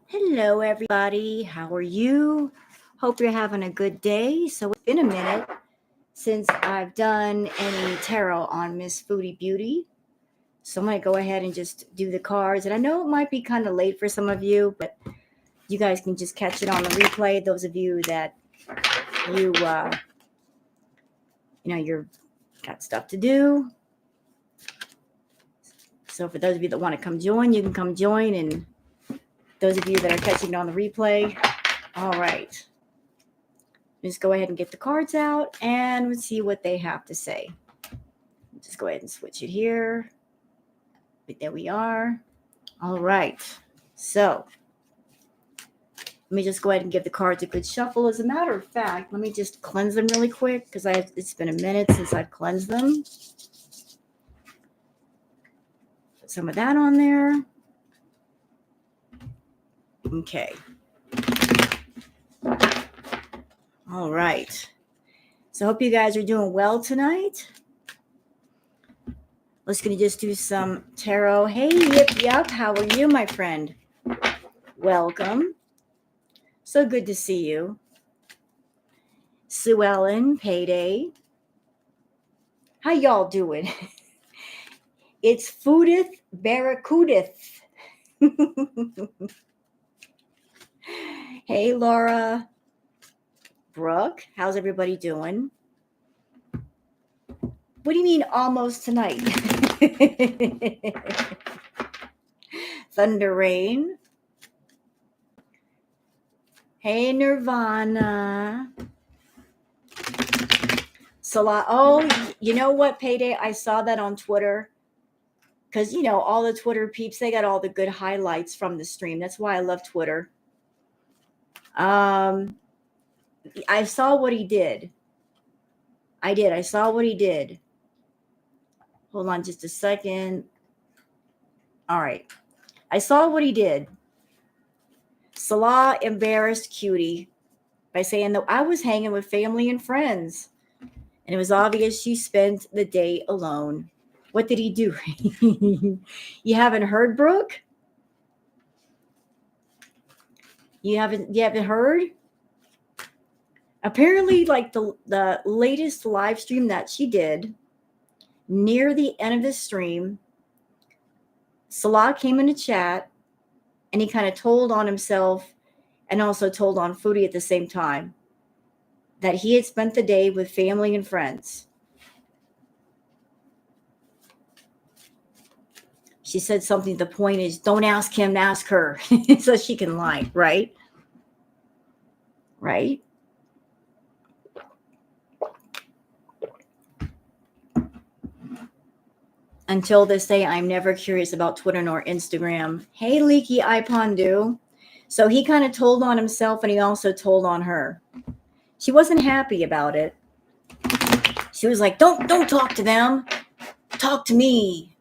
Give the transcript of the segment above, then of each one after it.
Hello, everybody. How are you? Hope you're having a good day. So, it's been a minute since I've done any tarot on Miss Foodie Beauty. So, I'm going to go ahead and just do the cards. And I know it might be kind of late for some of you, but you guys can just catch it on the replay. Those of you that you, you're got stuff to do. So, for those of you that want to come join, you can come join. And those of you that are catching it on the replay, all right. Just go ahead and get the cards out and we'll see what they have to say. Just go ahead and switch it here. But there we are. All right. So let me just go ahead and give the cards a good shuffle. As a matter of fact, let me just cleanse them really quick because it's been a minute since I've cleansed them. Put some of that on there. Okay. All right. So I hope you guys are doing well tonight. Let's gonna just do some tarot. Hey, yep. How are you, my friend? Welcome. So good to see you. Sue Ellen, Payday. How y'all doing? It's Foodith Barracudath. Hey, Laura. Brooke, how's everybody doing? What do you mean almost tonight? Thunder Rain. Hey, Nirvana. Salah. Oh, you know what, Payday? I saw that on Twitter. Because, all the Twitter peeps, they got all the good highlights from the stream. That's why I love Twitter. I saw what he did. I saw what he did. Hold on just a second. All right. I saw what he did. Salah embarrassed Cutie by saying that I was hanging with family and friends. And it was obvious she spent the day alone. What did he do? You haven't heard, Brooke? You haven't heard? Apparently, like the latest live stream that she did, near the end of the stream, Salah came in the chat and he kind of told on himself and also told on Foodie at the same time that he had spent the day with family and friends. She said something, the point is, don't ask him, ask her. So she can lie, right? Right? Until this day, I'm never curious about Twitter nor Instagram. Hey, Leaky Eye Pondu. So he kind of told on himself and he also told on her. She wasn't happy about it. She was like, don't talk to them. Talk to me.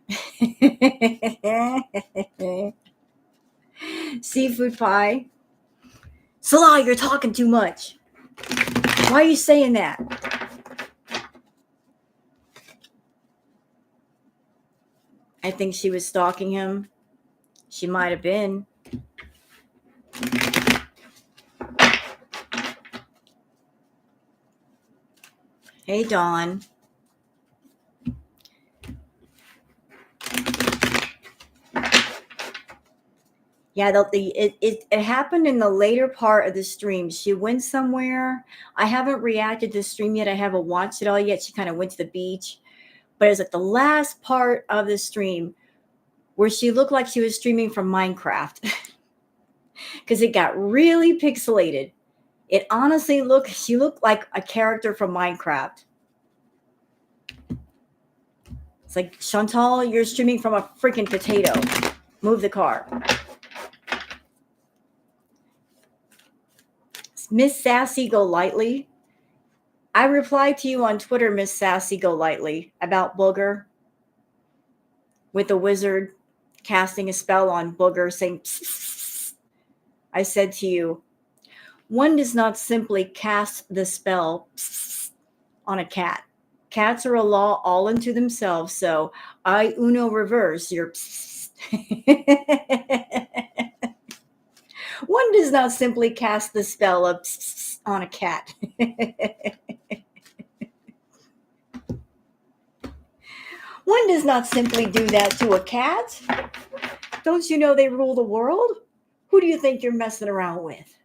Seafood pie. Salah, you're talking too much. Why are you saying that? I think she was stalking him. She might have been. Hey, Dawn. Yeah, it happened in the later part of the stream. She went somewhere. I haven't reacted to the stream yet. I haven't watched it all yet. She kind of went to the beach. But it was at the last part of the stream where she looked like she was streaming from Minecraft. Because it got really pixelated. It honestly she looked like a character from Minecraft. It's like, Chantal, you're streaming from a freaking potato. Move the car. Miss Sassy Go Lightly. I replied to you on Twitter, Miss Sassy Go Lightly, about Booger. With the wizard casting a spell on Booger saying, psst, psst. I said to you, one does not simply cast the spell psst, on a cat. Cats are a law all unto themselves, so I uno reverse your psst. does not simply cast the spell of on a cat. One does not simply do that to a cat. Don't you know they rule the world? Who do you think you're messing around with?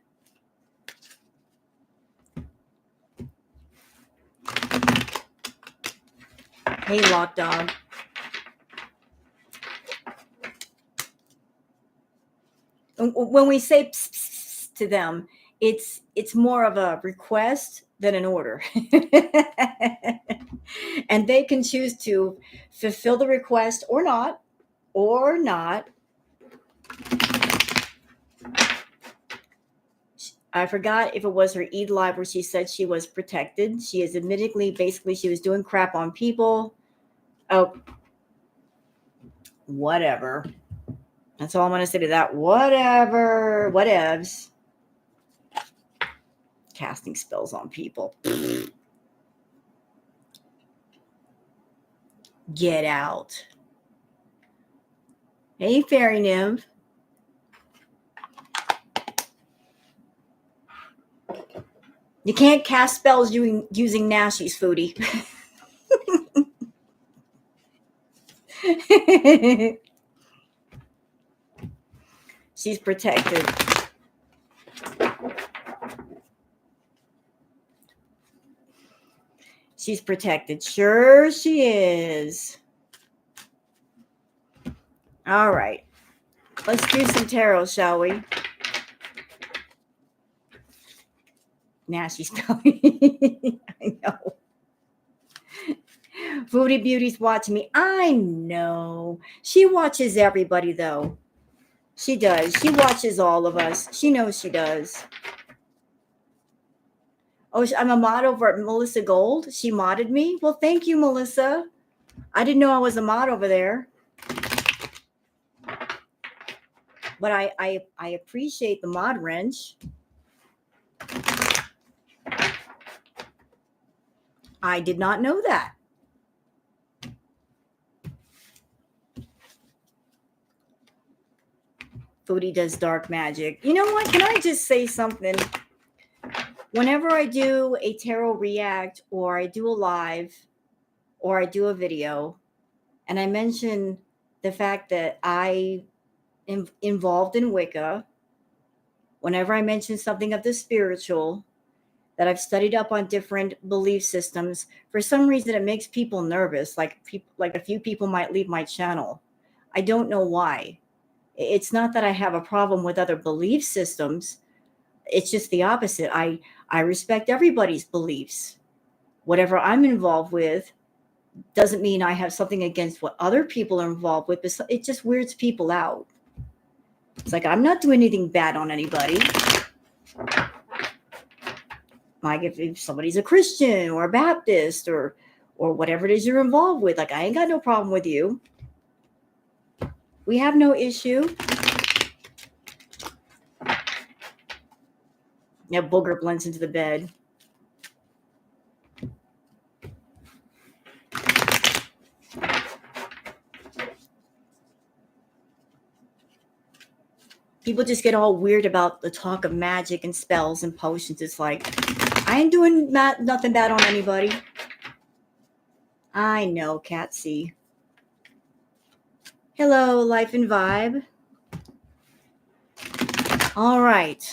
Hey, Lock Dog. When we say pss, pss, to them, it's more of a request than an order. And they can choose to fulfill the request or not, or not. I forgot if it was her Eid Live where she said she was protected. She is admittedly, basically, she was doing crap on people. Oh, whatever. That's all I'm going to say to that. Whatever. Whatevs. Casting spells on people. Get out. Hey, Fairy Nymph. You can't cast spells using Nashi's, Foodie. She's protected. She's protected. Sure she is. All right. Let's do some tarot, shall we? Nasty spelling. I know. Foodie Beauty's watching me. I know. She watches everybody, though. She does. She watches all of us. She knows she does. Oh, I'm a mod over at Melissa Gold. She modded me. Well, thank you, Melissa. I didn't know I was a mod over there. But I appreciate the mod wrench. I did not know that. Foodie does dark magic. You know what? Can I just say something? Whenever I do a tarot react or I do a live or I do a video and I mention the fact that I am involved in Wicca, whenever I mention something of the spiritual, that I've studied up on different belief systems, for some reason it makes people nervous. Like a few people might leave my channel. I don't know why. It's not that I have a problem with other belief systems. It's just the opposite. I respect everybody's beliefs. Whatever I'm involved with doesn't mean I have something against what other people are involved with, but it just weirds people out. It's like, I'm not doing anything bad on anybody. Like if somebody's a Christian or a Baptist or whatever it is you're involved with, like I ain't got no problem with you. We have no issue. Yeah, booger blends into the bed. People just get all weird about the talk of magic and spells and potions. It's like, I ain't doing nothing bad on anybody. I know, Catsy. Hello, Life and Vibe. All right.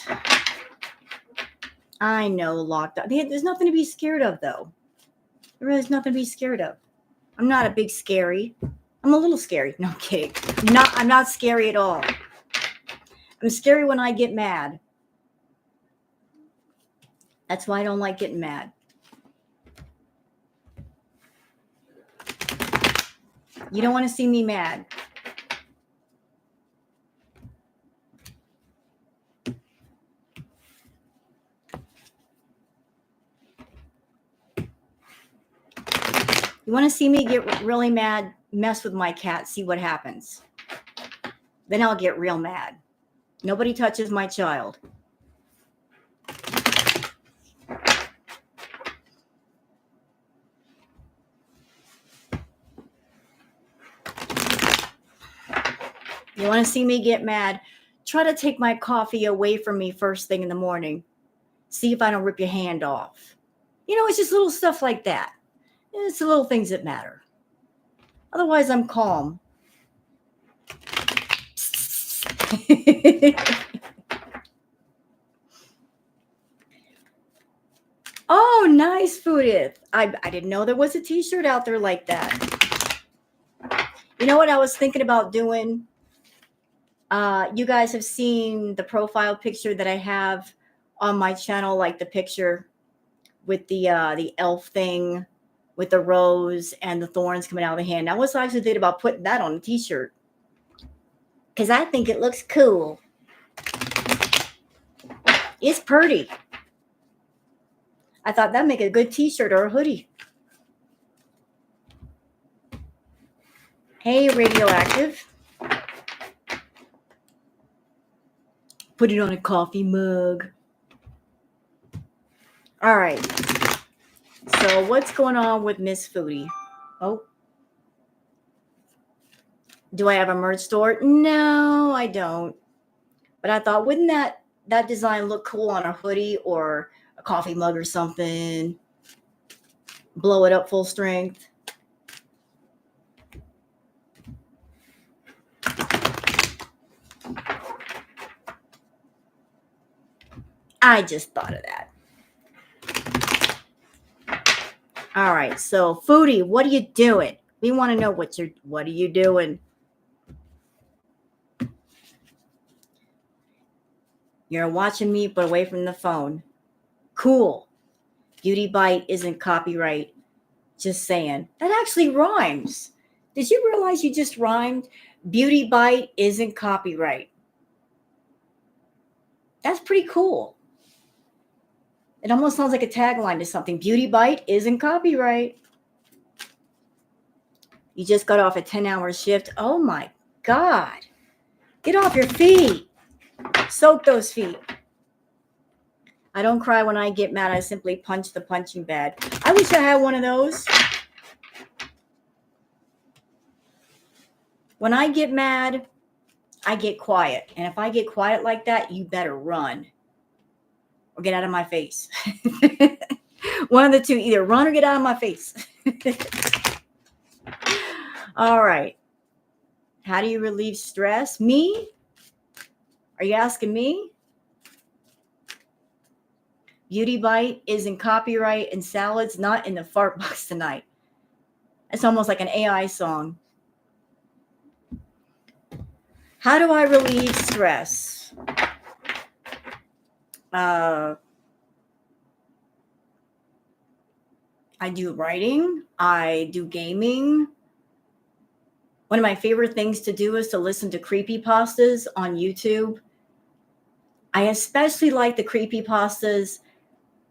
I know, locked up. There's nothing to be scared of, though. There is nothing to be scared of. I'm not a big scary. I'm a little scary. No, I'm kidding. I'm not scary at all. I'm scary when I get mad. That's why I don't like getting mad. You don't want to see me mad. You want to see me get really mad, mess with my cat, see what happens. Then I'll get real mad. Nobody touches my child. You want to see me get mad? try to take my coffee away from me first thing in the morning. See if I don't rip your hand off. It's just little stuff like that. It's the little things that matter. Otherwise, I'm calm. Oh, nice, Foodie. I didn't know there was a t-shirt out there like that. You know what I was thinking about doing? You guys have seen the profile picture that I have on my channel, like the picture with the elf thing with the rose and the thorns coming out of the hand. I was actually thinking about putting that on a t-shirt because I think it looks cool. It's pretty. I thought that'd make a good t-shirt or a hoodie. Hey, Radioactive. Put it on a coffee mug. All right. So what's going on with Miss Foodie? Oh. Do I have a merch store? No, I don't. But I thought, wouldn't that design look cool on a hoodie or a coffee mug or something? Blow it up full strength. I just thought of that. All right, so Foodie, what are you doing? We want to know what are you doing? You're watching me, but away from the phone. Cool. Beauty Bite isn't copyright. Just saying. That actually rhymes. Did you realize you just rhymed? Beauty Bite isn't copyright. That's pretty cool. It almost sounds like a tagline to something. Beauty Bite isn't copyright. You just got off a 10-hour shift. Oh my God. Get off your feet. Soak those feet. I don't cry when I get mad. I simply punch the punching bag. I wish I had one of those. When I get mad, I get quiet. And if I get quiet like that, you better run or get out of my face. One of the two, either run or get out of my face. All right. How do you relieve stress? Me? Are you asking me? Beauty Bite isn't copyright and salads not in the fart box tonight. It's almost like an AI song. How do I relieve stress? I do writing. I do gaming. One of my favorite things to do is to listen to creepypastas on YouTube. I especially like the creepypastas,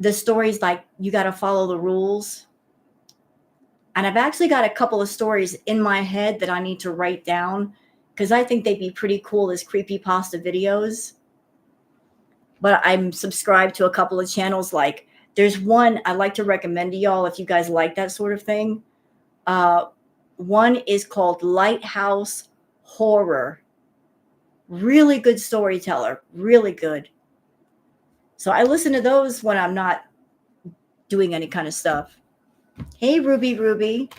the stories like you got to follow the rules. And I've actually got a couple of stories in my head that I need to write down because I think they'd be pretty cool as creepypasta videos. But I'm subscribed to a couple of channels. Like there's one I'd like to recommend to y'all if you guys like that sort of thing. One is called Lighthouse Horror. Really good storyteller. Really good. So I listen to those when I'm not doing any kind of stuff. Hey, Ruby.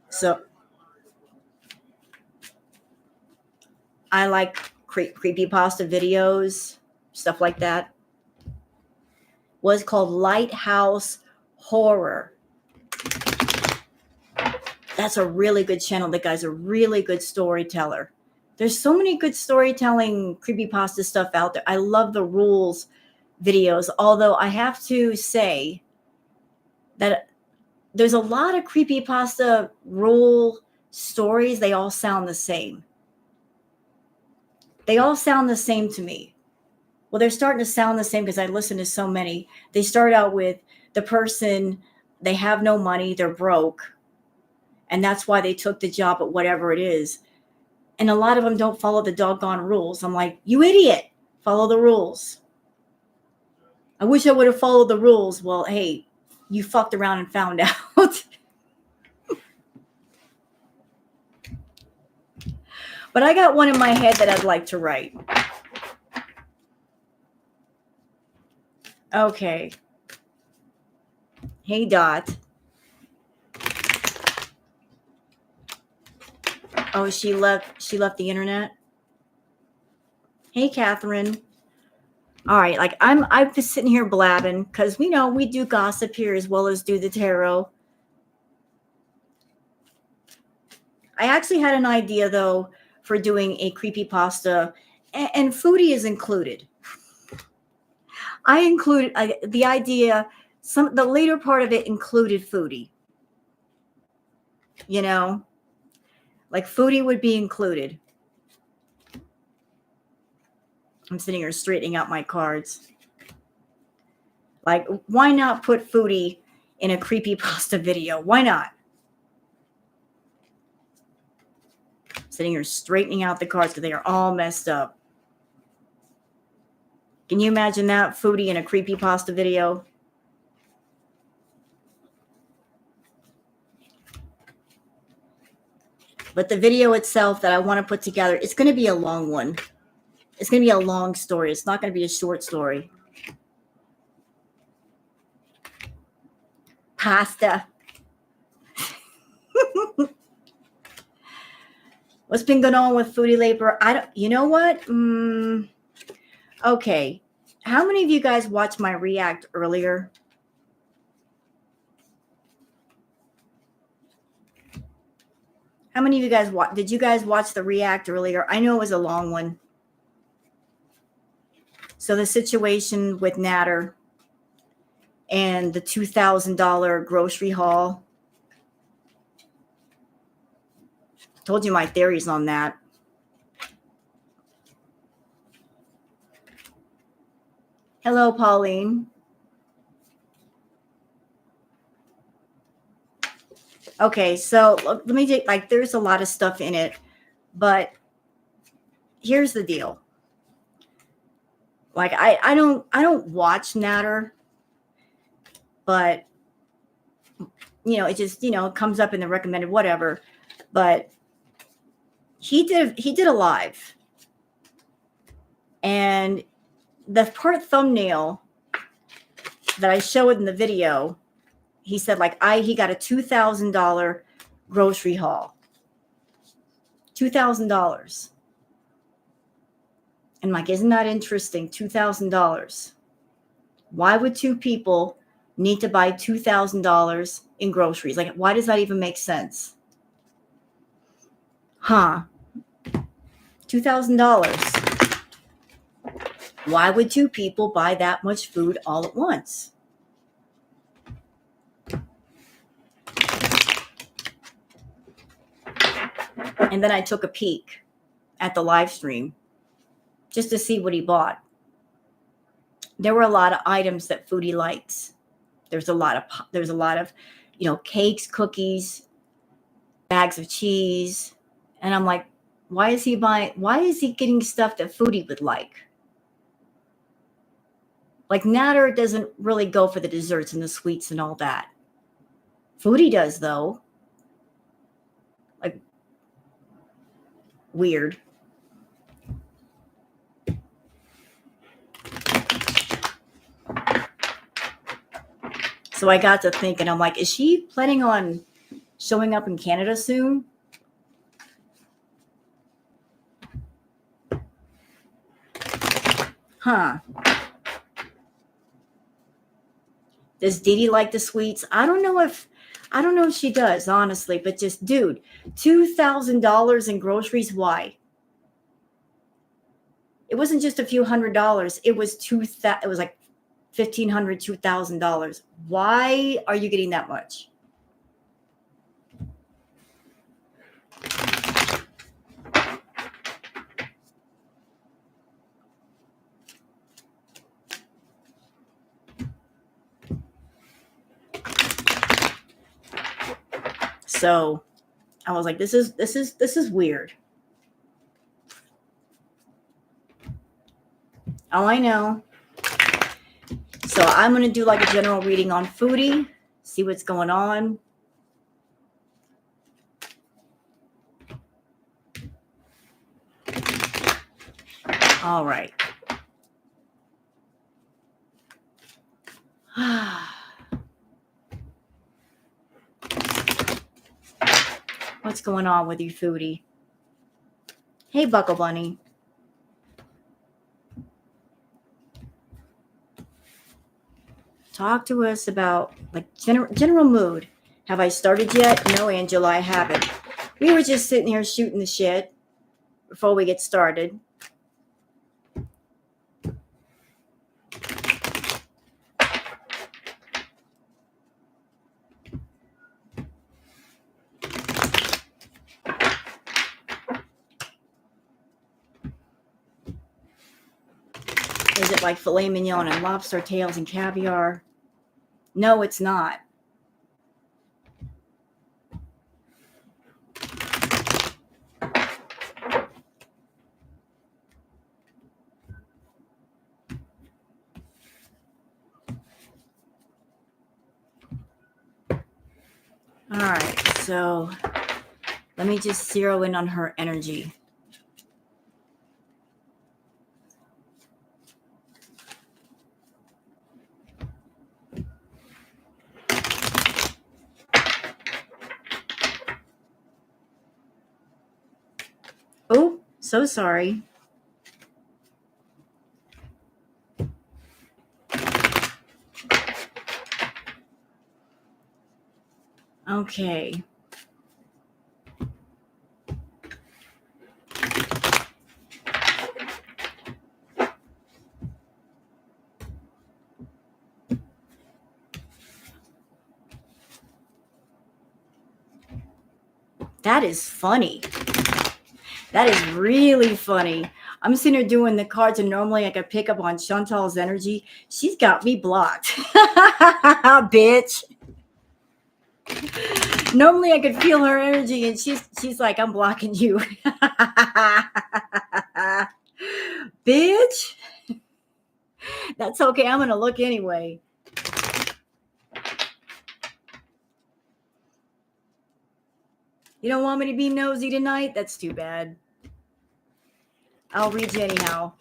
So I like creepypasta videos, stuff like that. Was called Lighthouse Horror. That's a really good channel. The guy's a really good storyteller. There's so many good storytelling creepypasta stuff out there. I love the rules videos, although I have to say that there's a lot of creepypasta rule stories. They all sound the same. They all sound the same to me. Well, they're starting to sound the same because I listen to so many. They start out with the person, they have no money, they're broke. And that's why they took the job at whatever it is. And a lot of them don't follow the doggone rules. I'm like, you idiot, follow the rules. I wish I would have followed the rules. Well, hey, you fucked around and found out. But I got one in my head that I'd like to write. Okay. Hey, Dot. Oh, she left the internet. Hey, Catherine. All right, like I'm just sitting here blabbing because we know we do gossip here as well as do the tarot. I actually had an idea though for doing a creepypasta, and Foodie is included. I included the idea. The later part of it included Foodie. You know, like Foodie would be included. I'm sitting here straightening out my cards. Like, why not put Foodie in a creepypasta video? Why not? Sitting here straightening out the cards because they are all messed up. Can you imagine that? Foodie in a creepypasta video? But the video itself that I want to put together, it's going to be a long one. It's going to be a long story. It's not going to be a short story. Pasta. What's been going on with Foodie Labor? You know what? Okay. How many of you guys watched my react earlier? How many of you guys did you guys watch the react earlier? I know it was a long one. So the situation with Natter and the $2,000 grocery haul. Told you my theories on that. Hello, Pauline. Okay, so let me take, like, there's a lot of stuff in it, but here's the deal. Like, I don't watch Natter, but you know, it just, you know, comes up in the recommended whatever. But he did a live, and the part thumbnail that I showed in the video, he said like he got a $2,000 grocery haul. $2,000. And like, isn't that interesting? $2,000. Why would two people need to buy $2,000 in groceries? Like, why does that even make sense? Huh? $2,000. Why would two people buy that much food all at once? And then I took a peek at the live stream just to see what he bought. There were a lot of items that Foodie likes. There's a lot of, you know, cakes, cookies, bags of cheese. And I'm like, why is he getting stuff that Foodie would like? Like, Natter doesn't really go for the desserts and the sweets and all that. Foodie does, though. Like, weird. So I got to thinking, I'm like, is she planning on showing up in Canada soon? Huh. Does Dee Dee like the sweets? I don't know if she does, honestly, but just, dude, $2,000 in groceries. Why? It wasn't just a few $100s. It was like $1,500, $2,000. Why are you getting that much? So I was like, this is weird. Oh, I know. So I'm going to do like a general reading on Foodie, see what's going on. All right. What's going on with you, Foodie? Hey, Buckle Bunny. Talk to us about like general mood. Have I started yet? No, Angela, I haven't. We were just sitting here shooting the shit before we get started. Is it like filet mignon and lobster tails and caviar? No, it's not. All right, so let me just zero in on her energy. Oh, so sorry. Okay. That is funny. That is really funny. I'm sitting here doing the cards, and normally I could pick up on Chantal's energy. She's got me blocked. Bitch. Normally I could feel her energy, and she's like, I'm blocking you. Bitch. That's okay. I'm going to look anyway. You don't want me to be nosy tonight? That's too bad. I'll read you anyhow.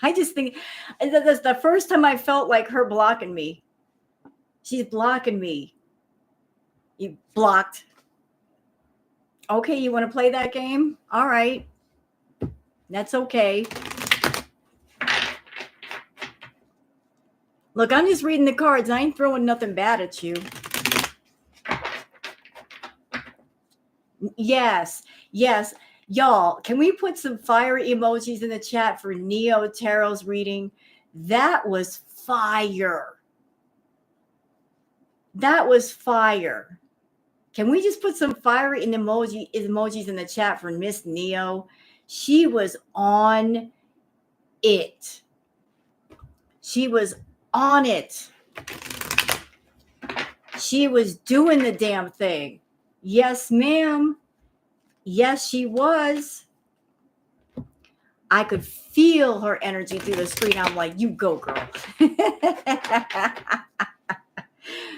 I just think that's the first time I felt like her blocking me. She's blocking me. You blocked. Okay, you want to play that game? All right. That's okay. Look, I'm just reading the cards. I ain't throwing nothing bad at you. Yes. Y'all, can we put some fire emojis in the chat for Neo Tarot's reading? That was fire. That was fire. Can we just put some fire in emojis in the chat for Miss Neo? She was on it. She was on it. She was doing the damn thing. Yes, ma'am. Yes, she was. I could feel her energy through the screen. I'm like, you go, girl.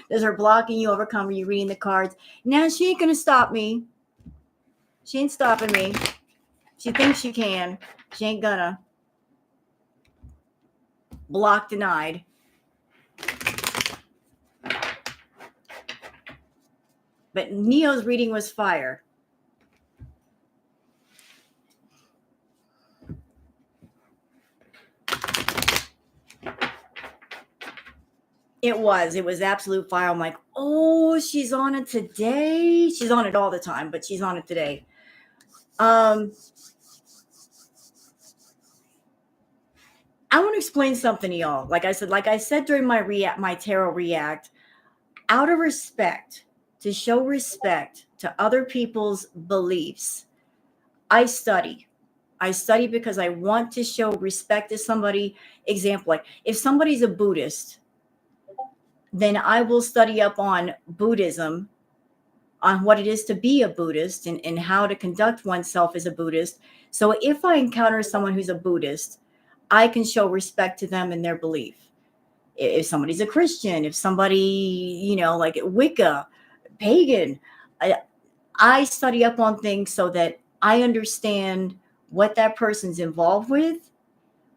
There's her blocking you, overcome you, reading the cards. Now she ain't going to stop me. She ain't stopping me. She thinks she can. She ain't gonna. Block denied. But Neo's reading was fire. It was absolute fire. I'm like, oh, she's on it today. She's on it all the time, but she's on it today. I want to explain something to y'all. Like I said during my tarot react, out of respect, to show respect to other people's beliefs, I study. I study because I want to show respect to somebody. Example, like if somebody's a Buddhist, then I will study up on Buddhism, on what it is to be a Buddhist and how to conduct oneself as a Buddhist. So if I encounter someone who's a Buddhist, I can show respect to them and their belief. If somebody's a Christian, if somebody, you know, like Wicca, pagan, I study up on things so that I understand what that person's involved with,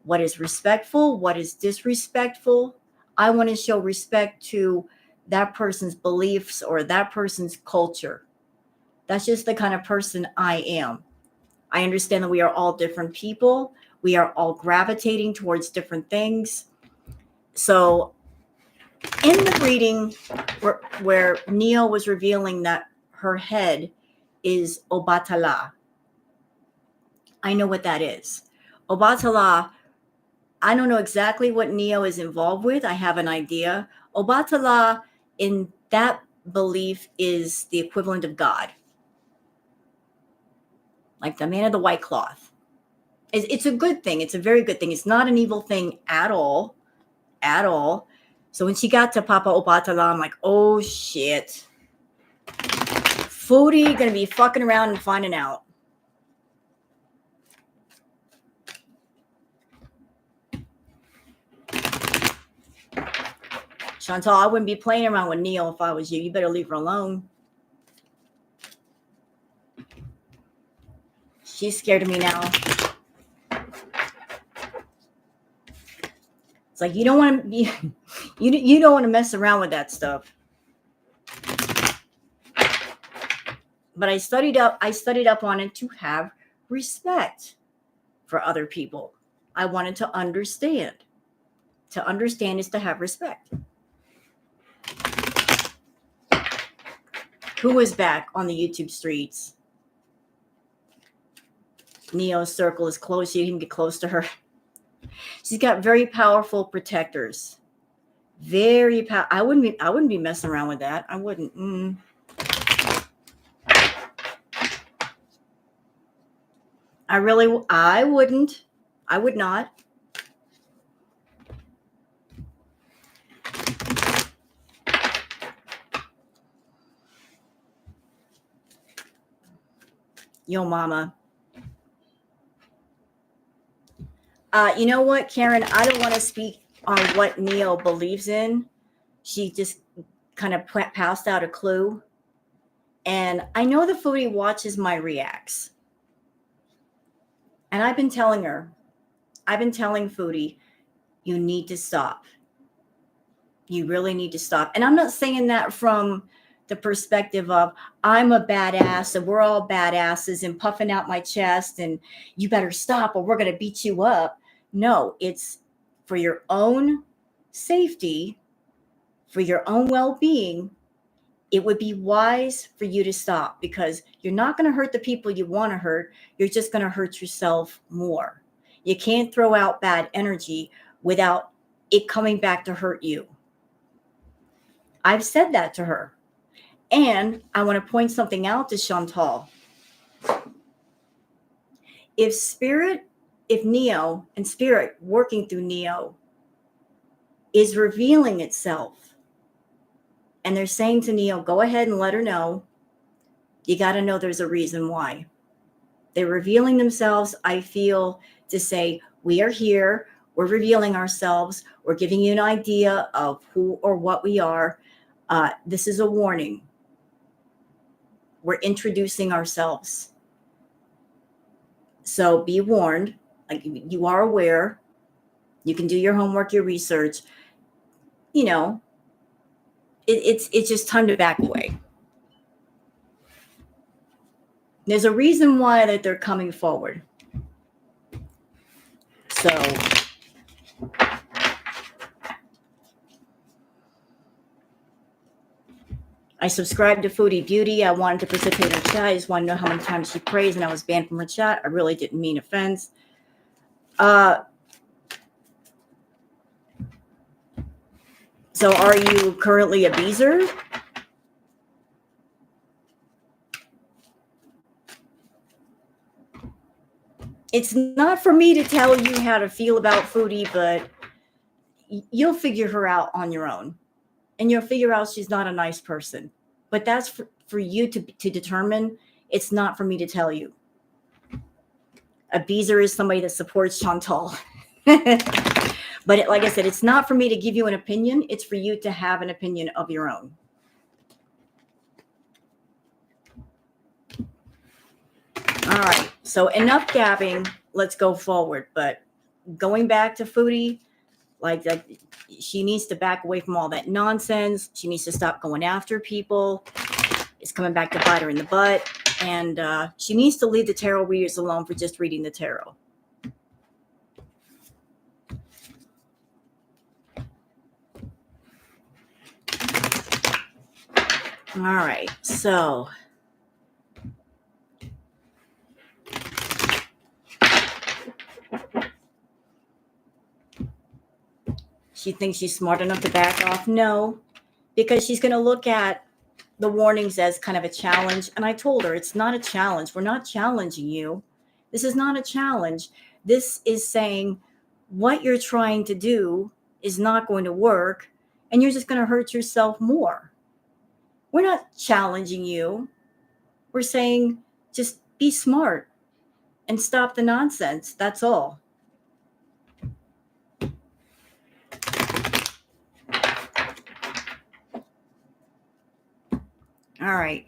what is respectful, what is disrespectful. I want to show respect to that person's beliefs or that person's culture. That's just the kind of person I am. I understand that we are all different people. We are all gravitating towards different things. So in the reading where Neo was revealing that her head is Obatala, I know what that is. Obatala, I don't know exactly what Neo is involved with. I have an idea. Obatala, in that belief, is the equivalent of God, like the man of the white cloth. It's a good thing. It's a very good thing. It's not an evil thing at all. At all. So when she got to Papa Obatala, I'm like, oh shit. Foodie gonna be fucking around and finding out. Chantal, I wouldn't be playing around with Neo if I was you. You better leave her alone. She's scared of me now. It's like you don't want to be, you don't want to mess around with that stuff. But I studied up on it to have respect for other people. I wanted to understand. To understand is to have respect. Who is back on the YouTube streets? Neo's circle is close. You can get close to her. She's got very powerful protectors. I wouldn't be messing around with that. I wouldn't. I wouldn't. I would not. Yo, mama. You know what, Karen? I don't want to speak on what Neo believes in. She just kind of passed out a clue. And I know the foodie watches my reacts. And I've been telling foodie, you need to stop. You really need to stop. And I'm not saying that from the perspective of I'm a badass and we're all badasses and puffing out my chest and you better stop or we're going to beat you up. No, it's for your own safety, for your own well-being. It would be wise for you to stop because you're not going to hurt the people you want to hurt. You're just going to hurt yourself more. You can't throw out bad energy without it coming back to hurt you. I've said that to her. And I want to point something out to Chantal. If Neo and Spirit working through Neo is revealing itself, and they're saying to Neo, go ahead and let her know, you got to know there's a reason why. They're revealing themselves, I feel, to say, we are here, we're revealing ourselves, we're giving you an idea of who or what we are. This is a warning. We're introducing ourselves. So be warned. Like you are aware. You can do your homework, your research. You know, it's just time to back away. There's a reason why that they're coming forward. So I subscribed to Foodie Beauty. I wanted to participate in her chat. I just want to know how many times she prays, and I was banned from her chat. I really didn't mean offense. So are you currently a beezer? It's not for me to tell you how to feel about Foodie, but you'll figure her out on your own. And you'll figure out she's not a nice person. But that's for you to determine. It's not for me to tell you. A beezer is somebody that supports Chantal. But like I said, it's not for me to give you an opinion. It's for you to have an opinion of your own. All right. So enough gabbing. Let's go forward. But going back to Foodie, like she needs to back away from all that nonsense. She needs to stop going after people. It's coming back to bite her in the butt. And she needs to leave the tarot readers alone for just reading the tarot. All right, so she thinks she's smart enough to back off. No, because she's going to look at the warnings as kind of a challenge. And I told her it's not a challenge. We're not challenging you. This is not a challenge. This is saying what you're trying to do is not going to work, and you're just going to hurt yourself more. We're not challenging you. We're saying just be smart and stop the nonsense. That's all. All right.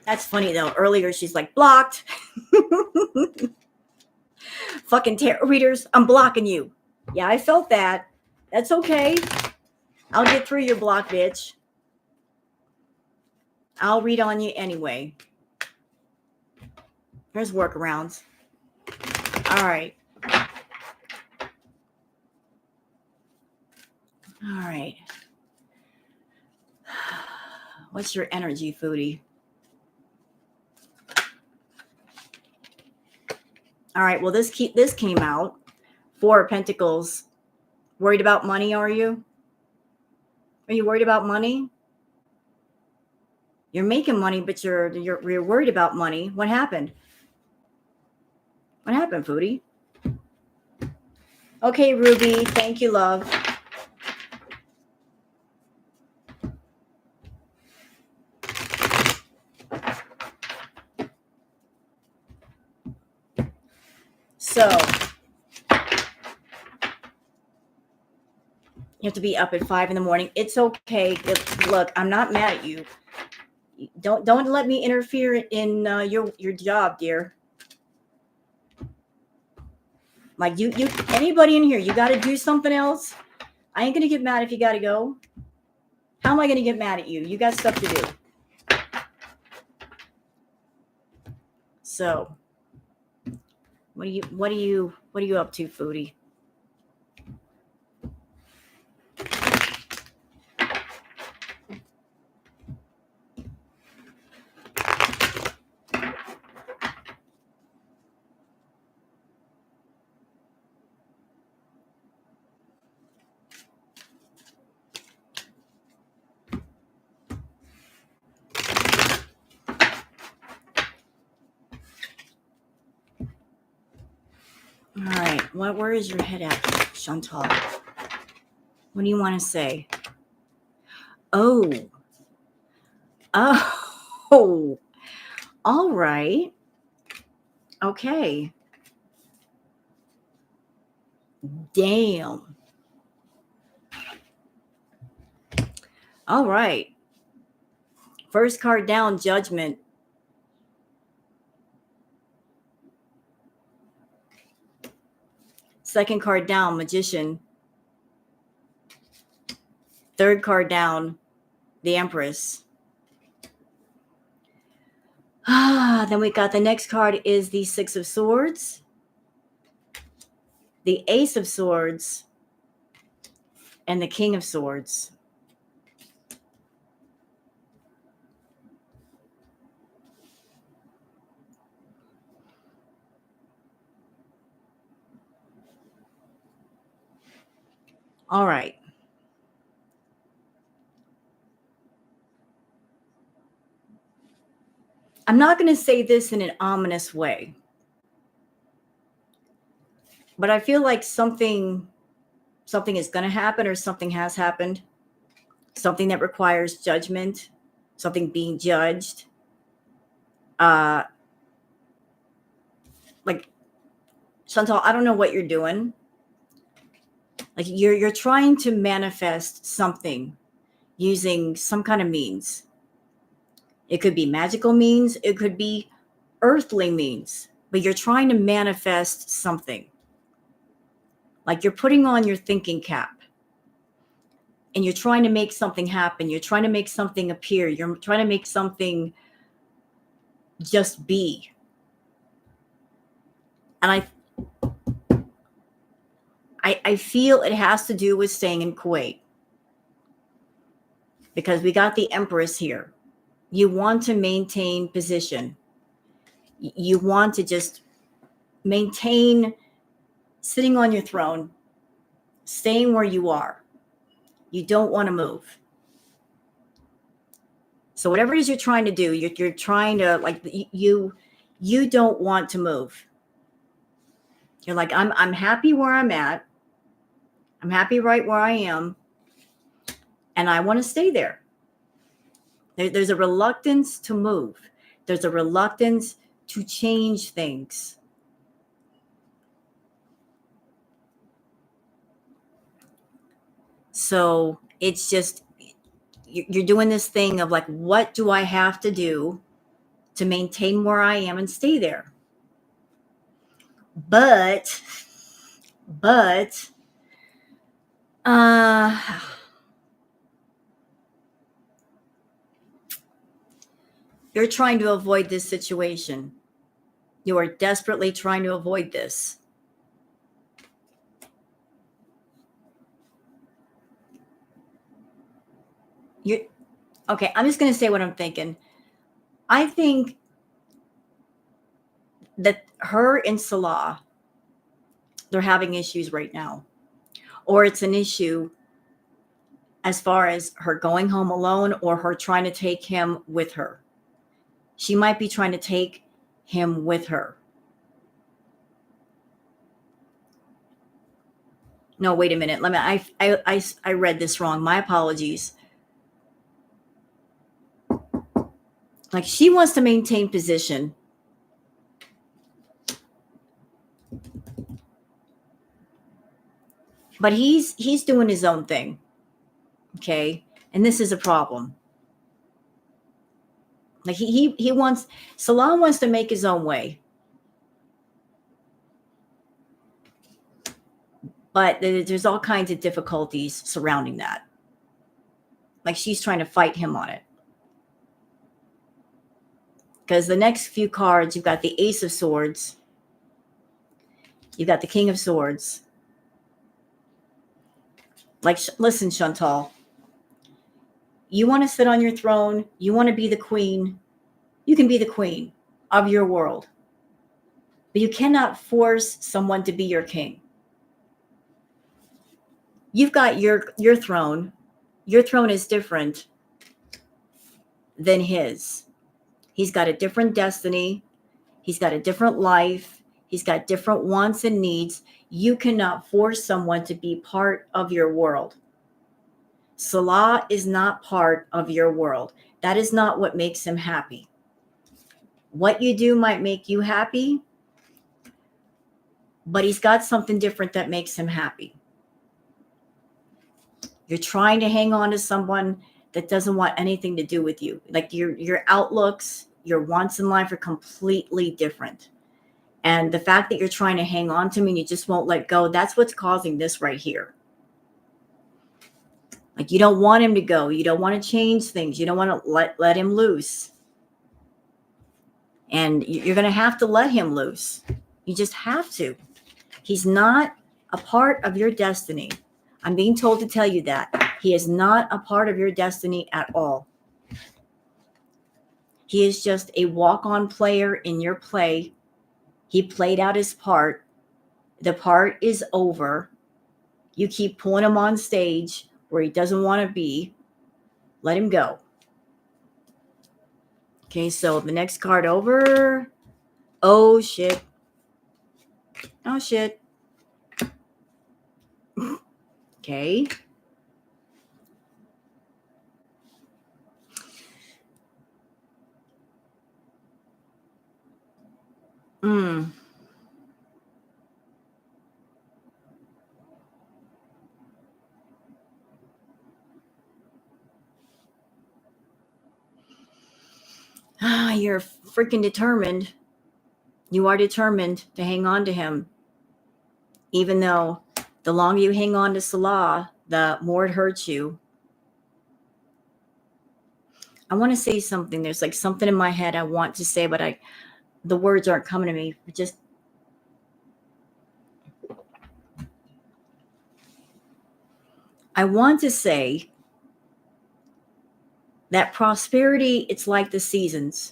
That's funny though. Earlier she's like, blocked. Fucking tarot readers, I'm blocking you. Yeah, I felt that. That's okay. I'll get through your block, bitch. I'll read on you anyway. There's workarounds. All right. All right. What's your energy, Foodie? All right. Well, this came out. 4 of Pentacles. Worried about money, are you? Are you worried about money? You're making money, but you're worried about money. What happened? What happened, Foodie? Okay, Ruby. Thank you, love. So you have to be up at 5 in the morning. It's okay. Look, I'm not mad at you. Don't let me interfere in your job, dear. Like you anybody in here, you got to do something else. I ain't gonna get mad if you got to go. How am I gonna get mad at you? You got stuff to do. So, what are you up to, Foodie? All right. Where is your head at, Chantal? What do you want to say? Oh. All right. Okay. Damn. All right. First card down, Judgment. Second card down, Magician. Third card down, the Empress. Then we got the next card is the 6 of Swords, the Ace of Swords, and the King of Swords. All right. I'm not going to say this in an ominous way, but I feel like something is going to happen, or something has happened. Something that requires judgment, something being judged. Like, Chantal, I don't know what you're doing. Like, you're trying to manifest something using some kind of means. It could be magical means, it could be earthly means, but you're trying to manifest something. Like, you're putting on your thinking cap and you're trying to make something happen. You're trying to make something appear. You're trying to make something just be. And I feel it has to do with staying in Kuwait, because we got the Empress here. You want to maintain position. You want to just maintain sitting on your throne, staying where you are. You don't want to move. So whatever it is you're trying to do, you're trying to, like, you don't want to move. You're like, I'm happy where I'm at. I'm happy right where I am, and I want to stay there. There's a reluctance to move. There's a reluctance to change things. So it's just, you're doing this thing of like, what do I have to do to maintain where I am and stay there? But you're trying to avoid this situation. You are desperately trying to avoid this. Okay, I'm just going to say what I'm thinking. I think that her and Salah, they're having issues right now. Or it's an issue as far as her going home alone or her trying to take him with her. She might be trying to take him with her. No, wait a minute. I read this wrong. My apologies. Like, she wants to maintain position. But he's doing his own thing. Okay? And this is a problem. Like, he wants, Salah wants to make his own way. But there's all kinds of difficulties surrounding that. Like, she's trying to fight him on it. Because the next few cards, you've got the Ace of Swords. You've got the King of Swords. Like, listen, Chantal. You want to sit on your throne. You want to be the queen. You can be the queen of your world. But you cannot force someone to be your king. You've got your throne. Your throne is different than his. He's got a different destiny. He's got a different life. He's got different wants and needs. You cannot force someone to be part of your world. Salah is not part of your world. That is not what makes him happy. What you do might make you happy, but he's got something different that makes him happy. You're trying to hang on to someone that doesn't want anything to do with you. Like, your outlooks, your wants in life are completely different. And the fact that you're trying to hang on to him and you just won't let go, that's what's causing this right here. Like, you don't want him to go. You don't want to change things. You don't want to let him loose. And you're going to have to let him loose. You just have to. He's not a part of your destiny. I'm being told to tell you that. He is not a part of your destiny at all. He is just a walk-on player in your play. He played out his part. The part is over. You keep pulling him on stage where he doesn't want to be. Let him go. Okay, so the next card over. Oh, shit. Oh, shit. Okay. Mm. You're freaking determined. You are determined to hang on to him, even though the longer you hang on to Salah, the more it hurts you. I want to say something. There's like something in my head I want to say, but the words aren't coming to me. Just I want to say that prosperity, it's like the seasons.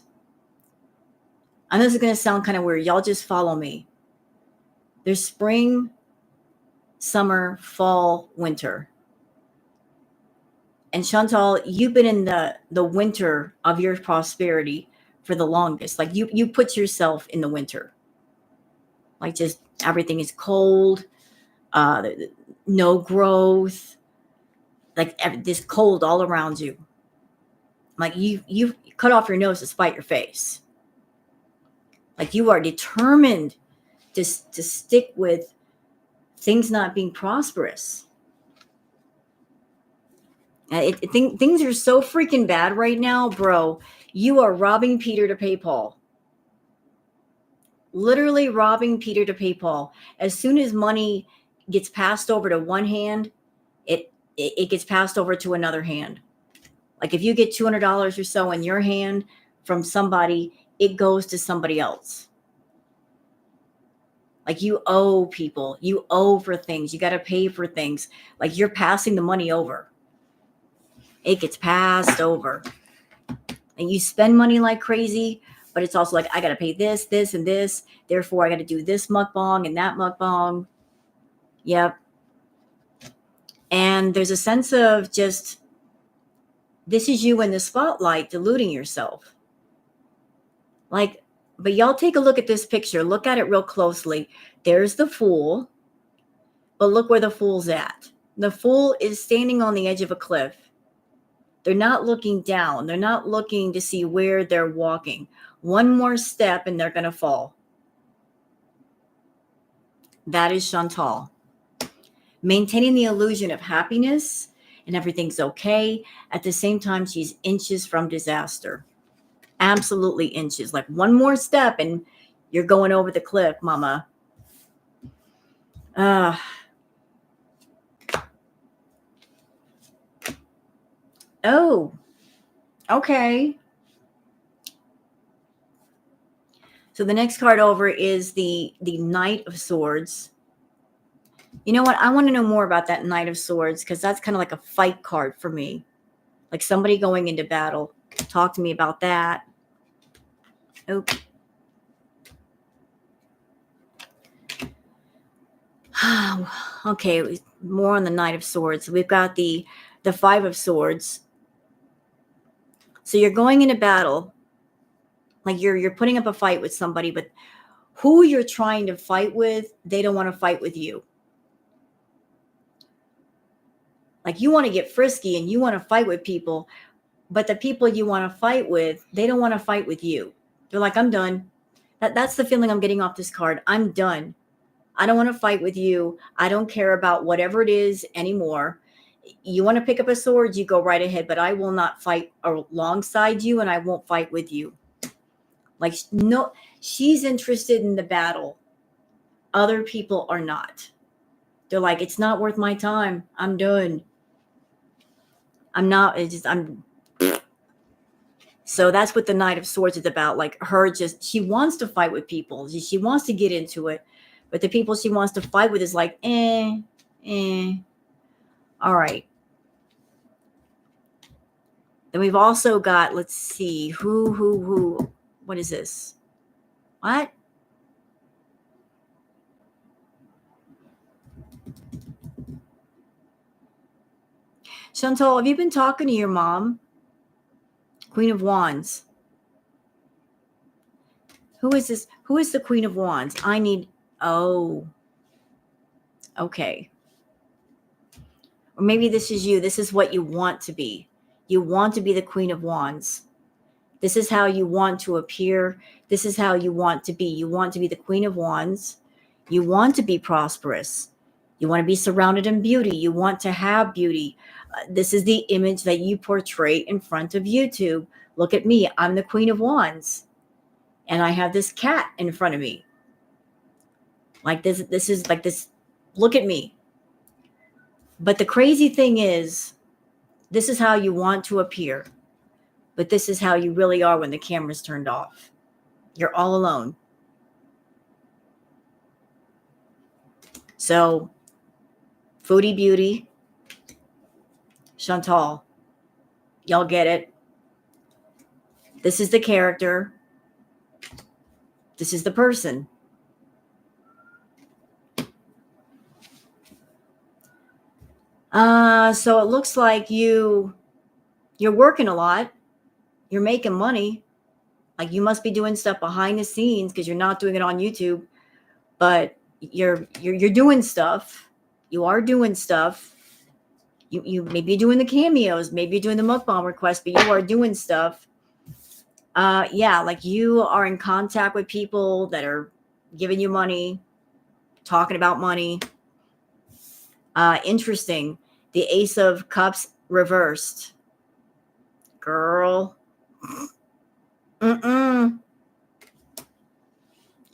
I know this is going to sound kind of weird. Y'all just follow me. There's spring, summer, fall, winter. And Chantal, you've been in the winter of your prosperity for the longest. Like you put yourself in the winter. Like just everything is cold, uh, no growth, like this cold all around you. Like you cut off your nose to spite your face. Like you are determined to stick with things not being prosperous. Things are so freaking bad right now, bro. You are robbing Peter to pay Paul. Literally robbing Peter to pay Paul. As soon as money gets passed over to one hand, it gets passed over to another hand. Like if you get $200 or so in your hand from somebody, it goes to somebody else. Like you owe people, you owe for things, you got to pay for things. Like you're passing the money over. It gets passed over. And you spend money like crazy, but it's also like, I got to pay this, this, and this. Therefore, I got to do this mukbang and that mukbang. Yep. And there's a sense of just, this is you in the spotlight, deluding yourself. Like, but y'all take a look at this picture. Look at it real closely. There's the fool, but look where the fool's at. The fool is standing on the edge of a cliff. They're not looking down. They're not looking to see where they're walking. One more step and they're going to fall. That is Chantal. Maintaining the illusion of happiness and everything's okay. At the same time, she's inches from disaster. Absolutely inches. Like one more step and you're going over the cliff, mama. Oh, okay. So the next card over is the Knight of Swords. You know what? I want to know more about that Knight of Swords because that's kind of like a fight card for me. Like somebody going into battle. Talk to me about that. Oh. Okay, more on the Knight of Swords. We've got the Five of Swords. So you're going into battle. Like you're putting up a fight with somebody, but who you're trying to fight with, they don't want to fight with you. Like you want to get frisky and you want to fight with people, but the people you want to fight with, they don't want to fight with you. They're like, I'm done. That's the feeling I'm getting off this card. I'm done. I don't want to fight with you. I don't care about whatever it is anymore. You want to pick up a sword, you go right ahead, but I will not fight alongside you and I won't fight with you. Like, no, she's interested in the battle. Other people are not. They're like, it's not worth my time. I'm done. I'm not, so that's what the Knight of Swords is about. Like her she wants to fight with people. She wants to get into it. But the people she wants to fight with is like, all right. Then we've also got, let's see, who, what is this? What? Chantal, have you been talking to your mom? Queen of Wands. Who is this? Who is the Queen of Wands? Oh, okay. Or maybe this is you. This is what you want to be. You want to be the Queen of Wands. This is how you want to appear. This is how you want to be. You want to be the Queen of Wands. You want to be prosperous. You want to be surrounded in beauty. You want to have beauty. This is the image that you portray in front of YouTube. Look at me. I'm the Queen of Wands. And I have this cat in front of me. Like this is like this. Look at me. But the crazy thing is, this is how you want to appear. But this is how you really are when the camera's turned off. You're all alone. So, Foodie Beauty, Chantal, y'all get it. This is the character. This is the person. So it looks like you're working a lot. You're making money. Like you must be doing stuff behind the scenes because you're not doing it on YouTube. But you're doing stuff. You are doing stuff. You maybe doing the cameos, maybe you're doing the mukbang requests, but you are doing stuff. Yeah, like you are in contact with people that are giving you money, talking about money. Interesting. The Ace of Cups reversed. Girl.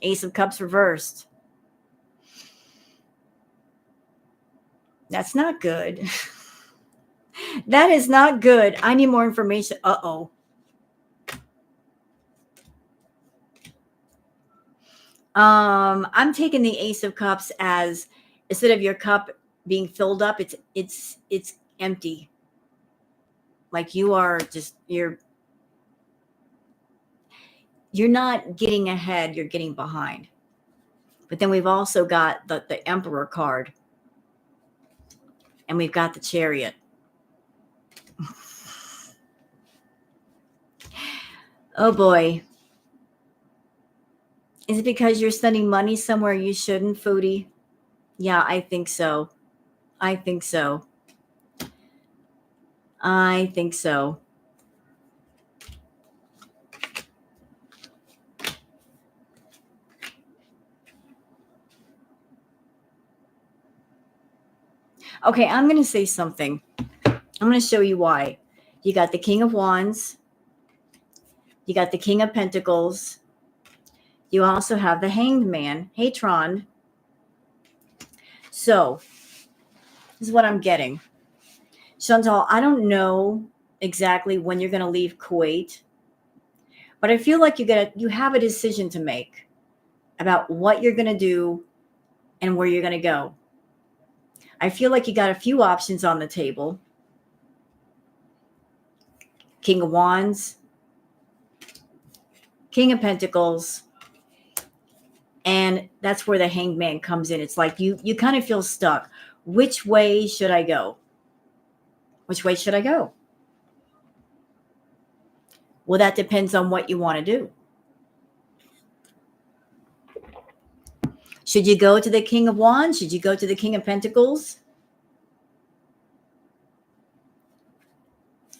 Ace of Cups reversed. That's not good. That is not good. I need more information. Uh-oh. I'm taking the Ace of Cups as instead of your cup being filled up, it's empty. Like you are just you're not getting ahead, you're getting behind. But then we've also got the Emperor card. And we've got the Chariot. Oh boy. Is it because you're spending money somewhere you shouldn't, Foodie? Yeah, I think so. I think so. I think so. Okay, I'm going to say something. I'm going to show you why. You got the King of Wands. You got the King of Pentacles. You also have the Hanged Man, Hatron. So, this is what I'm getting. Chantal, I don't know exactly when you're going to leave Kuwait, but I feel like you have a decision to make about what you're going to do and where you're going to go. I feel like you got a few options on the table. King of Wands, King of Pentacles, and that's where the Hanged Man comes in. It's like you kind of feel stuck. Which way should I go? Which way should I go? Well, that depends on what you want to do. Should you go to the King of Wands? Should you go to the King of Pentacles?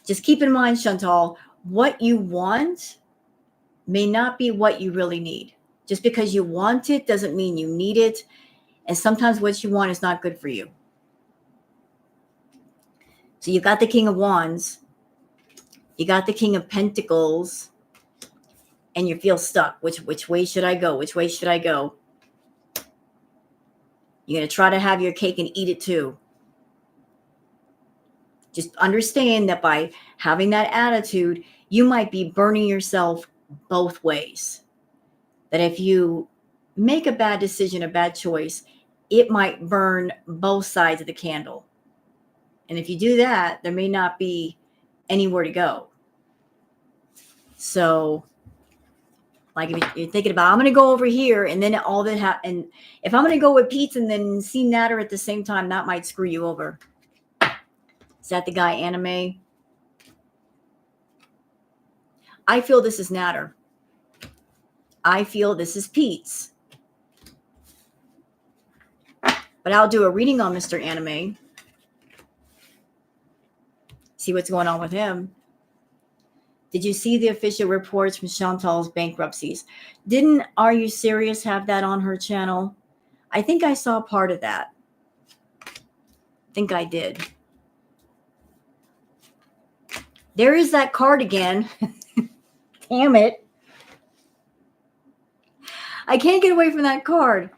Just keep in mind, Chantal, what you want may not be what you really need. Just because you want it doesn't mean you need it. And sometimes what you want is not good for you. So you got the King of Wands. You got the King of Pentacles. And you feel stuck. Which way should I go? Which way should I go? You're going to try to have your cake and eat it too. Just understand that by having that attitude, you might be burning yourself both ways. That if you make a bad decision, a bad choice, it might burn both sides of the candle. And if you do that, there may not be anywhere to go. So, like if you're thinking about, I'm going to go over here and then all that and if I'm going to go with Pete and then see Natter at the same time, that might screw you over. Is that the guy Anime? I feel this is Natter. I feel this is Pete's. But I'll do a reading on Mr. Anime. See what's going on with him. Did you see the official reports from Chantal's bankruptcies? Didn't Are You Serious have that on her channel? I think I saw part of that. I think I did. There is that card again. Damn it. I can't get away from that card.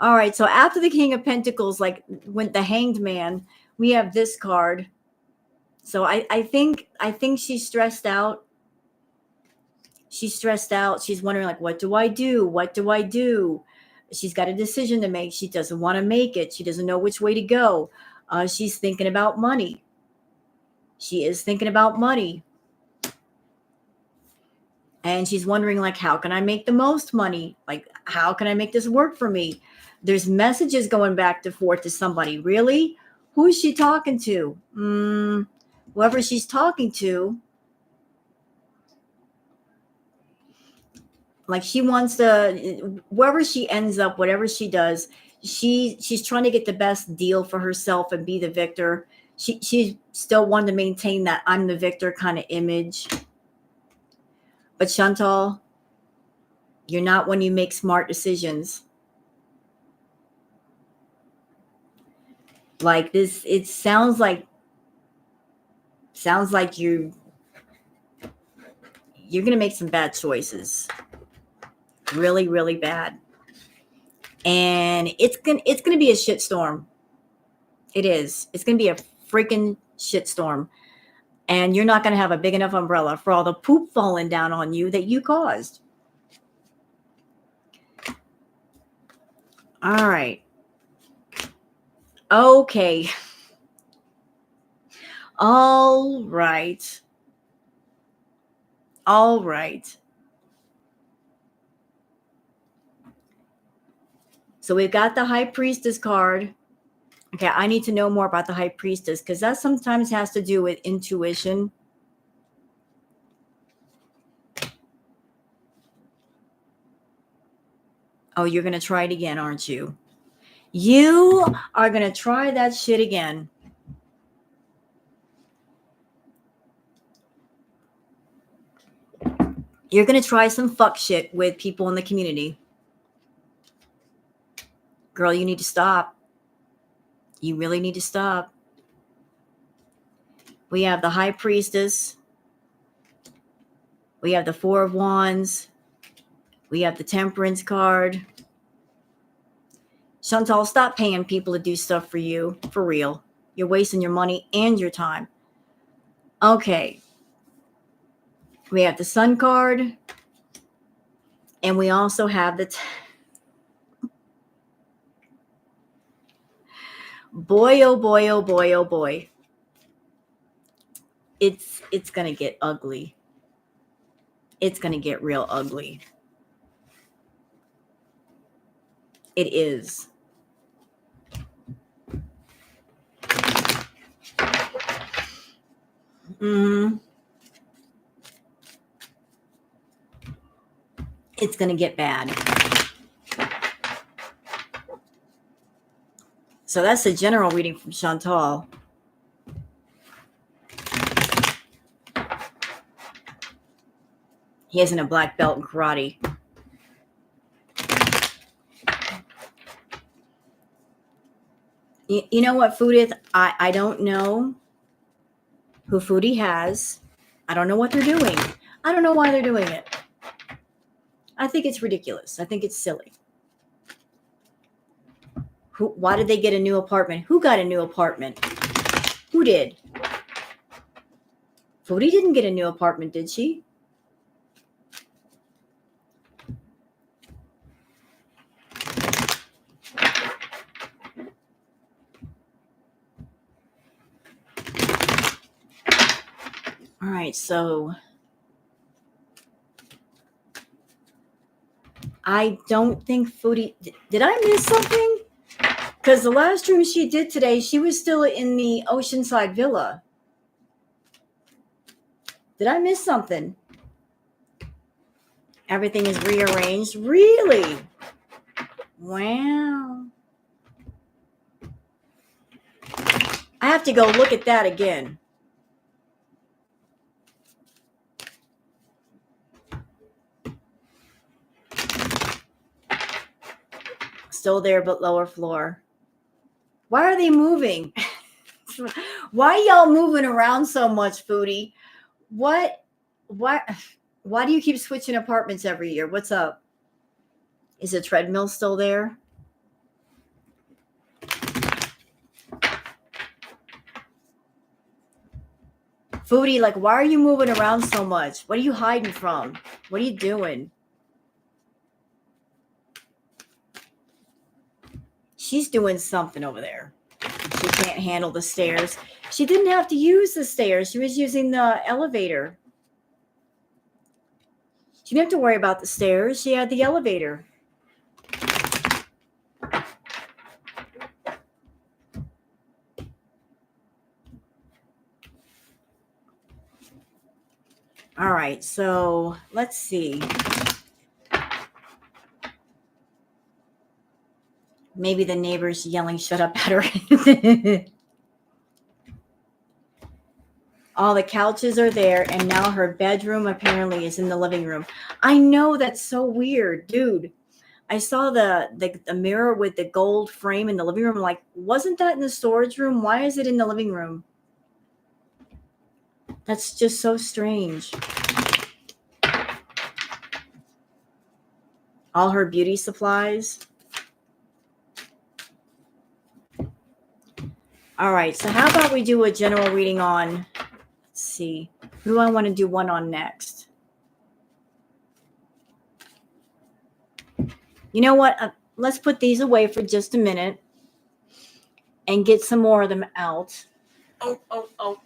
All right, so after the King of Pentacles, like went the Hanged Man, we have this card. So I think she's stressed out. She's stressed out. She's wondering, like, what do I do? What do I do? She's got a decision to make. She doesn't want to make it. She doesn't know which way to go. She's thinking about money. She is thinking about money. And she's wondering, like, how can I make the most money? Like, how can I make this work for me? There's messages going back and forth to somebody. Really? Who is she talking to? Whoever she's talking to. Like, she wants to, wherever she ends up, whatever she does, she's trying to get the best deal for herself and be the victor. She still wanted to maintain that I'm the victor kind of image. But Chantal, you're not when you make smart decisions. Like this, it sounds like you're going to make some bad choices. Really, really bad. And it's going to be a shitstorm. It is. It's going to be a freaking shitstorm. And you're not going to have a big enough umbrella for all the poop falling down on you that you caused. All right. Okay. All right. All right. So we've got the High Priestess card. Okay, I need to know more about the High Priestess because that sometimes has to do with intuition. Oh, you're going to try it again, aren't you? You are going to try that shit again. You're going to try some fuck shit with people in the community. Girl, you need to stop. You really need to stop. We have the High Priestess. We have the Four of Wands. We have the Temperance card. Chantal, stop paying people to do stuff for you. For real. You're wasting your money and your time. Okay. We have the Sun card. And we also have the... Boy, oh boy, oh boy, oh boy. It's going to get ugly. It's going to get real ugly. It is. It's going to get bad. So that's the general reading from Chantal. He isn't a black belt in karate. You know what, Foodie? I don't know who Foodie has. I don't know what they're doing. I don't know why they're doing it. I think it's ridiculous. I think it's silly. Why did they get a new apartment? Who got a new apartment? Who did? Foodie didn't get a new apartment, did she? All right, so I don't think Foodie... Did I miss something? Because the last room she did today, she was still in the Oceanside Villa. Did I miss something? Everything is rearranged. Really? Wow. I have to go look at that again. Still there, but lower floor. Why are they moving? Why y'all moving around so much, Foodie? What? Why do you keep switching apartments every year? What's up? Is the treadmill still there? Foodie, like, why are you moving around so much? What are you hiding from? What are you doing? She's doing something over there. She can't handle the stairs. She didn't have to use the stairs. She was using the elevator. She didn't have to worry about the stairs. She had the elevator. All right, so let's see. Maybe the neighbor's yelling, shut up at her. All the couches are there, and now her bedroom apparently is in the living room. I know, that's so weird, dude. I saw the mirror with the gold frame in the living room. Like, wasn't that in the storage room? Why is it in the living room? That's just so strange. All her beauty supplies. All right, so how about we do a general reading on, let's see, who do I want to do one on next? You know what? Let's put these away for just a minute and get some more of them out. Oh.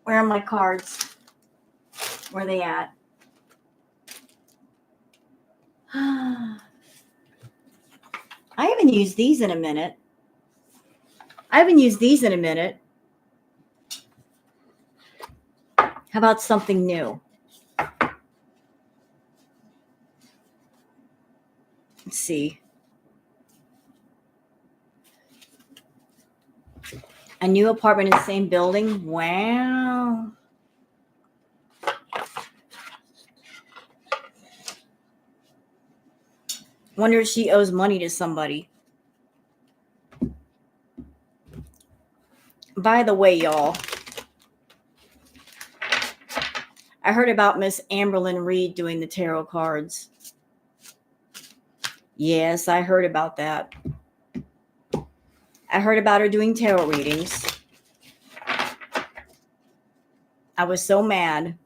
Where are my cards? Where are they at? I haven't used these in a minute. How about something new? Let's see. A new apartment in the same building? Wow. Wonder if she owes money to somebody. By the way, y'all, I heard about Miss Amberlynn Reed doing the tarot cards. Yes, I heard about that. I heard about her doing tarot readings. I was so mad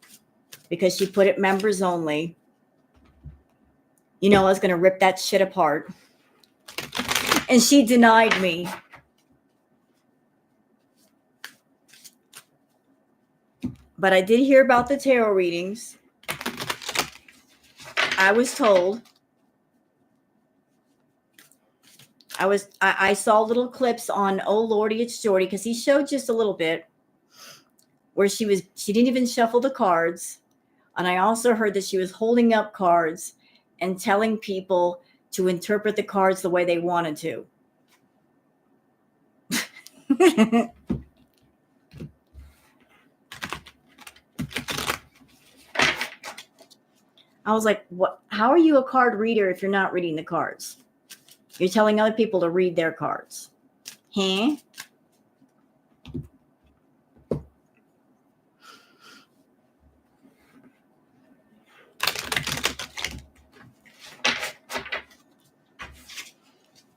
because she put it members only. You know, I was going to rip that shit apart. And she denied me. But I did hear about the tarot readings. I was told. I saw little clips on Oh Lordy, It's Jordy, because he showed just a little bit where she didn't even shuffle the cards. And I also heard that she was holding up cards and telling people to interpret the cards the way they wanted to. I was like, what? How are you a card reader if you're not reading the cards? You're telling other people to read their cards. Huh?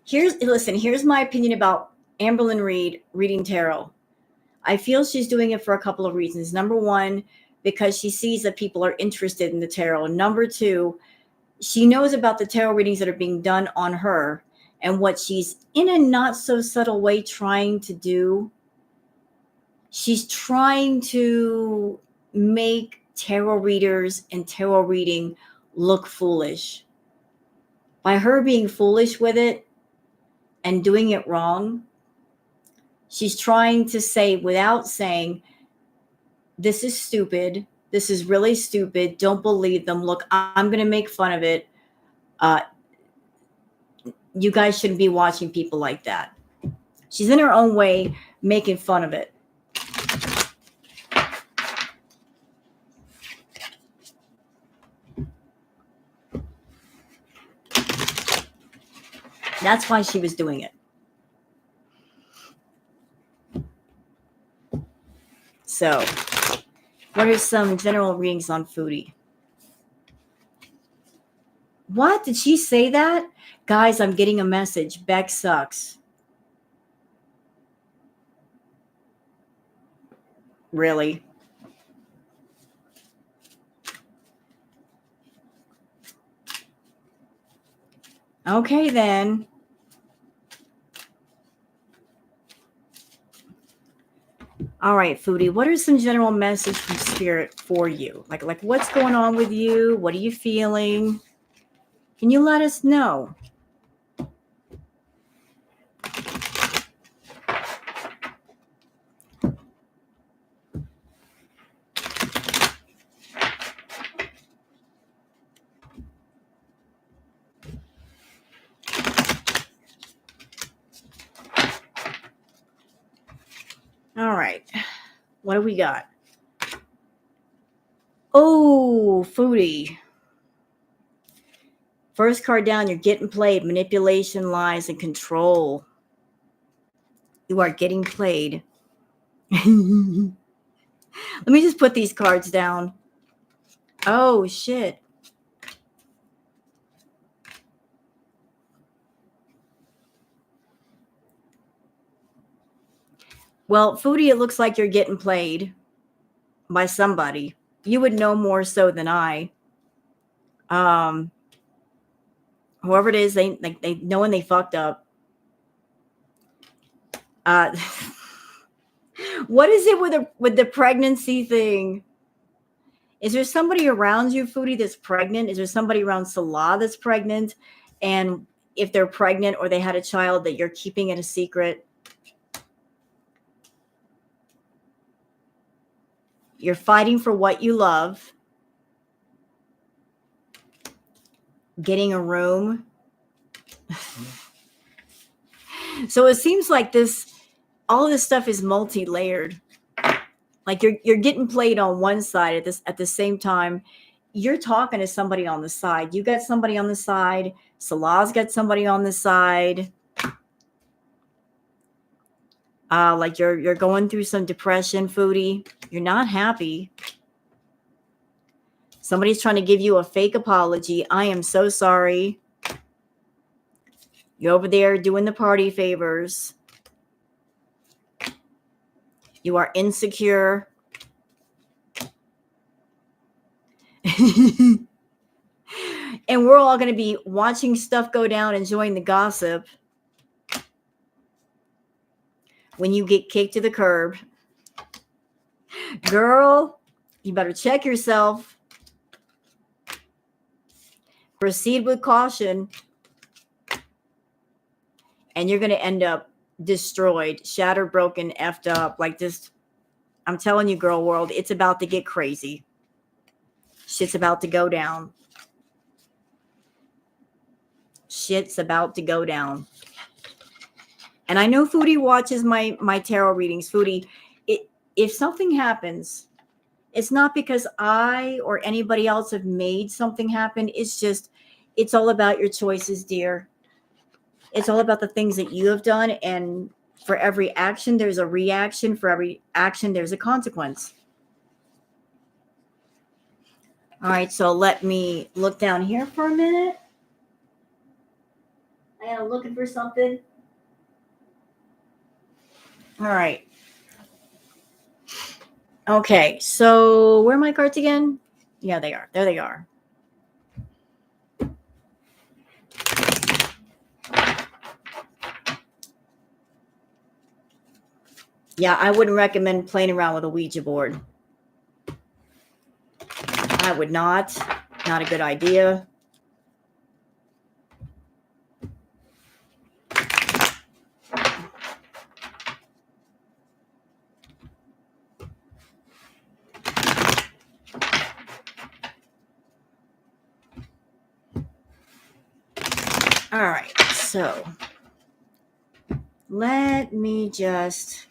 Here's my opinion about Amberlynn Reed reading tarot. I feel she's doing it for a couple of reasons. Number one, because she sees that people are interested in the tarot. Number two, she knows about the tarot readings that are being done on her and what she's in a not so subtle way trying to do. She's trying to make tarot readers and tarot reading look foolish. By her being foolish with it and doing it wrong, she's trying to say, without saying, this is stupid. This is really stupid. Don't believe them. Look, I'm going to make fun of it. You guys shouldn't be watching people like that. She's in her own way making fun of it. That's why she was doing it. So, what are some general readings on Foodie? What? Did she say that? Guys, I'm getting a message. Beck sucks. Really? Okay, then. All right, Foodie, what are some general message from Spirit for you? Like what's going on with you? What are you feeling? Can you let us know? All right. What do we got? Oh, Foodie. First card down, you're getting played. Manipulation, lies, and control. You are getting played. Let me just put these cards down. Oh, shit. Well, Foodie, it looks like you're getting played by somebody. You would know more so than I. Whoever it is, they know when they fucked up. What is it with the pregnancy thing? Is there somebody around you, Foodie, that's pregnant? Is there somebody around Salah that's pregnant? And if they're pregnant or they had a child, that you're keeping it a secret? You're fighting for what you love. Getting a room. So it seems like all of this stuff is multi-layered. Like you're getting played on one side at the same time. You're talking to somebody on the side. You got somebody on the side. Salah's got somebody on the side. Like you're going through some depression, Foodie. You're not happy. Somebody's trying to give you a fake apology. I am so sorry. You're over there doing the party favors. You are insecure. And we're all going to be watching stuff go down, enjoying the gossip. When you get kicked to the curb. Girl, you better check yourself. Proceed with caution. And you're going to end up destroyed, shattered, broken, effed up. Like this. I'm telling you, girl world, it's about to get crazy. Shit's about to go down. Shit's about to go down. And I know Foodie watches my tarot readings. Foodie, if something happens, it's not because I or anybody else have made something happen. It's all about your choices, dear. It's all about the things that you have done. And for every action, there's a reaction. For every action, there's a consequence. All right, so let me look down here for a minute. I am looking for something. All right. Okay, so where are my cards again? Yeah, they are. There they are. Yeah, I wouldn't recommend playing around with a Ouija board. I would not. Not a good idea. All right, so let me just.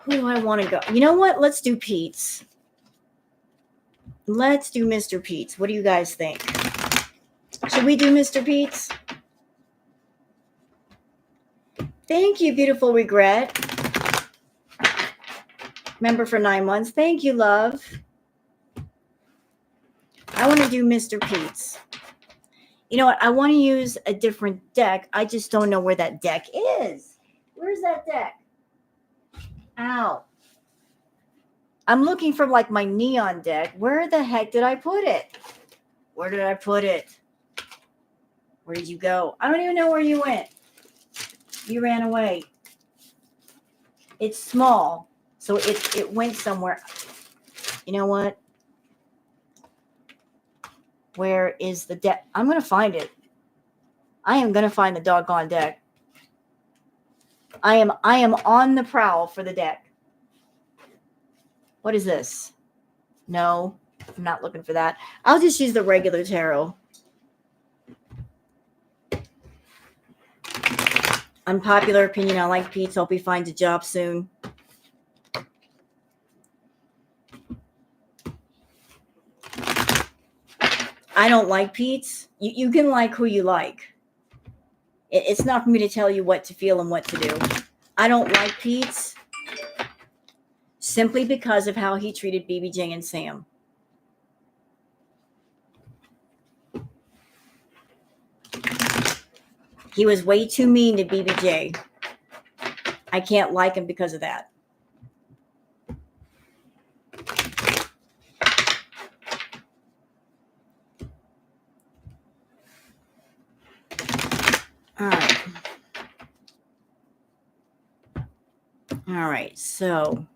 Who do I want to go? You know what? Let's do Pete's. Let's do Mr. Pete's. What do you guys think? Should we do Mr. Pete's? Thank you, beautiful regret. Member for 9 months. Thank you, love. I want to do Mr. Pete's. You know what? I want to use a different deck. I just don't know where that deck is. Where's that deck? Ow. I'm looking for like my neon deck. Where the heck did I put it? Where did I put it? Where did you go? I don't even know where you went. You ran away. It's small, so it went somewhere. You know what? Where is the deck? I'm going to find it. I am going to find the doggone deck. I am on the prowl for the deck. What is this? No, I'm not looking for that. I'll just use the regular tarot. Unpopular opinion. I like Pete's. Hope he finds a job soon. I don't like Pete's. You can like who you like. It's not for me to tell you what to feel and what to do. I don't like Pete's simply because of how he treated BBJ and Sam. He was way too mean to BBJ. I can't like him because of that. All right. All right. So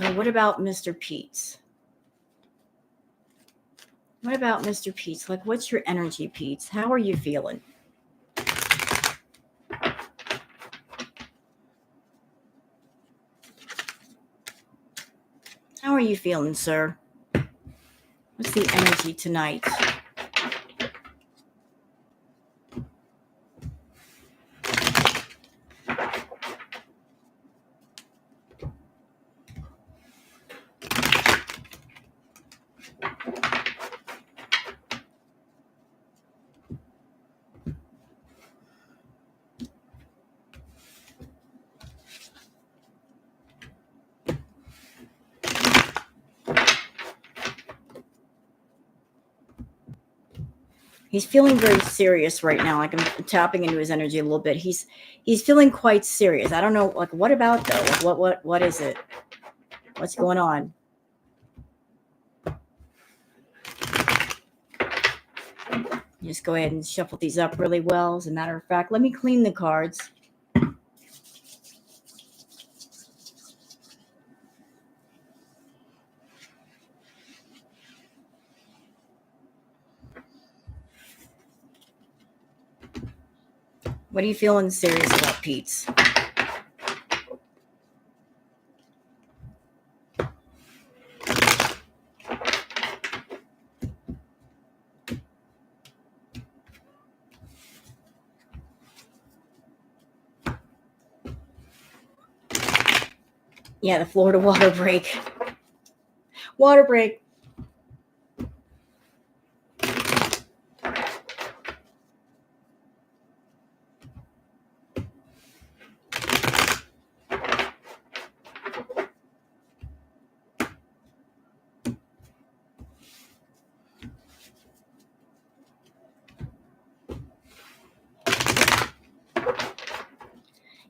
So what about Mr. Pete's? What about Mr. Pete's? Like, what's your energy, Pete's? How are you feeling? How are you feeling, sir? What's the energy tonight? He's feeling very serious right now. Like, I'm tapping into his energy a little bit. He's feeling quite serious. I don't know. Like, what about though? Like, what is it? What's going on? Just go ahead and shuffle these up really well. As a matter of fact, let me clean the cards. What are you feeling serious about, Pete's? Yeah, the Florida water break. Water break.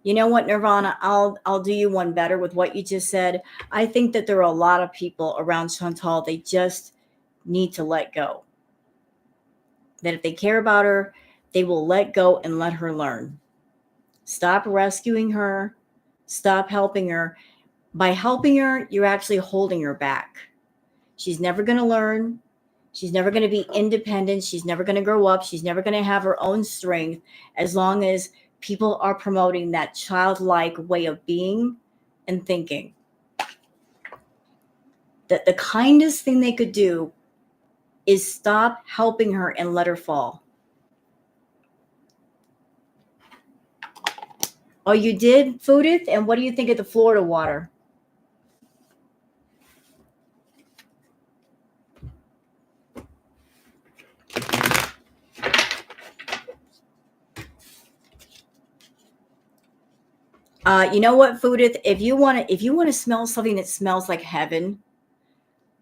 You know what, Nirvana? I'll do you one better with what you just said. I think that there are a lot of people around Chantal. They just need to let go. That if they care about her, they will let go and let her learn. Stop rescuing her. Stop helping her. By helping her, you're actually holding her back. She's never going to learn. She's never going to be independent. She's never going to grow up. She's never going to have her own strength as long as people are promoting that childlike way of being and thinking. that the kindest thing they could do is stop helping her and let her fall. Oh, you did, Foodie? And what do you think of the Florida water? You know what, Foodie? If you want to smell something that smells like heaven,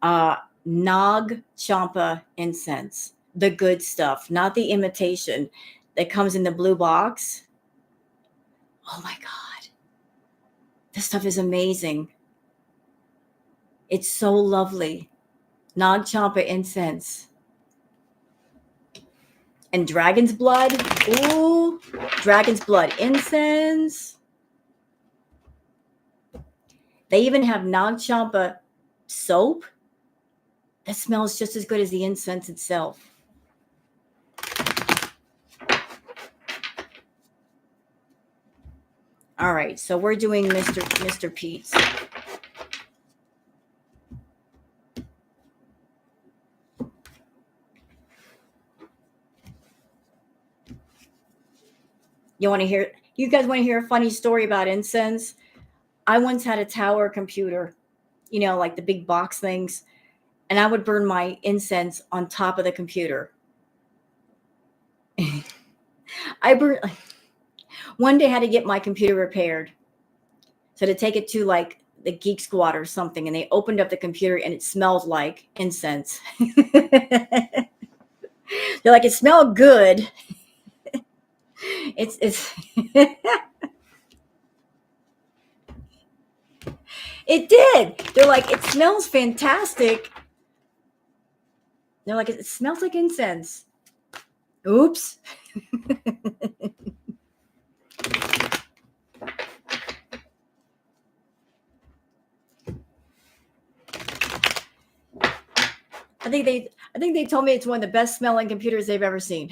Nag Champa incense, the good stuff, not the imitation that comes in the blue box. Oh my God. This stuff is amazing. It's so lovely. Nag Champa incense. And dragon's blood. Ooh, dragon's blood incense. They even have Nag Champa soap that smells just as good as the incense itself. All right, so we're doing Mr. Pete's. You guys want to hear a funny story about incense? I once had a tower computer, like the big box things, and I would burn my incense on top of the computer. One day I had to get my computer repaired. So to take it to like the Geek Squad or something, and they opened up the computer and it smelled like incense. They're like, it smelled good. It's It did. They're like, it smells fantastic. They're like, it smells like incense. Oops. I think they told me it's one of the best smelling computers they've ever seen.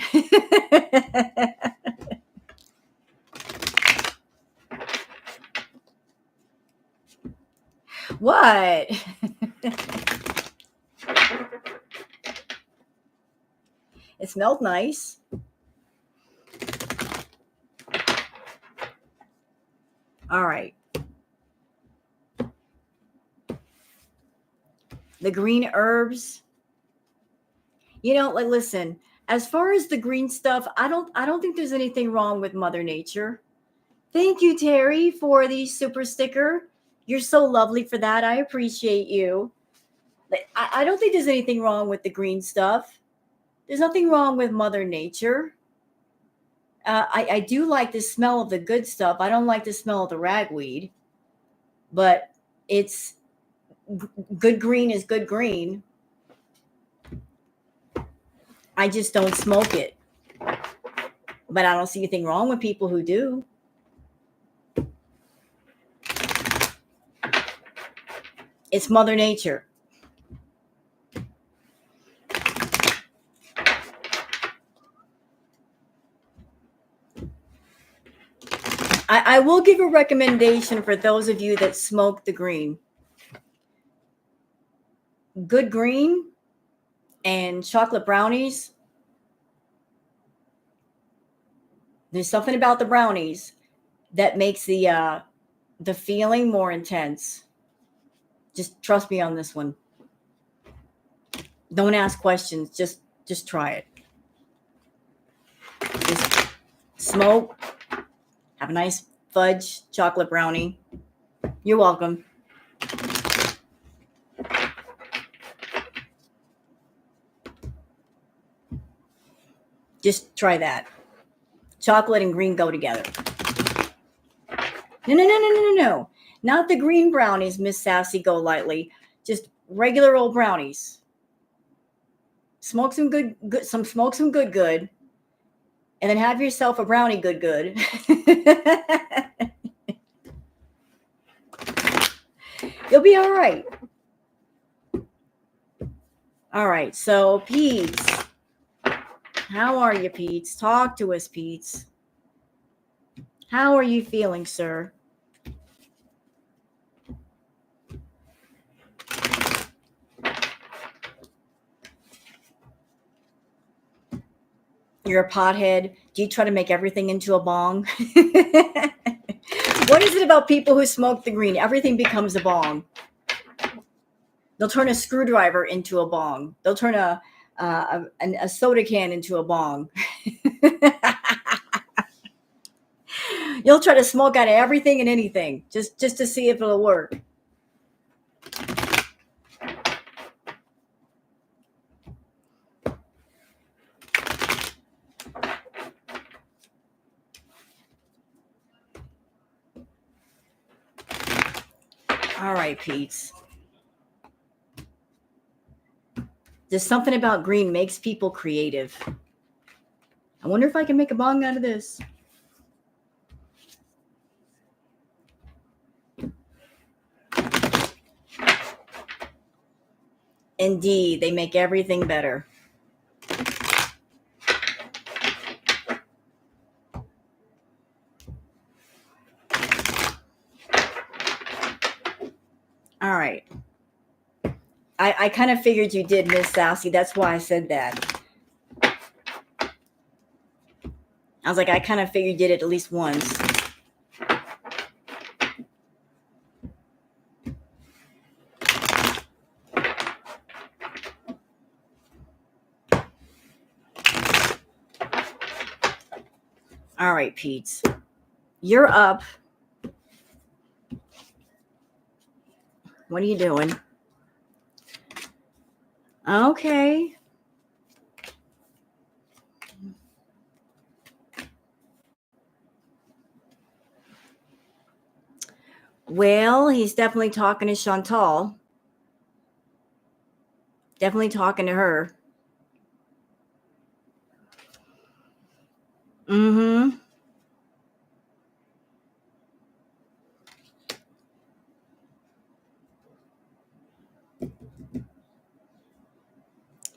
What? It smelled nice. All right. The green herbs. Like, listen, as far as the green stuff, I don't think there's anything wrong with Mother Nature. Thank you, Terry, for the super sticker. You're so lovely for that. I appreciate you. I don't think there's anything wrong with the green stuff. There's nothing wrong with Mother Nature. I do like the smell of the good stuff. I don't like the smell of the ragweed, but it's good green is good green. I just don't smoke it. But I don't see anything wrong with people who do. It's Mother Nature. I will give a recommendation for those of you that smoke the green. Good green and chocolate brownies. There's something about the brownies that makes the feeling more intense. Just trust me on this one. Don't ask questions. Just try it. Just smoke. Have a nice fudge chocolate brownie. You're welcome. Just try that. Chocolate and green go together. No. Not the green brownies, Miss Sassy Go Lightly. Just regular old brownies. Smoke some good, smoke some good. And then have yourself a brownie good. You'll be all right. All right. So, Pete's. How are you, Pete's? Talk to us, Pete's. How are you feeling, sir? You're a pothead. Do you try to make everything into a bong? What is it about people who smoke the green? Everything becomes a bong. They'll turn a screwdriver into a bong. They'll turn a soda can into a bong. You'll try to smoke out of everything and anything just to see if it'll work. All right, Pete's. There's something about green makes people creative. I wonder if I can make a bong out of this. Indeed, they make everything better. All right. I kind of figured you did, Miss Sassy. That's why I said that. I was like, I kind of figured you did it at least once. All right, Pete. You're up. What are you doing? Okay. Well, he's definitely talking to Chantal. Definitely talking to her. Mm-hmm.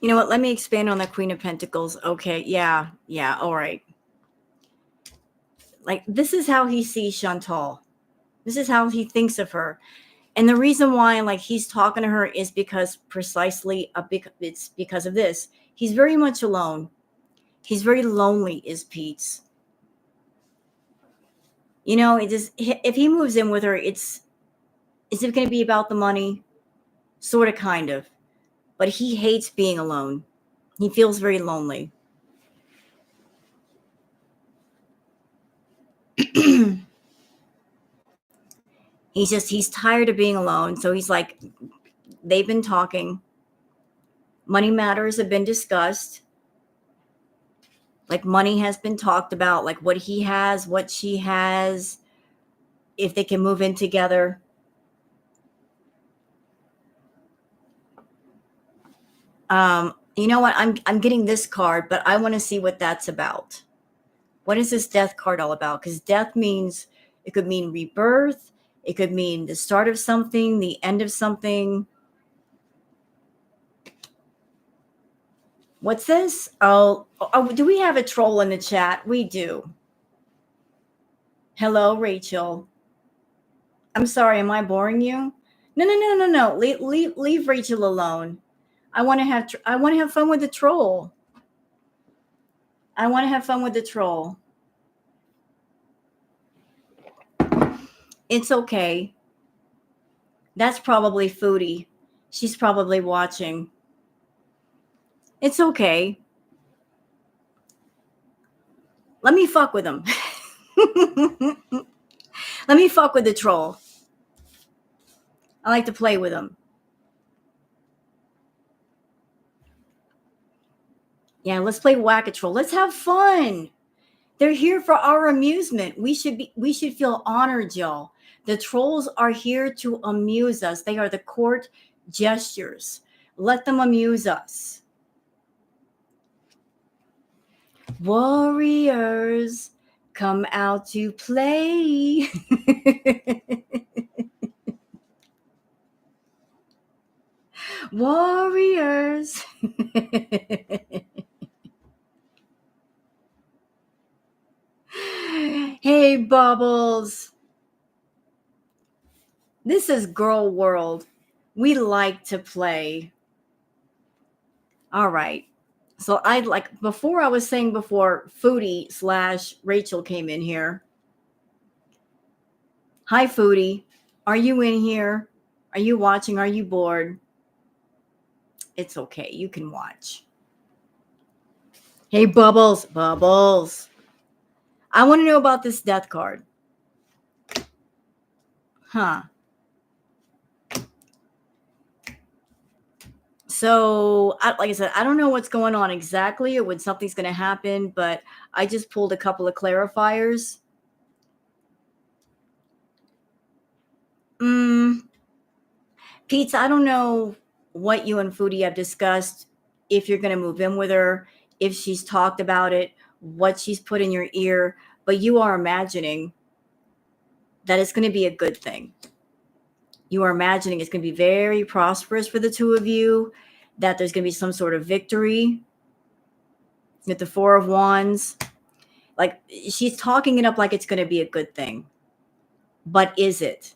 You know what? Let me expand on the Queen of Pentacles. Okay. Yeah. All right. Like, this is how he sees Chantal. This is how he thinks of her. And the reason why, like, he's talking to her is because it's because of this. He's very much alone. He's very lonely, is Pete's. You know, if he moves in with her, is it going to be about the money? Sort of, kind of. But he hates being alone. He feels very lonely. He's tired of being alone. So he's like, they've been talking. Money matters have been discussed. Like, money has been talked about, like what he has, what she has, if they can move in together. You know what? I'm getting this card, but I want to see what that's about. What is this death card all about? Because death means, it could mean rebirth. It could mean the start of something, the end of something. What's this? Oh, do we have a troll in the chat? We do. Hello, Rachel. I'm sorry, am I boring you? No. Leave Rachel alone. I want to have fun with the troll. I want to have fun with the troll. It's okay. That's probably Foodie. She's probably watching. It's okay. Let me fuck with him. Let me fuck with the troll. I like to play with him. Yeah, let's play Whack-A-Troll. Let's have fun. They're here for our amusement. We should feel honored, y'all. The trolls are here to amuse us. They are the court gestures. Let them amuse us. Warriors, come out to play. Warriors. Hey, Bubbles. This is Girl World. We like to play. All right. So I like before I was saying before Foodie / Rachel came in here. Hi, Foodie. Are you in here? Are you watching? Are you bored? It's okay. You can watch. Hey, Bubbles. Bubbles. I want to know about this death card. Huh. So, like I said, I don't know what's going on exactly or when something's going to happen, but I just pulled a couple of clarifiers. Pete, I don't know what you and Foodie have discussed, if you're going to move in with her, if she's talked about it, what she's put in your ear, but you are imagining that it's going to be a good thing. You are imagining it's going to be very prosperous for the two of you, that there's going to be some sort of victory with the Four of Wands. Like she's talking it up like it's going to be a good thing. But is it?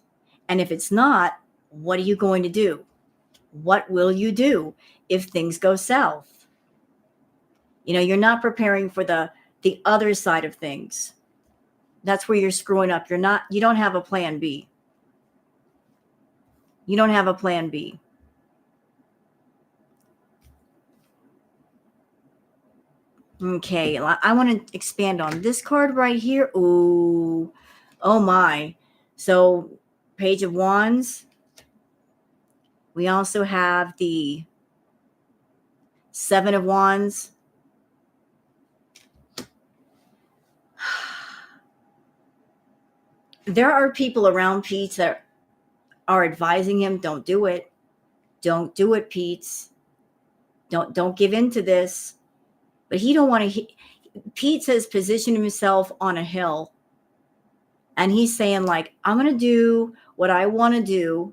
And if it's not, what are you going to do? What will you do if things go south? You know, you're not preparing for the other side of things. That's where you're screwing up. You don't have a plan B. You don't have a plan B. Okay, I want to expand on this card right here. Ooh, oh my. So, Page of Wands. We also have the Seven of Wands. There are people around Pete that are advising him, don't do it. Don't do it, Pete. Don't give in to this. But he don't want to. Pete has positioned himself on a hill. And he's saying, like, I'm going to do what I want to do.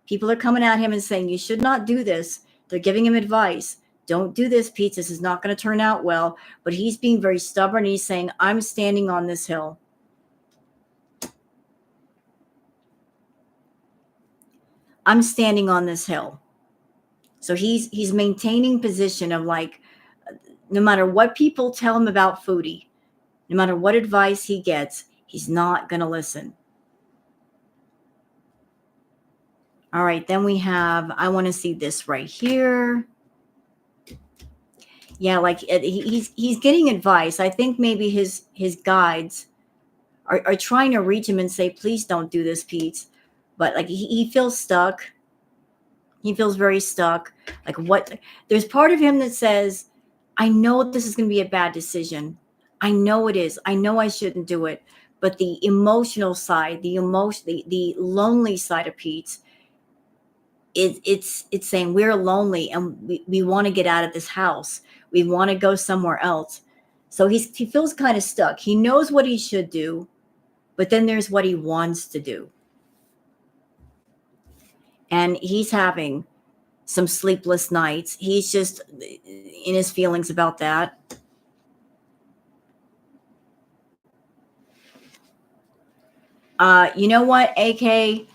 People are coming at him and saying, you should not do this. They're giving him advice. Don't do this, Pete. This is not going to turn out well. But he's being very stubborn. He's saying, I'm standing on this hill. I'm standing on this hill. So he's maintaining position of like, no matter what people tell him about Foodie, no matter what advice he gets, he's not going to listen. All right, then we have, I want to see this right here. Yeah, like he's getting advice. I think maybe his guides are trying to reach him and say, please don't do this, Pete. But like he feels stuck. He feels very stuck. Like what? There's part of him that says, I know this is going to be a bad decision. I know it is. I know I shouldn't do it. But the emotional side, the lonely side of Pete, it's saying we're lonely and we want to get out of this house. We want to go somewhere else. So he feels kind of stuck. He knows what he should do, but then there's what he wants to do. And he's having some sleepless nights. He's just in his feelings about that. You know what, AK?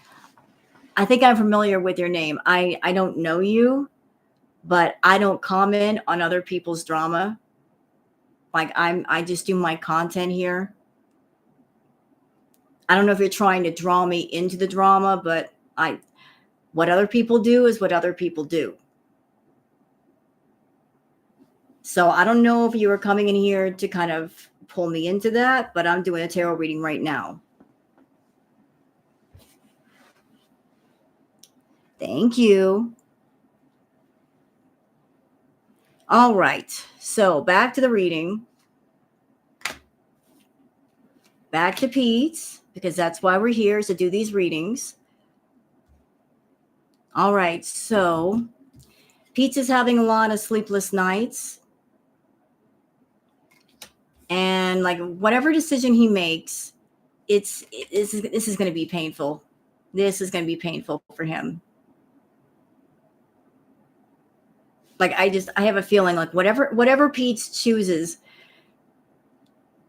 I think I'm familiar with your name. I don't know you, but I don't comment on other people's drama. Like I just do my content here. I don't know if you're trying to draw me into the drama, but what other people do is what other people do. So I don't know if you were coming in here to kind of pull me into that, but I'm doing a tarot reading right now. Thank you. All right. So back to the reading. Back to Pete's, because that's why we're here, is to do these readings. All right. So Pete's is having a lot of sleepless nights. And like whatever decision he makes, this is going to be painful. This is going to be painful for him. Like I have a feeling like whatever Pete chooses,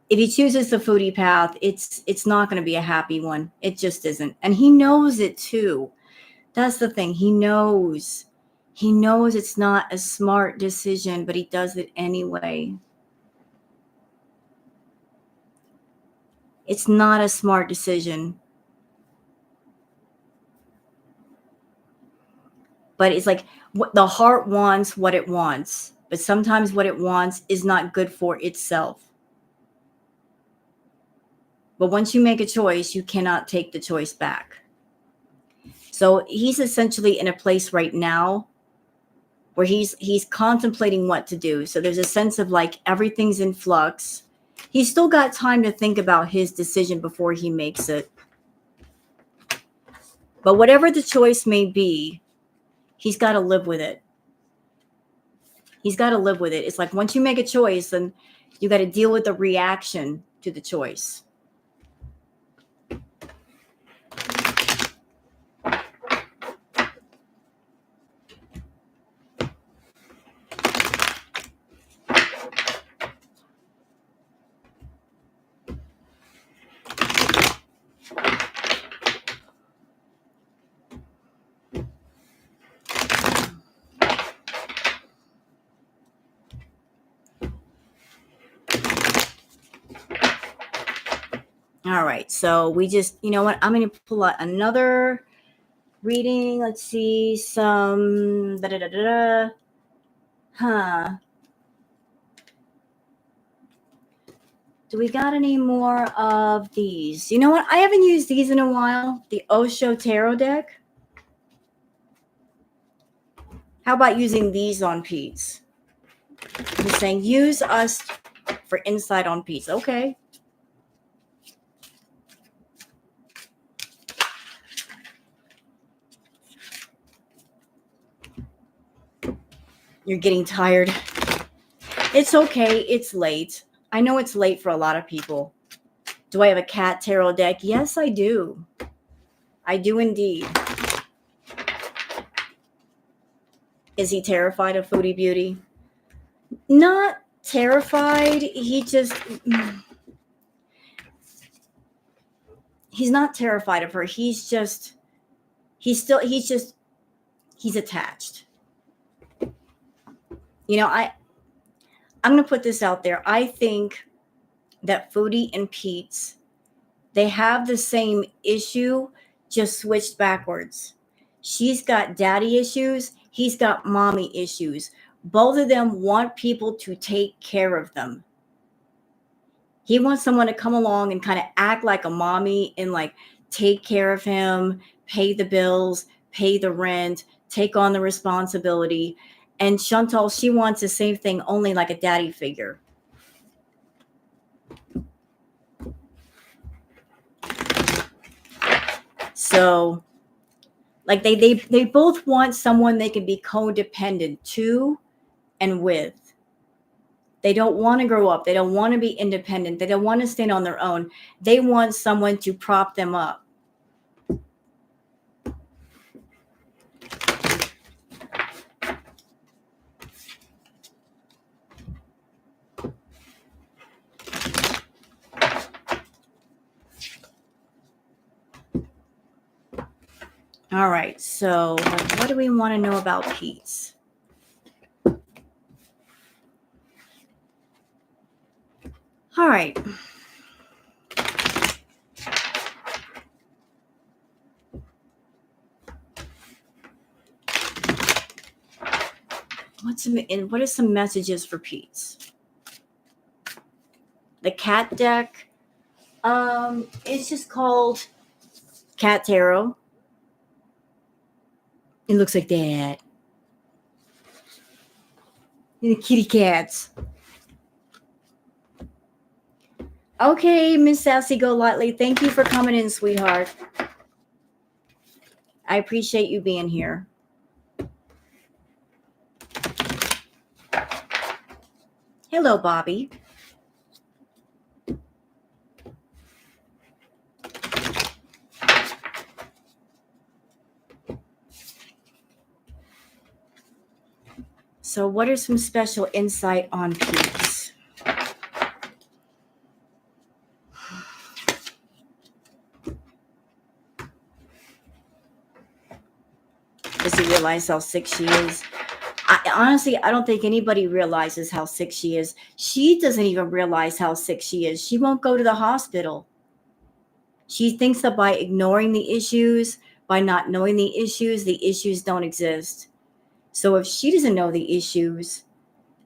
if he chooses the Foodie path, it's not going to be a happy one. It just isn't. And he knows it too. That's the thing. He knows He knows it's not a smart decision, but he does it anyway. It's not a smart decision. But it's like what the heart wants what it wants, but sometimes what it wants is not good for itself. But once you make a choice, you cannot take the choice back. So he's essentially in a place right now where he's contemplating what to do. So there's a sense of like everything's in flux. He's still got time to think about his decision before he makes it. But whatever the choice may be, he's got to live with it. He's got to live with it. It's like once you make a choice, then you got to deal with the reaction to the choice. All right. So we just, you know what? I'm going to pull out another reading. Let's see. Some. Huh. Do we got any more of these? You know what? I haven't used these in a while. The Osho Tarot deck. How about using these on Pete's? He's saying use us for insight on Pete's. Okay. You're getting tired. It's okay. It's late. I know it's late for a lot of people. Do I have a cat tarot deck? Yes, I do. I do indeed. Is he terrified of Foodie Beauty? Not terrified. He's not terrified of her. He's attached. You know, I'm going to put this out there. I think that Foodie and Pete's, they have the same issue, just switched backwards. She's got daddy issues. He's got mommy issues. Both of them want people to take care of them. He wants someone to come along and kind of act like a mommy and like take care of him, pay the bills, pay the rent, take on the responsibility. And Chantal, she wants the same thing, only like a daddy figure. So like they both want someone they can be codependent to and with. They don't want to grow up. They don't want to be independent. They don't want to stand on their own. They want someone to prop them up. All right. So what do we want to know about Pete's? All right. What are some messages for Pete's? The cat deck. It's just called Cat Tarot. It looks like that. The kitty cats. Okay, Miss Sassy Go Lightly. Thank you for coming in, sweetheart. I appreciate you being here. Hello, Bobby. So what are some special insight on Pete's? The Does he realize how sick she is? Honestly, I don't think anybody realizes how sick she is. She doesn't even realize how sick she is. She won't go to the hospital. She thinks that by ignoring the issues, by not knowing the issues don't exist. So if she doesn't know the issues,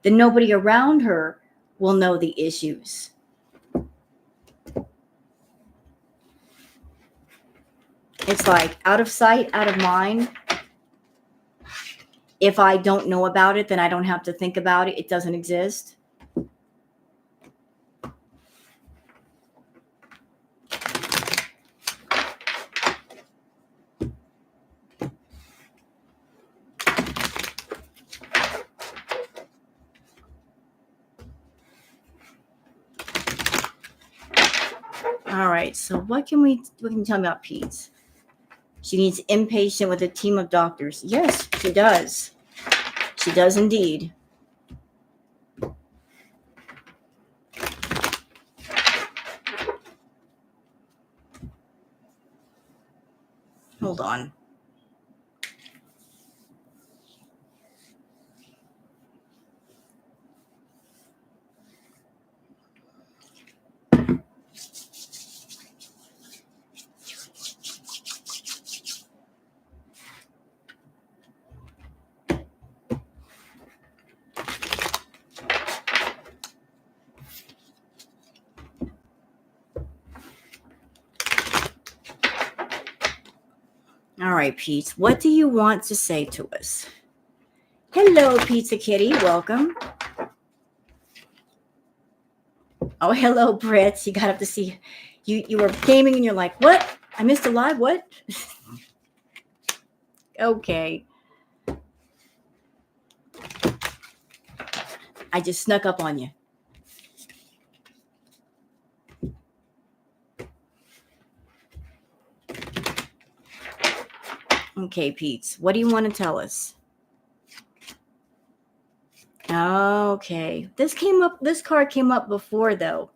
then nobody around her will know the issues. It's like out of sight, out of mind. If I don't know about it, then I don't have to think about it. It doesn't exist. All right, so what can you tell me about Pete? She needs inpatient with a team of doctors. Yes, she does. She does indeed. Hold on. All right, Pete, what do you want to say to us? Hello, Pizza Kitty. Welcome. Oh, hello, Brits. You got up to see you were gaming and you're like, what? I missed a live? What? Okay. I just snuck up on you. Okay, Pete, what do you want to tell us? Okay. This card came up before though.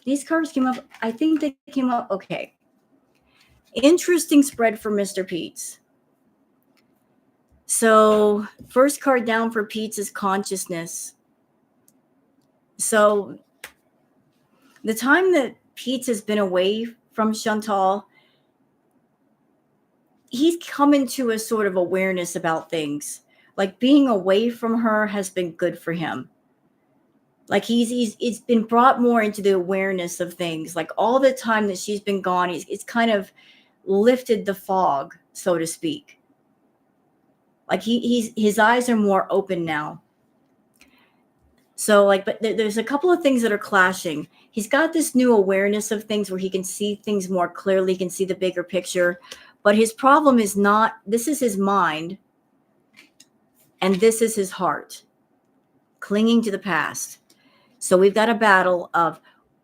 These cards came up, I think they came up, okay. Interesting spread for Mr. Pete. So, first card down for Pete is consciousness. So, the time that Pete has been away from Chantal, he's come into a sort of awareness about things. Like being away from her has been good for him. Like it's been brought more into the awareness of things. Like all the time that she's been gone, it's kind of lifted the fog, so to speak. Like his eyes are more open now. So like, but there's a couple of things that are clashing. He's got this new awareness of things where he can see things more clearly, he can see the bigger picture. But his problem is not, this is his mind, and this is his heart, clinging to the past. So we've got a battle of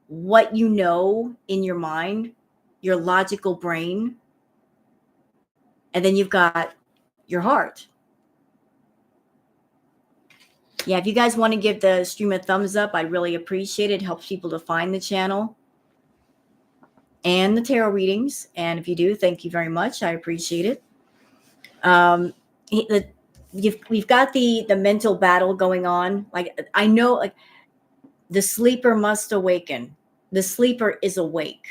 what you know in your mind, your logical brain, and then you've got your heart. Yeah, if you guys want to give the stream a thumbs up, I'd really appreciate it. It helps people to find the channel and the tarot readings. And if you do, thank you very much. I appreciate it. We've got the mental battle going on. Like I know, like the sleeper must awaken. The sleeper is awake.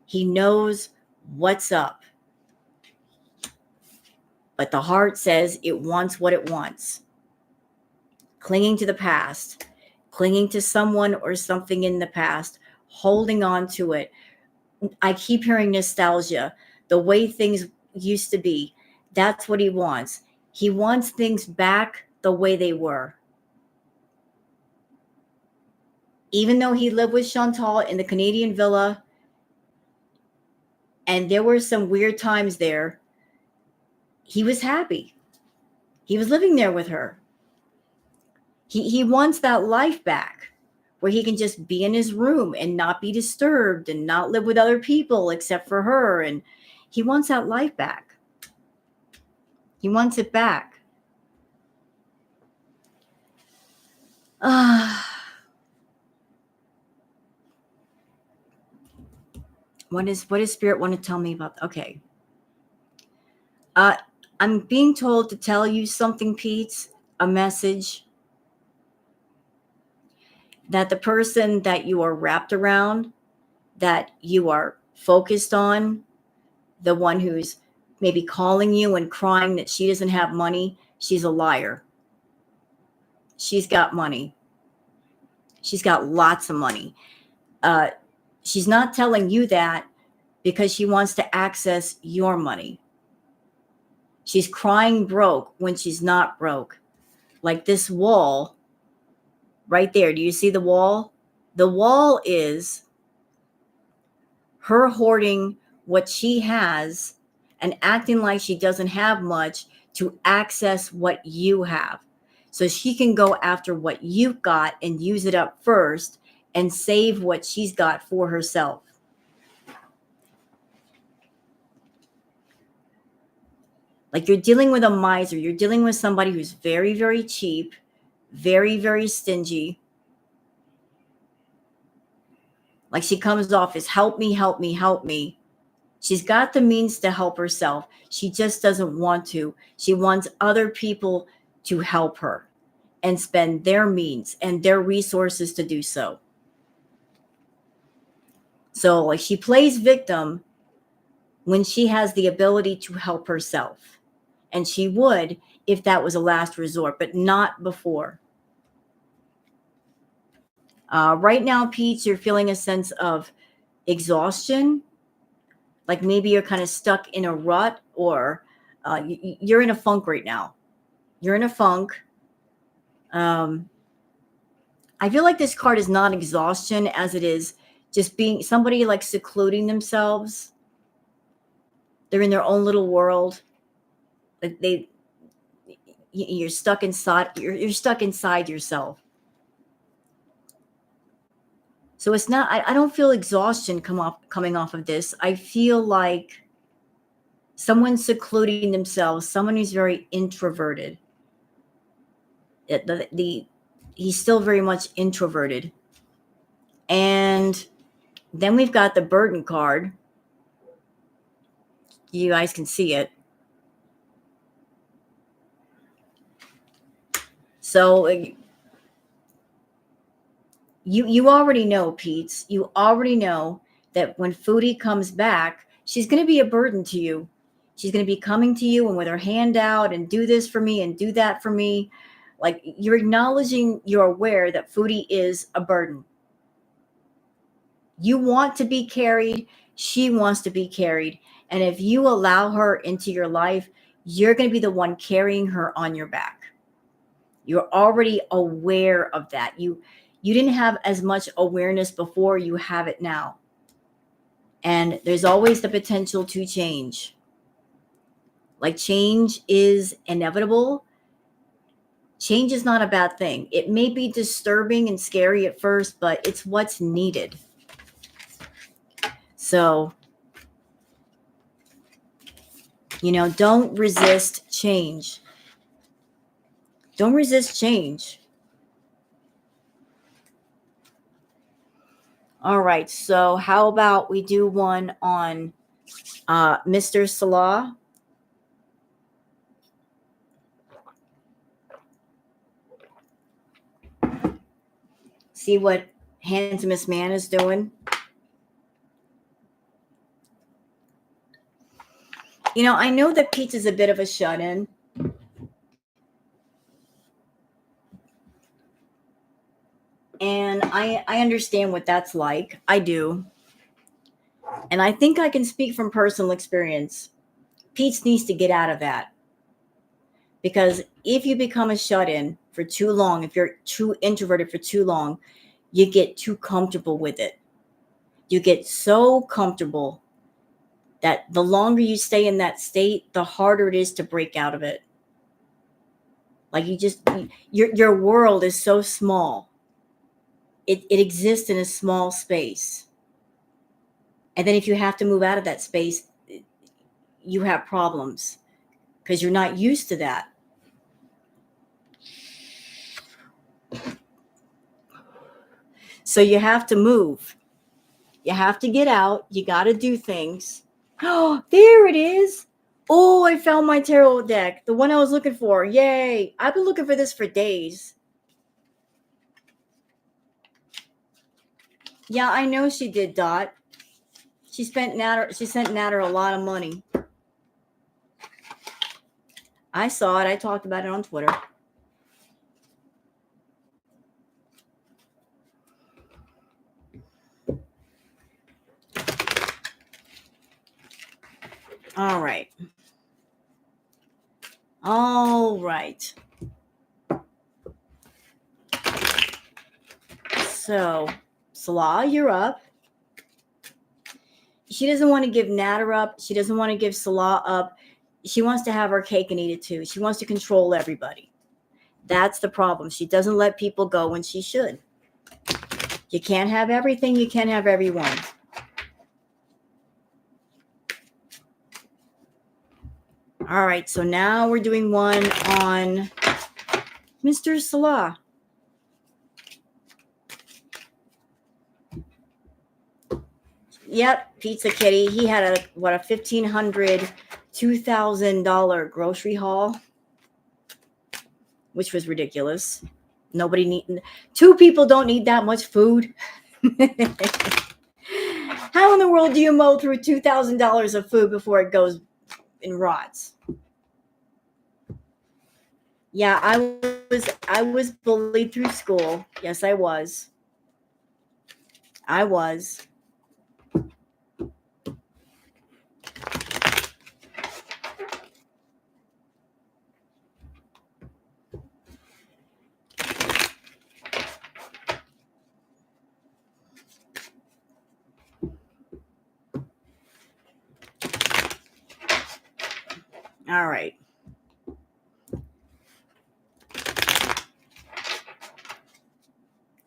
He knows what's up. But the heart says it wants what it wants. Clinging to the past, clinging to someone or something in the past, holding on to it. I keep hearing nostalgia, the way things used to be. That's what he wants. He wants things back the way they were. Even though he lived with Chantal in the Canadian villa, and there were some weird times there, he was happy. He was living there with her. He wants that life back where he can just be in his room and not be disturbed and not live with other people except for her. And he wants that life back. He wants it back. What does Spirit want to tell me about? Okay. I'm being told to tell you something, Pete, a message that the person that you are wrapped around, that you are focused on, the one who's maybe calling you and crying that she doesn't have money, she's a liar. She's got money. She's got lots of money. She's not telling you that because she wants to access your money. She's crying broke when she's not broke. Like this wall right there. Do you see the wall? The wall is her hoarding what she has and acting like she doesn't have much to access what you have. So she can go after what you've got and use it up first and save what she's got for herself. Like you're dealing with a miser. You're dealing with somebody who's very, very cheap, very, very stingy. Like she comes off as help me, help me, help me. She's got the means to help herself. She just doesn't want to. She wants other people to help her and spend their means and their resources to do so. So like she plays victim when she has the ability to help herself. And she would if that was a last resort, but not before. Right now, Pete, you're feeling a sense of exhaustion. Like maybe you're kind of stuck in a rut or you're in a funk right now. You're in a funk. I feel like this card is not exhaustion as it is just being somebody like secluding themselves. They're in their own little world. Like you're stuck inside. You're stuck inside yourself. So it's not. I don't feel exhaustion coming off of this. I feel like someone secluding themselves. Someone who's very introverted. He's still very much introverted. And then we've got the burden card. You guys can see it. So you already know, Pete. You already know that when Foodie comes back, she's going to be a burden to you. She's going to be coming to you and with her hand out and do this for me and do that for me. Like you're acknowledging, you're aware that Foodie is a burden. You want to be carried. She wants to be carried. And if you allow her into your life, you're going to be the one carrying her on your back. You're already aware of that. You didn't have as much awareness before. You have it now. And there's always the potential to change. Like change is inevitable. Change is not a bad thing. It may be disturbing and scary at first, but it's what's needed. So, don't resist change. Don't resist change. All right. So how about we do one on Mr. Salah? See what handsomest man is doing. I know that Pizza's a bit of a shut-in. And I understand what that's like. I do. And I think I can speak from personal experience. Pete needs to get out of that. Because if you become a shut-in for too long, if you're too introverted for too long, you get too comfortable with it. You get so comfortable that the longer you stay in that state, the harder it is to break out of it. Like your world is so small. It exists in a small space. And then if you have to move out of that space, you have problems because you're not used to that. So you have to move. You have to get out. You got to do things. Oh, there it is. Oh, I found my tarot deck. The one I was looking for. Yay. I've been looking for this for days. Yeah, I know she did, Dot. She sent Natter a lot of money. I saw it. I talked about it on Twitter. All right. All right. So, Salah, you're up. She doesn't want to give Natter up. She doesn't want to give Salah up. She wants to have her cake and eat it too. She wants to control everybody. That's the problem. She doesn't let people go when she should. You can't have everything. You can't have everyone. All right. So now we're doing one on Mr. Salah. Yep, Pizza Kitty. He had a $1,500, $2,000 grocery haul, which was ridiculous. Nobody need. Two people don't need that much food. How in the world do you mow through $2,000 of food before it goes and rots? Yeah, I was bullied through school. Yes, I was. I was. All right.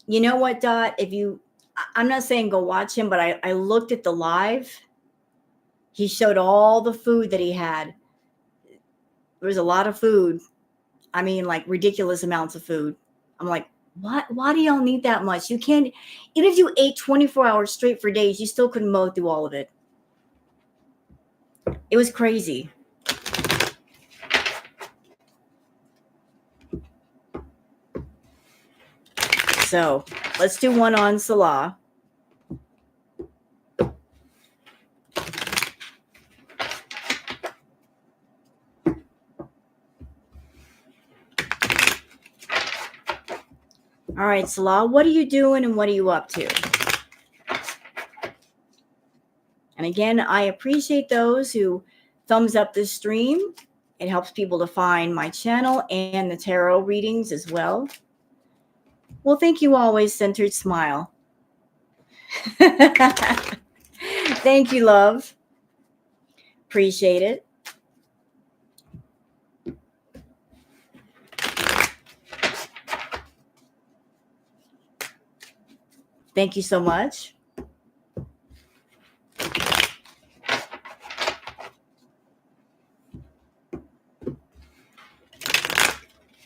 You know what, Dot? I'm not saying go watch him, but I looked at the live. He showed all the food that he had. There was a lot of food. I mean, like ridiculous amounts of food. I'm like, what? Why do y'all need that much? You can't, even if you ate 24 hours straight for days, you still couldn't mow through all of it. It was crazy. So let's do one on Salah. All right, Salah, what are you doing and what are you up to? And again, I appreciate those who thumbs up this stream. It helps people to find my channel and the tarot readings as well. Well, thank you always, Centered Smile. Thank you, love. Appreciate it. Thank you so much.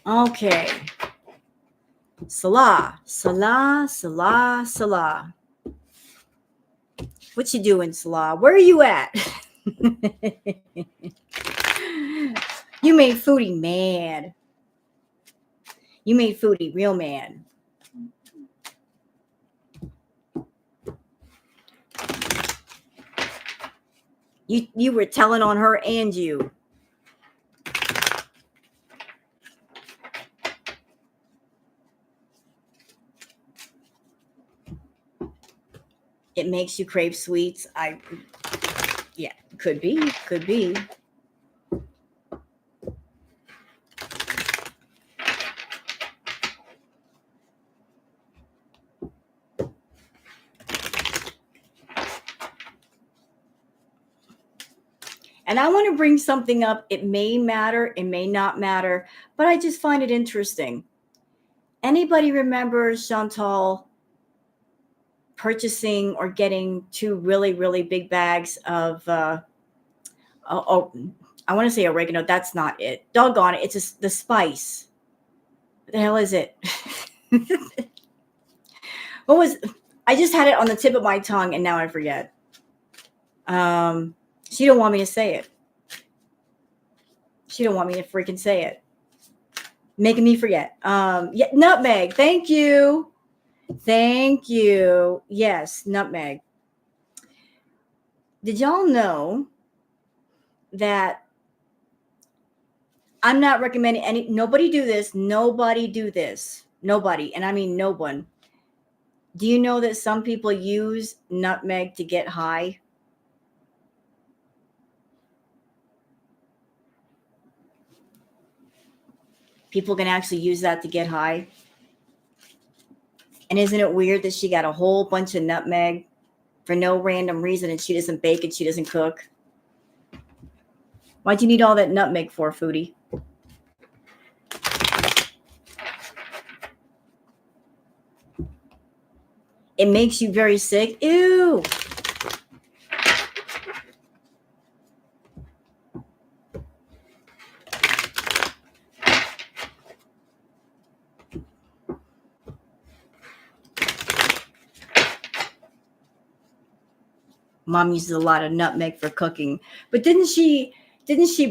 Okay. Salah, Salah, Salah, Salah. What you doing, Salah? Where are you at? You made Foodie mad. You made Foodie real mad. You were telling on her and you. It makes you crave sweets. Yeah, could be. And I want to bring something up. It may matter, it may not matter, but I just find it interesting. Anybody remember Chantal purchasing or getting 2 really, really big bags of, I want to say oregano. That's not it. Doggone it. It's the spice. What the hell is it? I just had it on the tip of my tongue and now I forget. She don't want me to say it. She don't want me to freaking say it. Making me forget. Yeah, nutmeg. Thank you. Thank you. Yes, nutmeg. Did y'all know that I'm not recommending nobody do this. Nobody do this. Nobody. And I mean no one. Do you know that some people use nutmeg to get high? People can actually use that to get high. And isn't it weird that she got a whole bunch of nutmeg for no random reason and she doesn't bake and she doesn't cook? Why'd you need all that nutmeg for, Foodie? It makes you very sick. Ew. Mom uses a lot of nutmeg for cooking. But didn't she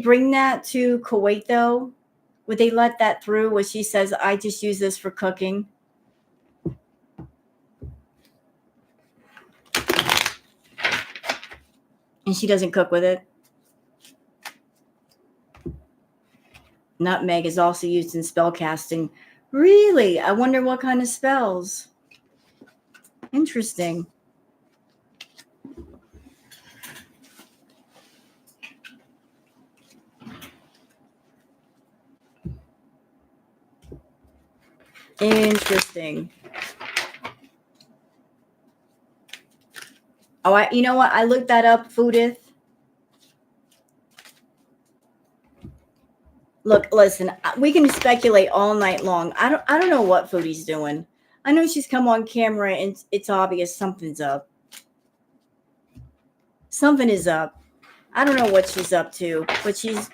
bring that to Kuwait though? Would they let that through where she says, I just use this for cooking? And she doesn't cook with it? Nutmeg is also used in spell casting. Really? I wonder what kind of spells. Interesting. Interesting. Oh, you know what? I looked that up, Foodith. Look, listen, we can speculate all night long. I don't know what Foodie's doing. I know she's come on camera and it's obvious something's up. Something is up. I don't know what she's up to, but she's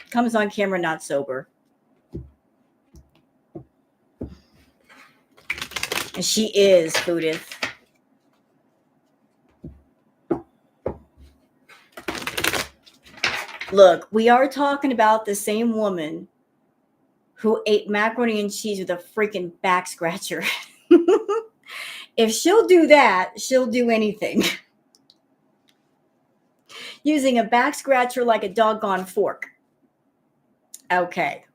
comes on camera not sober. And she is, Foodith. Look, we are talking about the same woman who ate macaroni and cheese with a freaking back scratcher. If she'll do that, she'll do anything. Using a back scratcher like a doggone fork. Okay.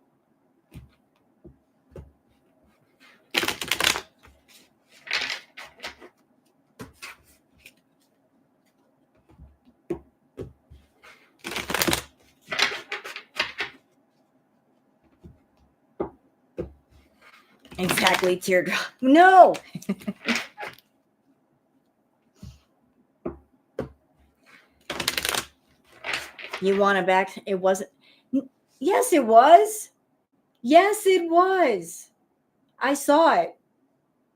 Exactly, teardrop. No. You want it back? It wasn't. Yes, it was. Yes, it was. I saw it.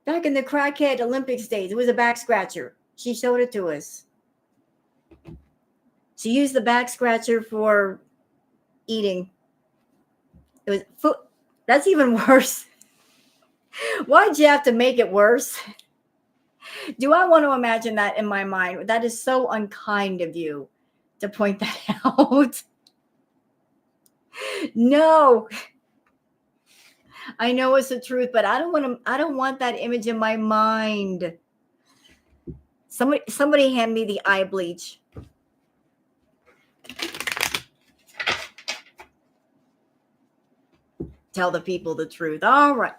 Back in the crackhead Olympics days, it was a back scratcher. She showed it to us. She used the back scratcher for eating. It was food. That's even worse. Why'd you have to make it worse? Do I want to imagine that in my mind? That is so unkind of you to point that out. No. I know it's the truth, but I don't want that image in my mind. Somebody hand me the eye bleach. Tell the people the truth. All right.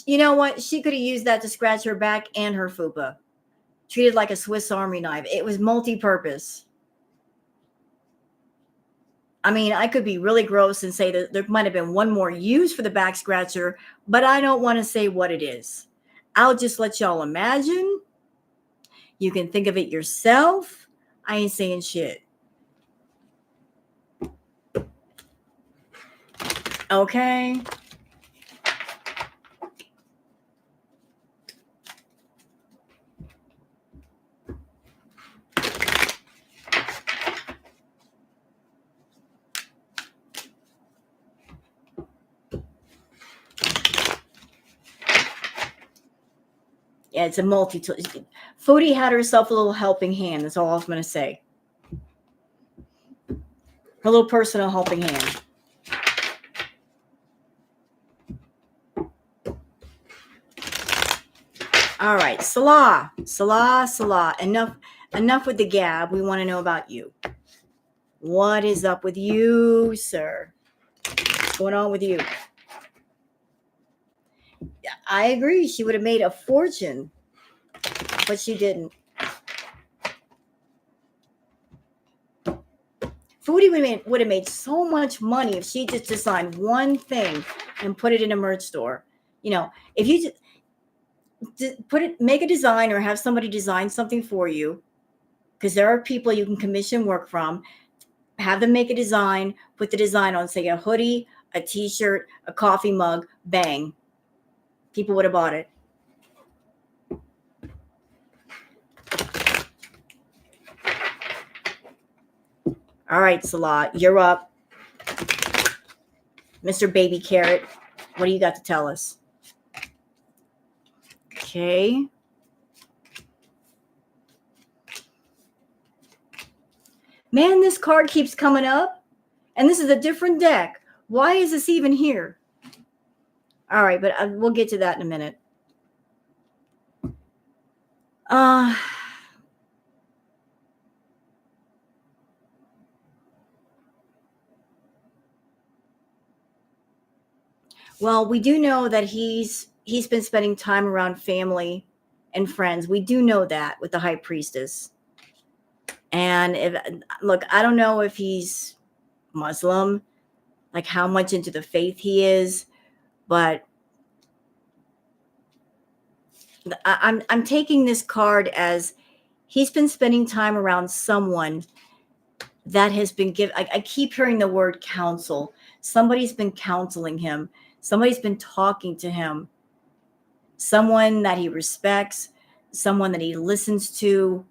You know what? She could have used that to scratch her back and her fupa. Treated like a Swiss Army knife. It was multi-purpose. I mean, I could be really gross and say that there might have been one more use for the back scratcher, but I don't want to say what it is. I'll just let y'all imagine. You can think of it yourself. I ain't saying shit. Okay. Yeah, it's a multi-tool. Foodie had herself a little helping hand. That's all I was going to say. Her little personal helping hand. All right, Salah. Enough with the gab. We want to know about you. What is up with you, sir? What's going on with you? I agree. She would have made a fortune, but she didn't. Foodie would have made so much money if she just designed one thing and put it in a merch store. You know, if you just make a design or have somebody design something for you, because there are people you can commission work from, have them make a design, put the design on, say a hoodie, a t-shirt, a coffee mug, bang. People would have bought it. All right, Salah, you're up. Mr. Baby Carrot, what do you got to tell us? Okay. Man, this card keeps coming up, and this is a different deck. Why is this even here? All right, but we'll get to that in a minute. Well, we do know that he's been spending time around family and friends. We do know that with the High Priestess. And look, I don't know if he's Muslim, like how much into the faith he is, but I'm taking this card as he's been spending time around someone that has been given. I keep hearing the word counsel. Somebody's been counseling him. Somebody's been talking to him. Someone that he respects, someone that he listens to,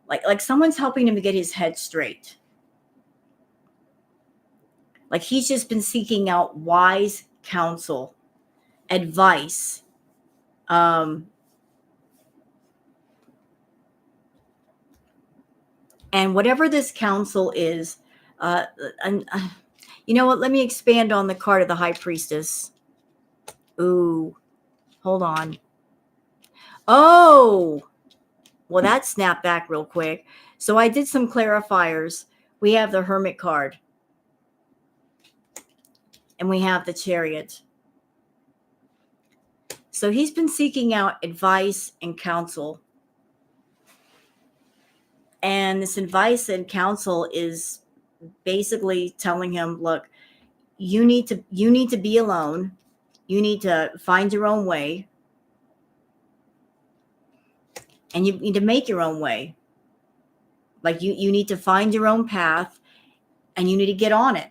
like someone's helping him to get his head straight. Like he's just been seeking out wise counsel, advice. And whatever this counsel is, you know what? Let me expand on the card of the High Priestess. Ooh, hold on. Oh, well, that snapped back real quick. So I did some clarifiers. We have the Hermit card. And we have the Chariot. So he's been seeking out advice and counsel. And this advice and counsel is basically telling him, look, you need to be alone. You need to find your own way. And you need to make your own way. Like you need to find your own path and you need to get on it.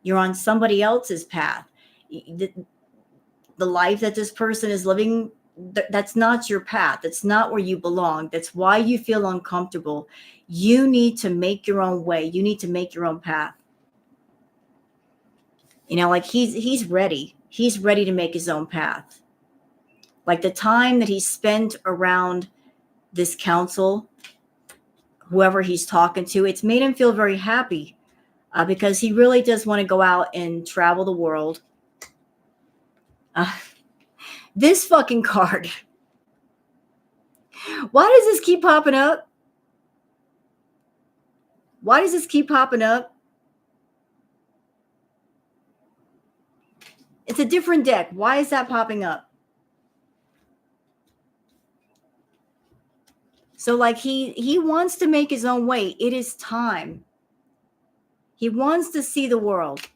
You're on somebody else's path. The life that this person is living, that's not your path. That's not where you belong. That's why you feel uncomfortable. You need to make your own way. You need to make your own path. You know, like he's ready. He's ready to make his own path. Like the time that he spent around this counsel, whoever he's talking to, it's made him feel very happy because he really does want to go out and travel the world. This fucking card. Why does this keep popping up? Why does this keep popping up? It's a different deck. Why is that popping up? So like he wants to make his own way. It is time. He wants to see the world.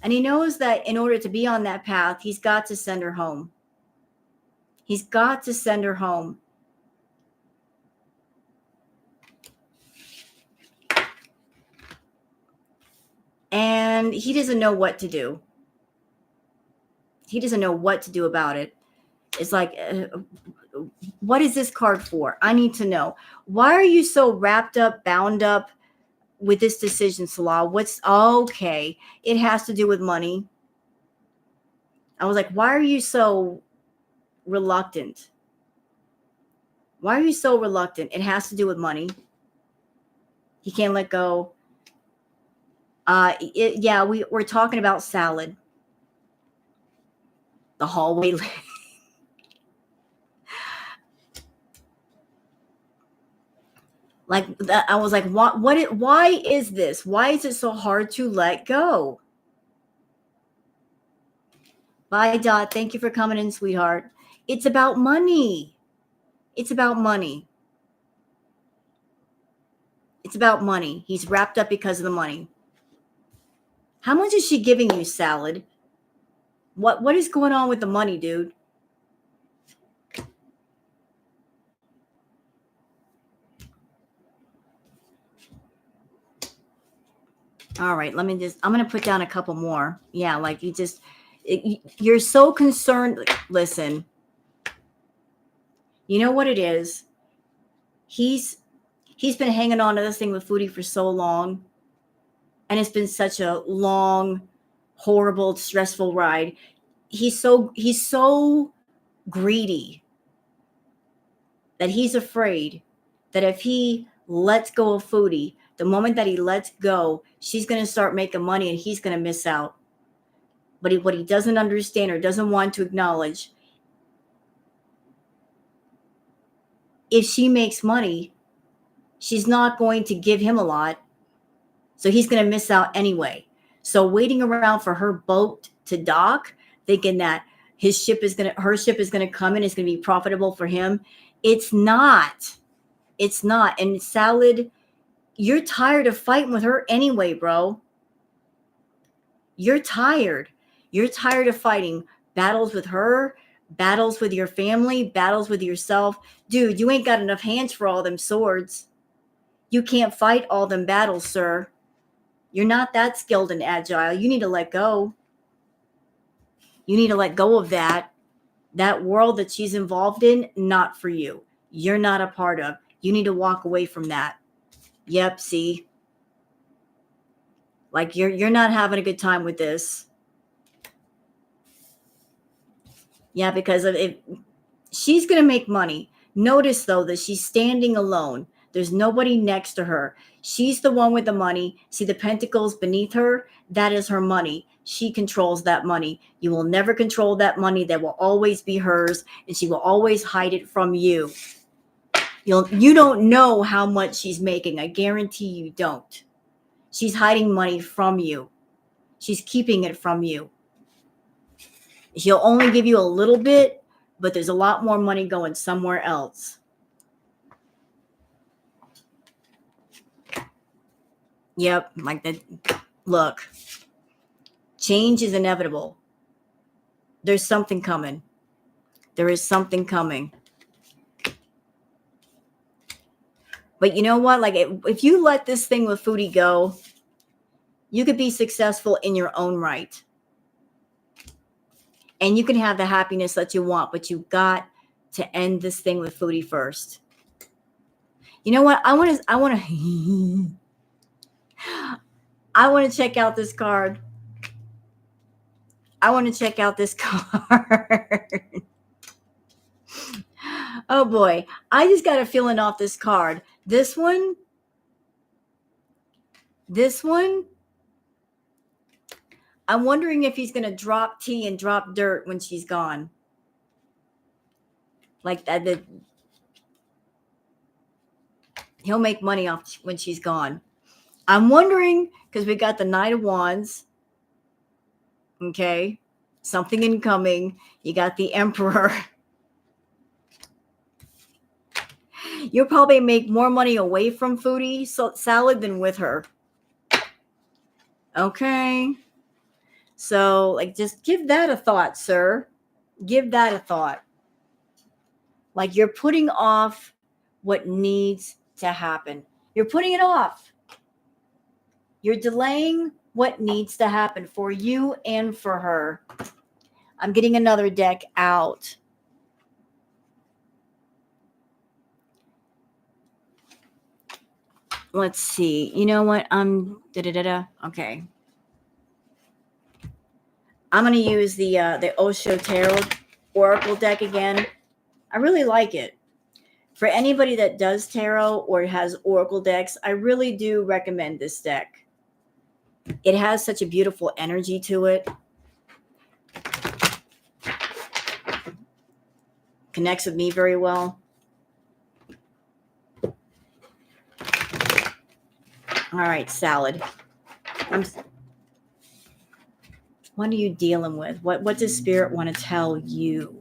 And he knows that in order to be on that path, he's got to send her home. He's got to send her home. And he doesn't know what to do. He doesn't know what to do about it. It's like, what is this card for? I need to know. Why are you so wrapped up, bound up with this decision, Salah? What's okay? It has to do with money. I was like, why are you so reluctant? Why are you so reluctant? It has to do with money. He can't let go. Yeah, we're talking about salad. The hallway. Like that, I was like, why is this? Why is it so hard to let go? Bye, Dot. Thank you for coming in, sweetheart. It's about money. It's about money. It's about money. He's wrapped up because of the money. How much is she giving you, Salad? What is going on with the money, dude? All right, I'm going to put down a couple more. Yeah, like you're so concerned. Listen, you know what it is? He's been hanging on to this thing with Foodie for so long. And it's been such a long, horrible, stressful ride. He's so greedy that he's afraid that if he lets go of Foodie, the moment that he lets go, she's going to start making money and he's going to miss out. But what he doesn't understand or doesn't want to acknowledge, if she makes money, she's not going to give him a lot. So he's going to miss out anyway. So waiting around for her boat to dock, thinking that her ship is going to come in, it's going to be profitable for him. It's not. It's not. And Salad, you're tired of fighting with her anyway, bro. You're tired. You're tired of fighting battles with her, battles with your family, battles with yourself. Dude, you ain't got enough hands for all them swords. You can't fight all them battles, sir. You're not that skilled and agile. You need to let go. You need to let go of that. That world that she's involved in, not for you. You're not a part of. You need to walk away from that. Yep, see? Like you're not having a good time with this. Yeah, because if she's going to make money. Notice though that she's standing alone. There's nobody next to her. She's the one with the money. See the pentacles beneath her? That is her money. She controls that money. You will never control that money. That will always be hers, and she will always hide it from you. You don't know how much she's making. I guarantee you don't. She's hiding money from you. She's keeping it from you. She'll only give you a little bit, but there's a lot more money going somewhere else. Yep, like that. Look, change is inevitable. There's something coming. There is something coming. But you know what? Like if you let this thing with Foodie go, you could be successful in your own right. And you can have the happiness that you want, but you got to end this thing with Foodie first. You know what? I want to I want to check out this card. I want to check out this card. Oh boy. I just got a feeling off this card. This one. I'm wondering if he's going to drop tea and drop dirt when she's gone. Like that. He'll make money off when she's gone. I'm wondering because we got the Knight of Wands. Okay. Something incoming. You got the Emperor. You'll probably make more money away from Foodie Salad than with her. Okay. So, like, just give that a thought, sir. Give that a thought. Like, you're putting off what needs to happen. You're putting it off. You're delaying what needs to happen for you and for her. I'm getting another deck out. Let's see. You know what? Okay. I'm going to use the Osho Tarot Oracle deck again. I really like it. For anybody that does tarot or has Oracle decks, I really do recommend this deck. It has such a beautiful energy to it. Connects with me very well. All right, Salad. What are you dealing with? What does Spirit want to tell you?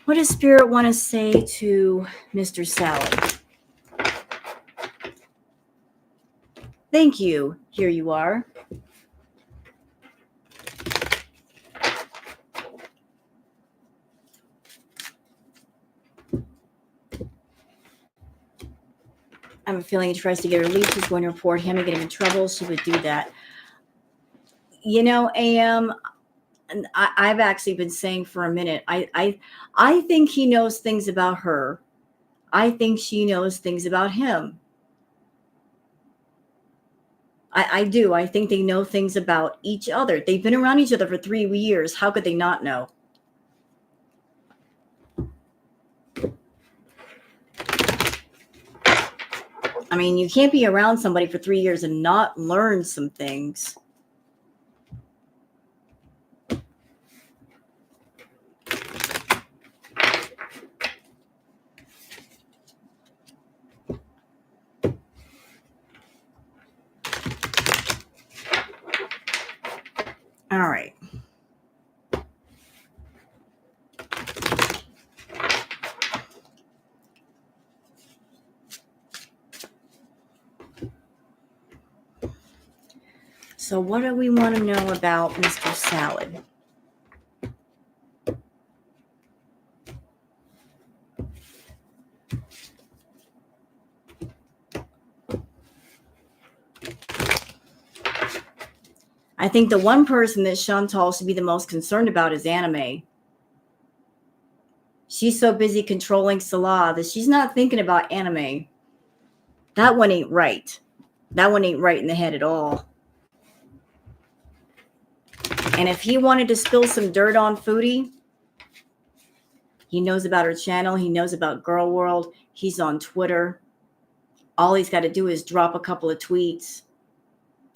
What does Spirit want to say to Mr. Salad? Thank you. Here you are. I have a feeling he tries to get her leave. She's going to report him and get him in trouble. She would do that. You know, AM, I've actually been saying for a minute, I think he knows things about her. I think she knows things about him. I do. I think they know things about each other. They've been around each other for 3 years. How could they not know? I mean, you can't be around somebody for 3 years and not learn some things. All right. So what do we want to know about Mr. Salad? I think the one person that Chantal should be the most concerned about is Anime. She's so busy controlling Salah that she's not thinking about Anime. That one ain't right. That one ain't right in the head at all. And if he wanted to spill some dirt on Foodie, he knows about her channel. He knows about Girl World. He's on Twitter. All he's got to do is drop a couple of tweets.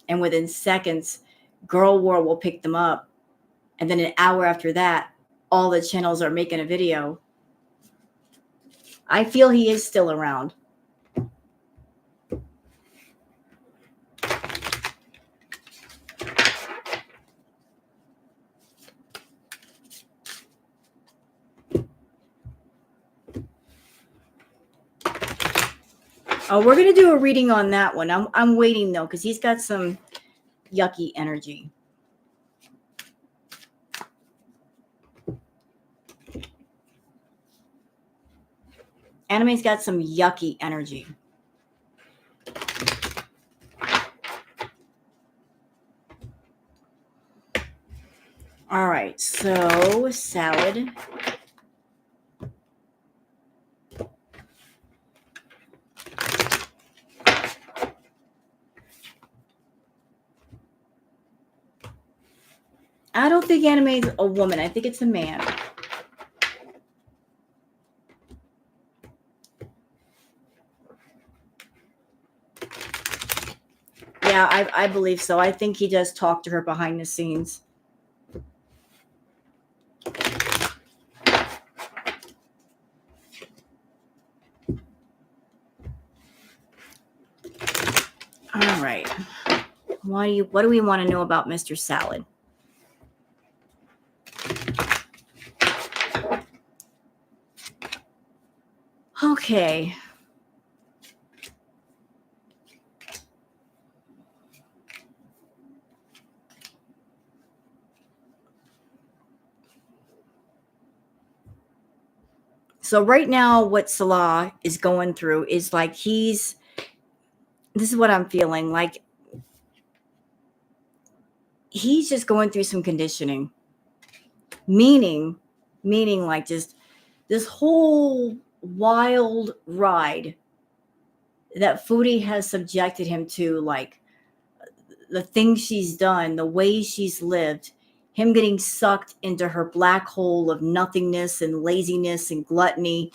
And within seconds, Girl World will pick them up. And then an hour after that, all the channels are making a video. I feel he is still around. Oh, we're going to do a reading on that one. I'm waiting, though, because he's got some yucky energy. Anime's got some yucky energy. All right, so Salad. I don't think Anime's a woman. I think it's a man. Yeah, I believe so. I think he does talk to her behind the scenes. All right. What do we want to know about Mr. Salad? Okay. So right now, what Salah is going through is like this is what I'm feeling like. He's just going through some conditioning, meaning like just this whole wild ride that Foodie has subjected him to, like the things she's done, the way she's lived, him getting sucked into her black hole of nothingness and laziness and gluttony.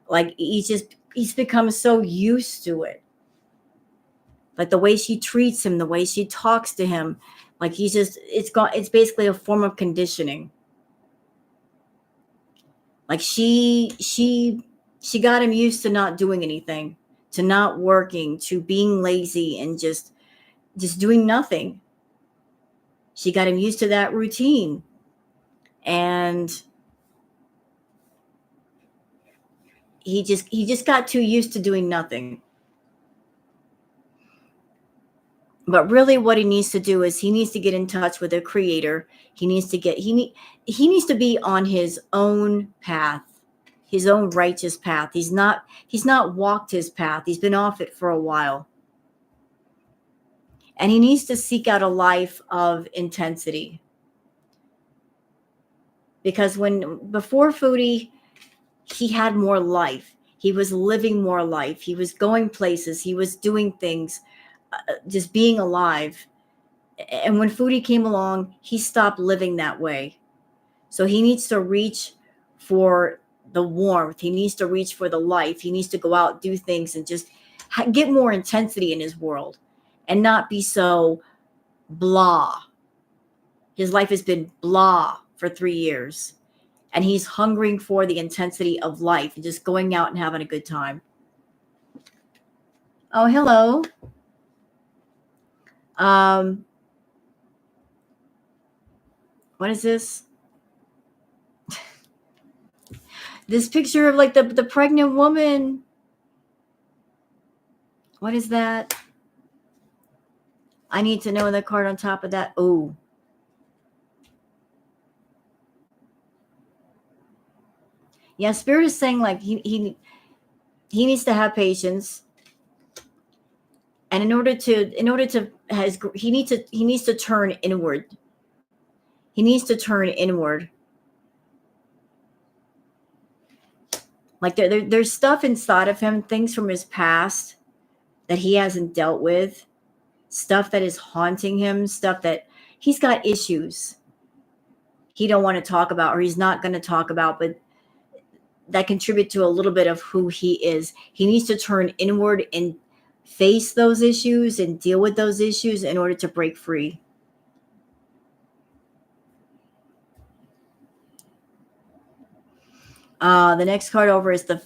Like he's just he's become so used to it. Like the way she treats him, the way she talks to him, like he's just, it's basically a form of conditioning. Like she got him used to not doing anything, to not working, to being lazy and just doing nothing. She got him used to that routine. And he just got too used to doing nothing. But really what he needs to do is he needs to get in touch with the creator. He needs to he needs to be on his own path, his own righteous path. He's not walked his path. He's been off it for a while. And he needs to seek out a life of intensity. Because before Foodie, he had more life. He was living more life. He was going places. He was doing things, just being alive. And when Foodie came along, he stopped living that way. So he needs to reach for the warmth. He needs to reach for the life. He needs to go out, do things, and just get more intensity in his world and not be so blah. His life has been blah for 3 years. And he's hungering for the intensity of life and just going out and having a good time. Oh, hello. What is this? This picture of like the pregnant woman. What is that? I need to know the card on top of that. Oh. Yeah, Spirit is saying like he needs to have patience. And he needs to turn inward. He needs to turn inward. Like there's stuff inside of him, things from his past that he hasn't dealt with, stuff that is haunting him, stuff that he's got issues he don't want to talk about, or he's not going to talk about, but that contribute to a little bit of who he is. He needs to turn inward and face those issues and deal with those issues in order to break free. The next card over is the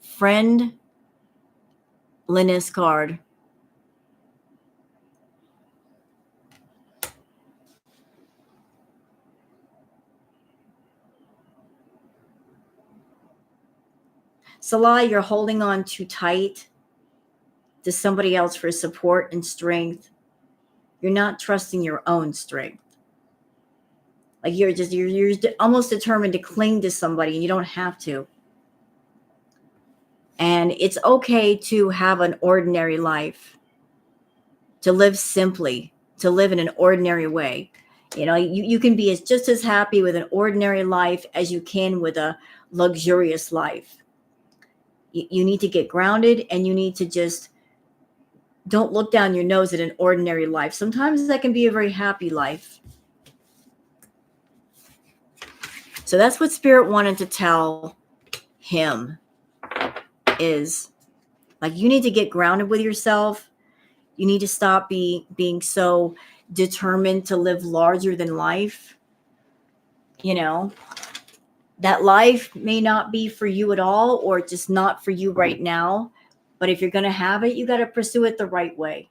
Friend Linus card. Salah, you're holding on too tight to somebody else for support and strength. You're not trusting your own strength. Like you're almost determined to cling to somebody, and you don't have to. And it's okay to have an ordinary life, to live simply, to live in an ordinary way. You know, you can be just as happy with an ordinary life as you can with a luxurious life. You need to get grounded, and you need to just don't look down your nose at an ordinary life. Sometimes that can be a very happy life. So that's what Spirit wanted to tell him, is like, you need to get grounded with yourself. You need to stop being so determined to live larger than life. You know, that life may not be for you at all, or just not for you right now. But if you're going to have it, you got to pursue it the right way.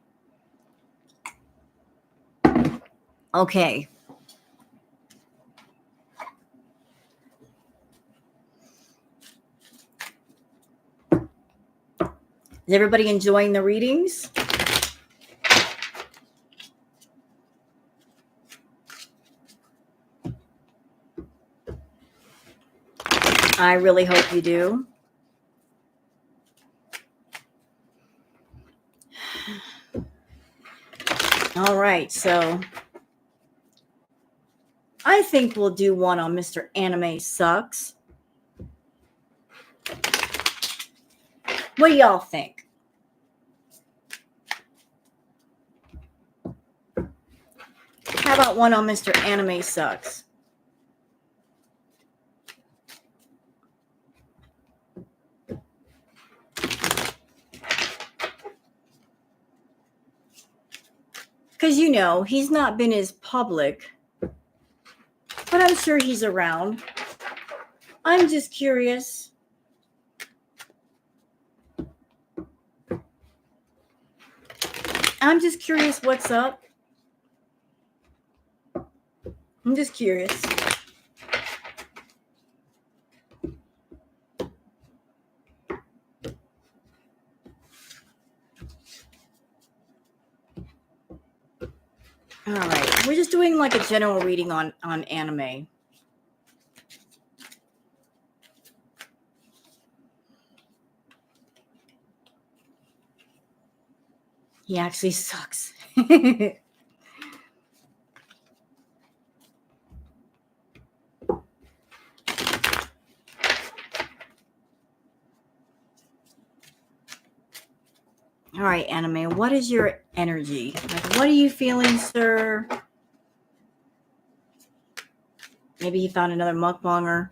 Okay. Is everybody enjoying the readings? I really hope you do. All right, so I think we'll do one on Mr. Anime Sucks. What do y'all think? How about one on Mr. Anime Sucks? Because, you know, he's not been as public, but I'm sure he's around. I'm just curious. I'm just curious what's up. I'm just curious. All right. We're just doing like a general reading on anime. He actually sucks. All right, anime, what is your energy? Like, what are you feeling, sir? Maybe he found another mukbanger.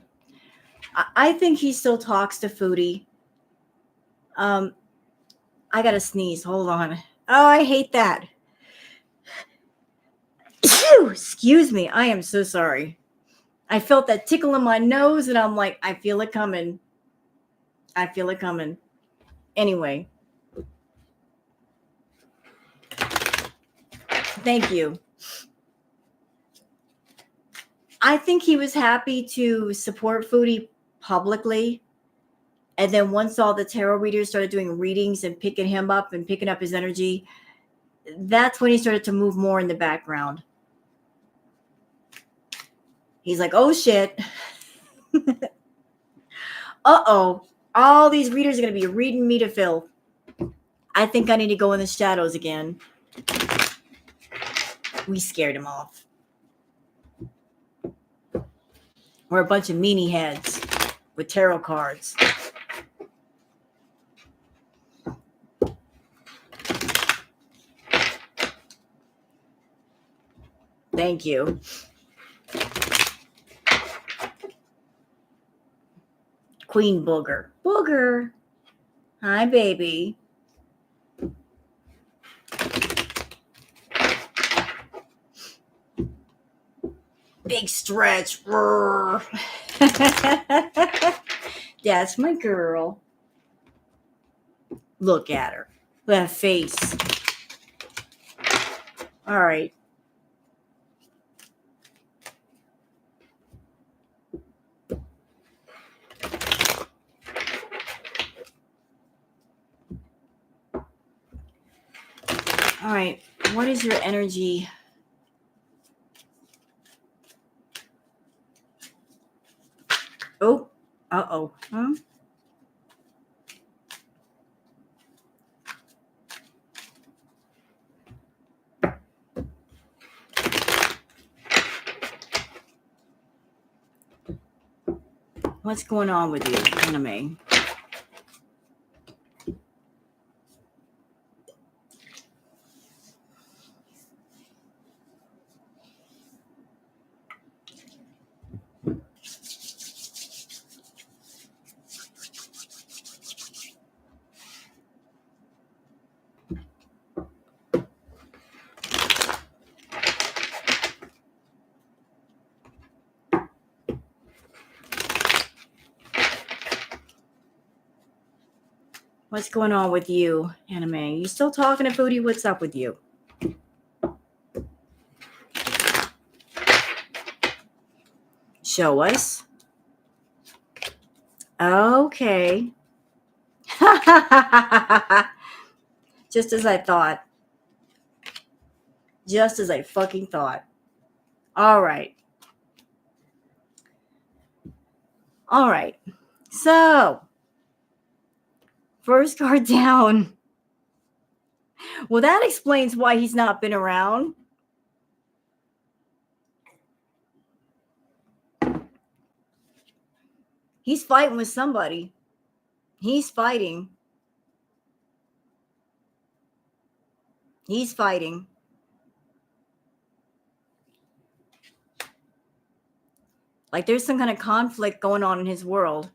I think he still talks to Foodie. I gotta sneeze. Hold on. Oh, I hate that. Excuse me. I am so sorry. I felt that tickle in my nose, and I'm like, I feel it coming. I feel it coming. Anyway. Thank you. I think he was happy to support Foodie publicly. And then once all the tarot readers started doing readings and picking him up and picking up his energy, that's when he started to move more in the background. He's like, oh, shit. Uh-oh. All these readers are going to be reading me to filth. I think I need to go in the shadows again. We scared him off. We're a bunch of meanie heads with tarot cards. Thank you. Queen Booger. Booger. Hi, baby. Big stretch. That's my girl. Look at her. That face. All right. All right. What is your energy? Oh. Uh-oh. Huh? What's going on with you, anime? What's going on with you, anime? You still talking to Foodie? What's up with you? Show us. Okay. Just as I thought. Just as I fucking thought. All right. All right. So, first card down. Well, that explains why he's not been around. He's fighting with somebody. He's fighting. He's fighting. Like there's some kind of conflict going on in his world.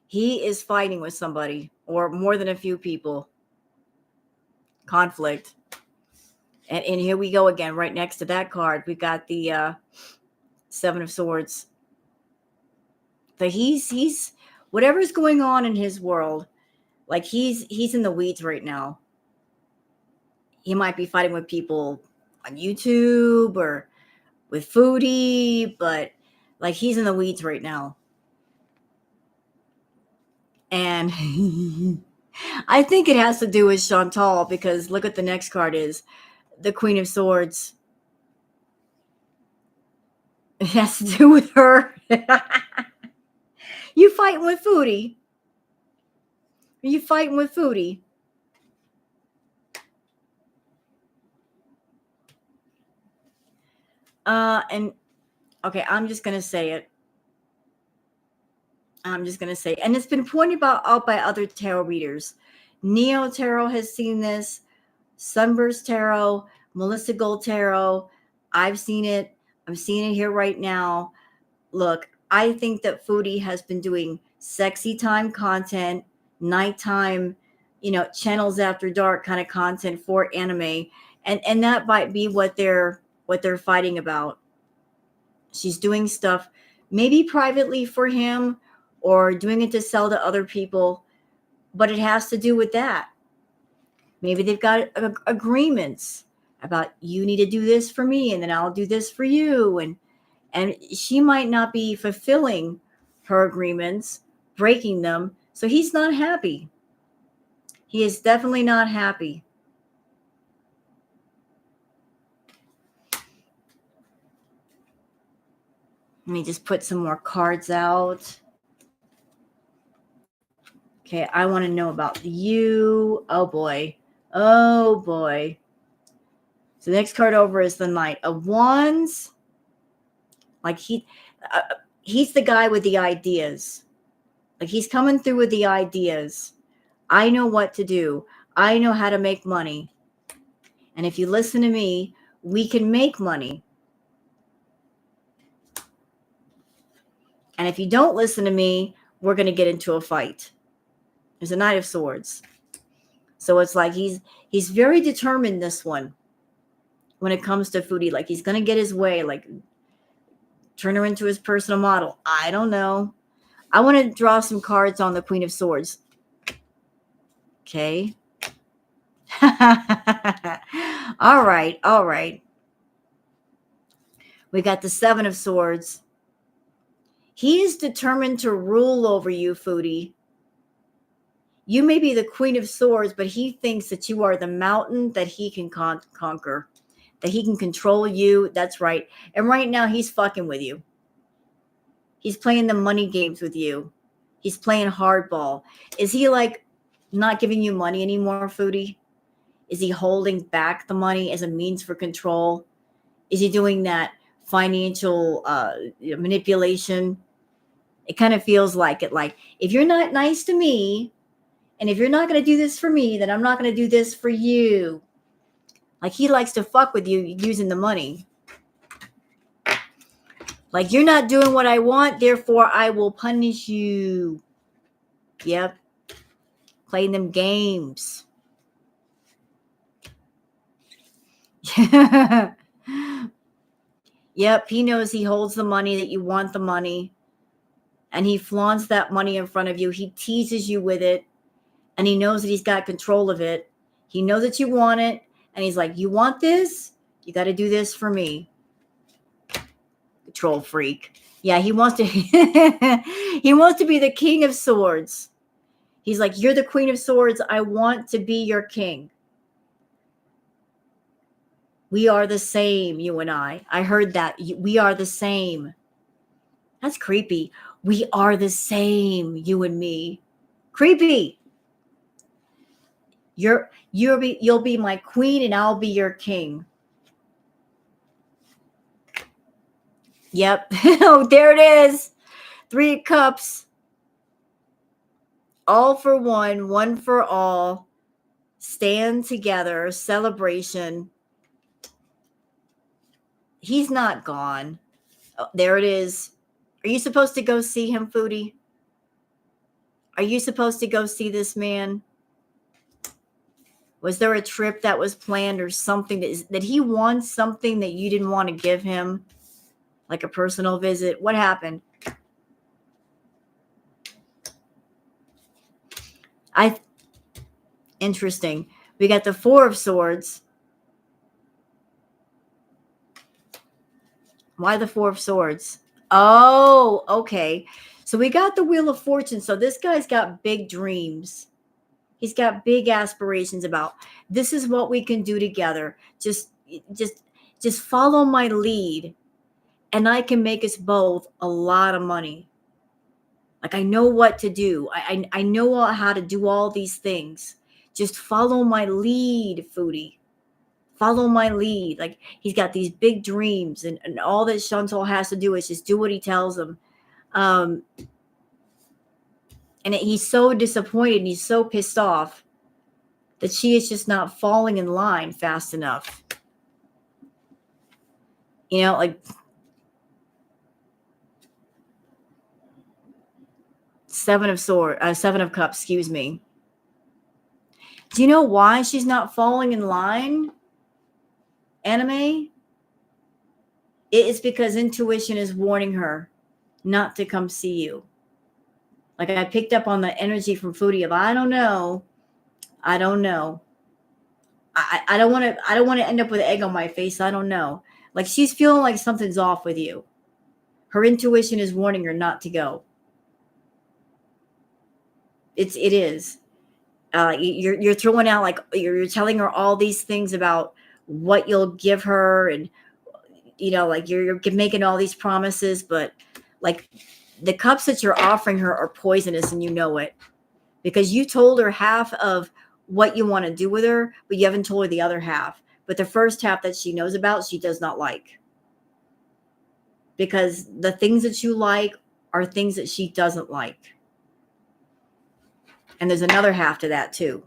He is fighting with somebody or more than a few people. Conflict. And here we go again. Right next to that card, we got the Seven of Swords. But he's whatever's going on in his world, like he's in the weeds right now. He might be fighting with people on YouTube or with Foodie, but like he's in the weeds right now. And I think it has to do with Chantal, because look what the next card is. The Queen of Swords. It has to do with her. You fighting with Foodie? Are you fighting with Foodie? And okay, I'm just gonna say it. I'm just gonna say, and it's been pointed out by other tarot readers. Neo Tarot has seen this. Sunburst Tarot, Melissa Gold Tarot. I've seen it. I'm seeing it here right now. Look, I think that Foodie has been doing sexy time content, nighttime, channels after dark kind of content for anime, and that might be what they're fighting about. She's doing stuff maybe privately for him or doing it to sell to other people, but it has to do with that. Maybe they've got agreements about, you need to do this for me and then I'll do this for you, and she might not be fulfilling her agreements, breaking them. So he's not happy. He is definitely not happy. Let me just put some more cards out. Okay, I want to know about you. Oh boy. Oh boy. So the next card over is the Knight of Wands. Like he's the guy with the ideas. Like he's coming through with the ideas. I know what to do. I know how to make money. And if you listen to me, we can make money. And if you don't listen to me, we're going to get into a fight. There's a Knight of Swords. So it's like he's very determined, this one, when it comes to Foodie. Like he's going to get his way, like turn her into his personal model. I don't know. I want to draw some cards on the Queen of Swords. Okay. All right. We got the Seven of Swords. He is determined to rule over you, Foodie. You may be the Queen of Swords, but he thinks that you are the mountain that he can conquer, that he can control you. That's right. And right now he's fucking with you. He's playing the money games with you. He's playing hardball. Is he like not giving you money anymore, Foodie? Is he holding back the money as a means for control? Is he doing that financial manipulation? It kind of feels like it. Like, if you're not nice to me, and if you're not going to do this for me, then I'm not going to do this for you. Like, he likes to fuck with you using the money. Like, you're not doing what I want, therefore I will punish you. Yep. Playing them games. Yep, he knows he holds the money, that you want the money. And he flaunts that money in front of you. He teases you with it. And he knows that he's got control of it. He knows that you want it. And he's like, you want this? You got to do this for me. Control freak. Yeah, he wants to he wants to be the King of Swords. He's like, you're the Queen of Swords. I want to be your king. We are the same, you and I. I heard that. We are the same. That's creepy. We are the same, you and me. Creepy. You'll be my queen and I'll be your king. Yep. Oh, there it is. 3 cups. All for one for all. Stand together. Celebration. He's not gone. Oh, there it is. Are you supposed to go see him, Foodie? Are you supposed to go see this man? Was there a trip that was planned or something that he wants something that you didn't want to give him? Like a personal visit? What happened? Interesting. We got the Four of Swords. Why the Four of Swords? Oh, okay. So we got the Wheel of Fortune. So this guy's got big dreams. He's got big aspirations about this is what we can do together. Just follow my lead and I can make us both a lot of money. Like I know what to do. I know how to do all these things. Just follow my lead, Foodie. Follow my lead. Like he's got these big dreams and all that Chantal has to do is just do what he tells him. And he's so disappointed and he's so pissed off that she is just not falling in line fast enough. You know, like Seven of Cups, excuse me. Do you know why she's not falling in line, Anime? It is because intuition is warning her not to come see you. Like I picked up on the energy from Foodie of I don't know. I don't want to end up with egg on my face. I don't know. Like she's feeling like something's off with you. Her intuition is warning her not to go. It is. You're throwing out like you're telling her all these things about what you'll give her, and you know, like you're making all these promises, but like the cups that you're offering her are poisonous, and you know it because you told her half of what you want to do with her, but you haven't told her the other half. But the first half that she knows about, she does not like, because the things that you like are things that she doesn't like. And there's another half to that too.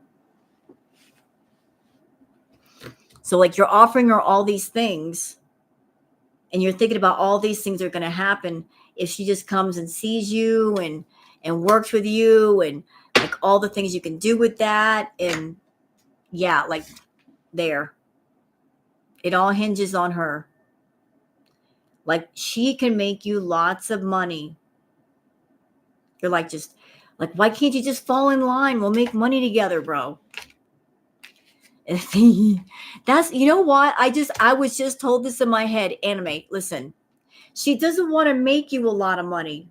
So like you're offering her all these things and you're thinking about all these things are going to happen if she just comes and sees you and works with you and like all the things you can do with that. And yeah, like there, it all hinges on her. Like she can make you lots of money. You're like, just like, why can't you just fall in line? We'll make money together, bro. That's, you know what? I was just told this in my head. Anime, listen, she doesn't want to make you a lot of money.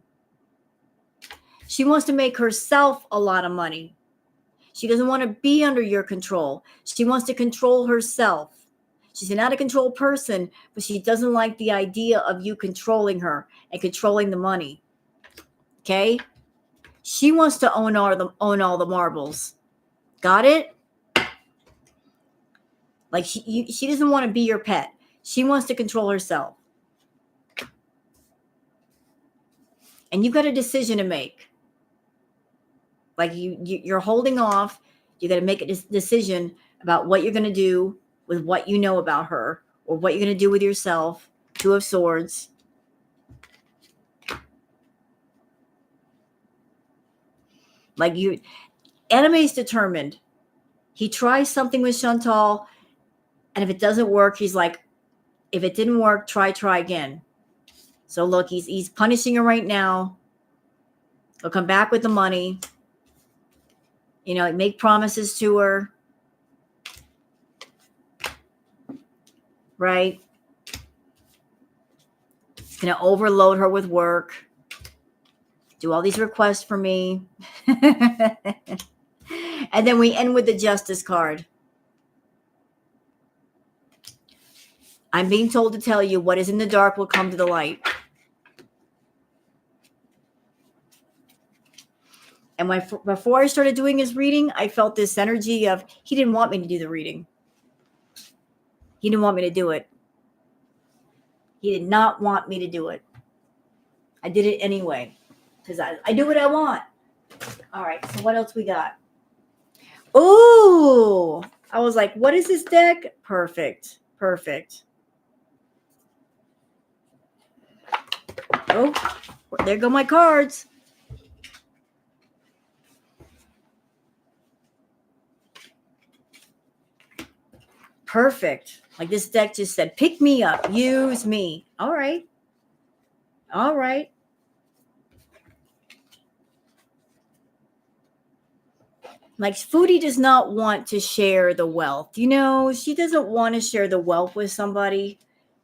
She wants to make herself a lot of money. She doesn't want to be under your control. She wants to control herself. She's an out of control person, but she doesn't like the idea of you controlling her and controlling the money. Okay? She wants to own all the marbles. Got it? Like she doesn't want to be your pet. She wants to control herself. And you've got a decision to make. Like you're holding off. You got to make a decision about what you're going to do with what you know about her, or what you're going to do with yourself. Two of Swords. Like Anime's determined. He tries something with Chantal, and if it doesn't work, he's like, if it didn't work, try again. So look, he's punishing her right now. He'll come back with the money. You know, make promises to her. Right? He's going to overload her with work. Do all these requests for me. And then we end with the Justice card. I'm being told to tell you what is in the dark will come to the light. And before I started doing his reading, I felt this energy of he didn't want me to do the reading. He didn't want me to do it. He did not want me to do it. I did it anyway because I do what I want. All right, so what else we got? Ooh, I was like, what is this deck? Perfect. Oh, there go my cards. Perfect. Like this deck just said, pick me up, use me. All right. All right. Like Foodie does not want to share the wealth. You know, she doesn't want to share the wealth with somebody.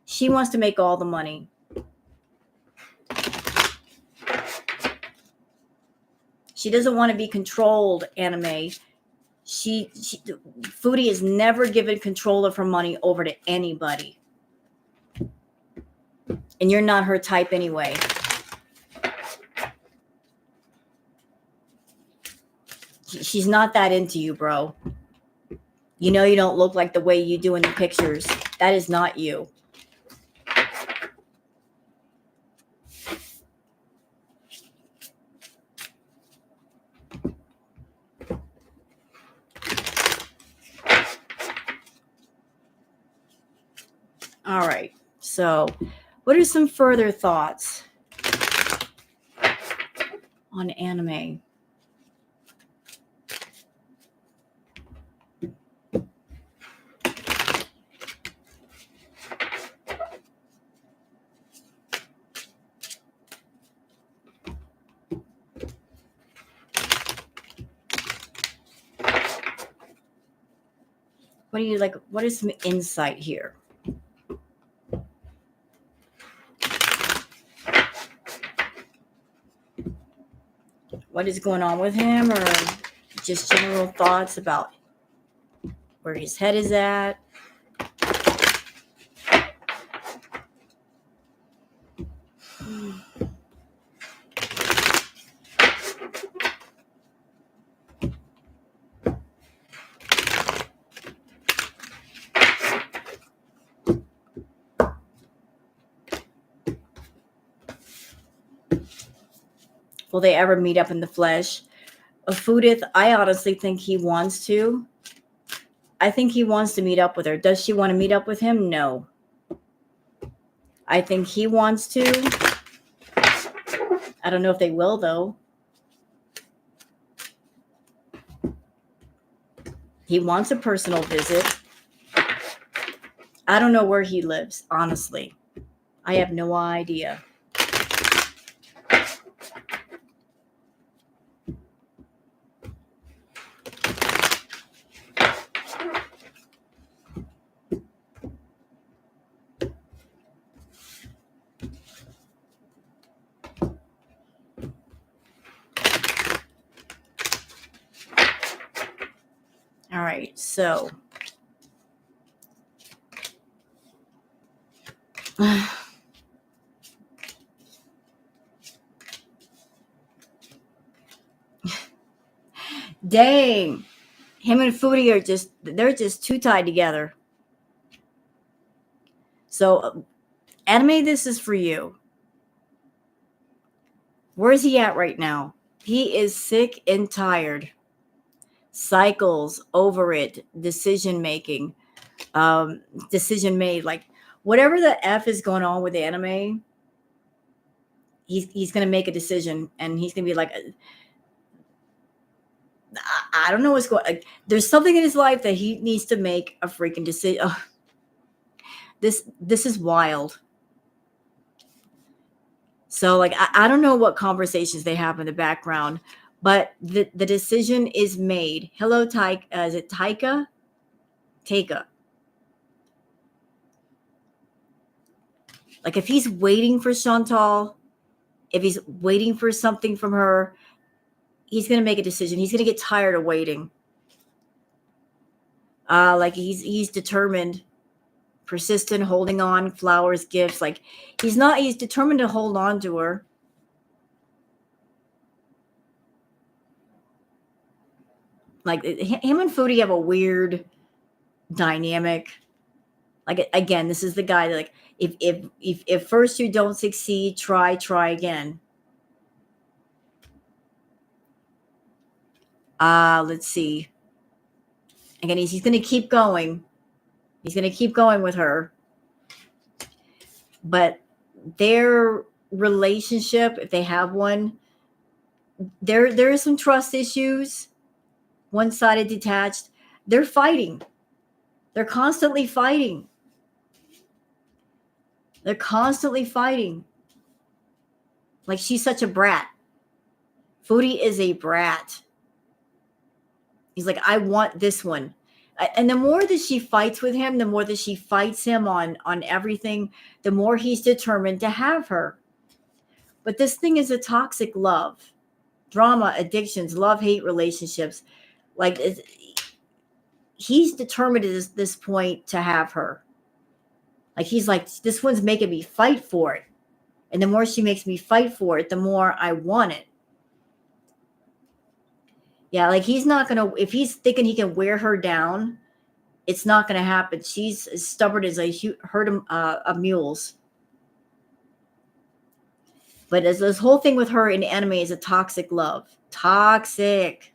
She wants to make all the money. She doesn't want to be controlled, Anime. Foodie has never given control of her money over to anybody. And you're not her type anyway. She's not that into you, bro. You know you don't look like the way you do in the pictures. That is not you. All right. So, what are some further thoughts on Anime? What do you like? What is some insight here? What is going on with him, or just general thoughts about where his head is at? Will they ever meet up in the flesh? Foodith, I honestly think he wants to. I think he wants to meet up with her. Does she want to meet up with him? No. I think he wants to. I don't know if they will, though. He wants a personal visit. I don't know where he lives, honestly. I have no idea. All right, so dang, him and Foodie are they're just too tied together. So, Anime, this is for you. Where is he at right now? He is sick and tired. Cycles over it, decision making, decision made. Like whatever the F is going on with the Anime, he's gonna make a decision, and he's gonna be like, I don't know what's going. Like, there's something in his life that he needs to make a freaking decision. Oh, this is wild. So like I don't know what conversations they have in the background, but the decision is made. Hello, Taika. Is it Taika? Taika. Like if he's waiting for Chantal, if he's waiting for something from her, he's gonna make a decision. He's gonna get tired of waiting. Like he's determined, persistent, holding on, flowers, gifts. Like he's determined to hold on to her. Like him and Foodie have a weird dynamic. Like again, this is the guy that like if first you don't succeed, try again. Let's see. Again, he's gonna keep going. He's gonna keep going with her. But their relationship, if they have one, there is some trust issues. One-sided, detached. They're fighting. They're constantly fighting. They're constantly fighting. Like she's such a brat. Foodie is a brat. He's like, I want this one. And the more that she fights with him, the more that she fights him on everything, the more he's determined to have her. But this thing is a toxic love. Drama, addictions, love-hate relationships. Like, he's determined at this point to have her. Like, he's like, this one's making me fight for it. And the more she makes me fight for it, the more I want it. Yeah, like he's not going to, if he's thinking he can wear her down, it's not going to happen. She's as stubborn as a herd of mules. But as this whole thing with her in anime is a toxic love. Toxic.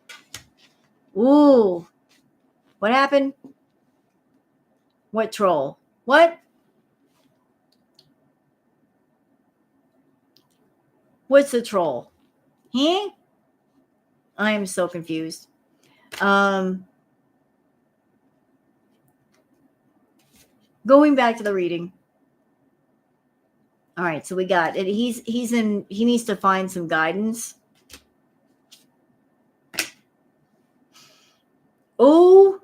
Ooh. What happened? What troll? What? What's the troll? Huh? I am so confused. Going back to the reading. All right, so we got it. He needs to find some guidance. Oh.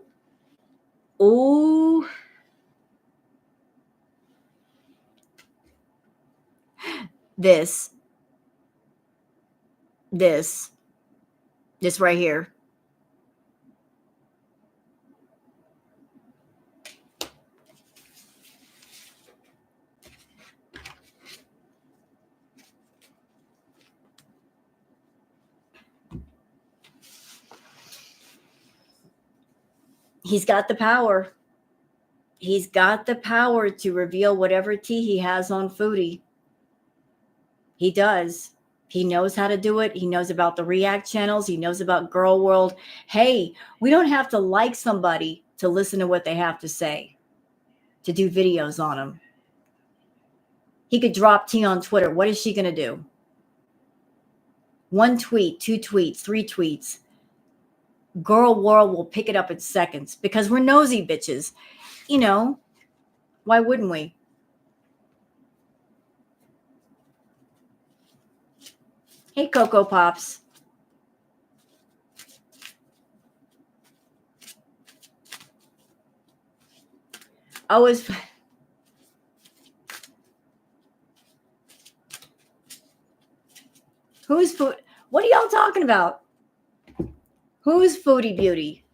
This right here. He's got the power. He's got the power to reveal whatever tea he has on Foodie. He does. He knows how to do it. He knows about the React channels. He knows about Girl World. Hey, we don't have to like somebody to listen to what they have to say, to do videos on them. He could drop tea on Twitter. What is she going to do? 1 tweet, 2 tweets, 3 tweets. Girl World will pick it up in seconds because we're nosy bitches. You know, why wouldn't we? Hey, Cocoa Pops. Who's food? What are y'all talking about? Who's Foodie Beauty?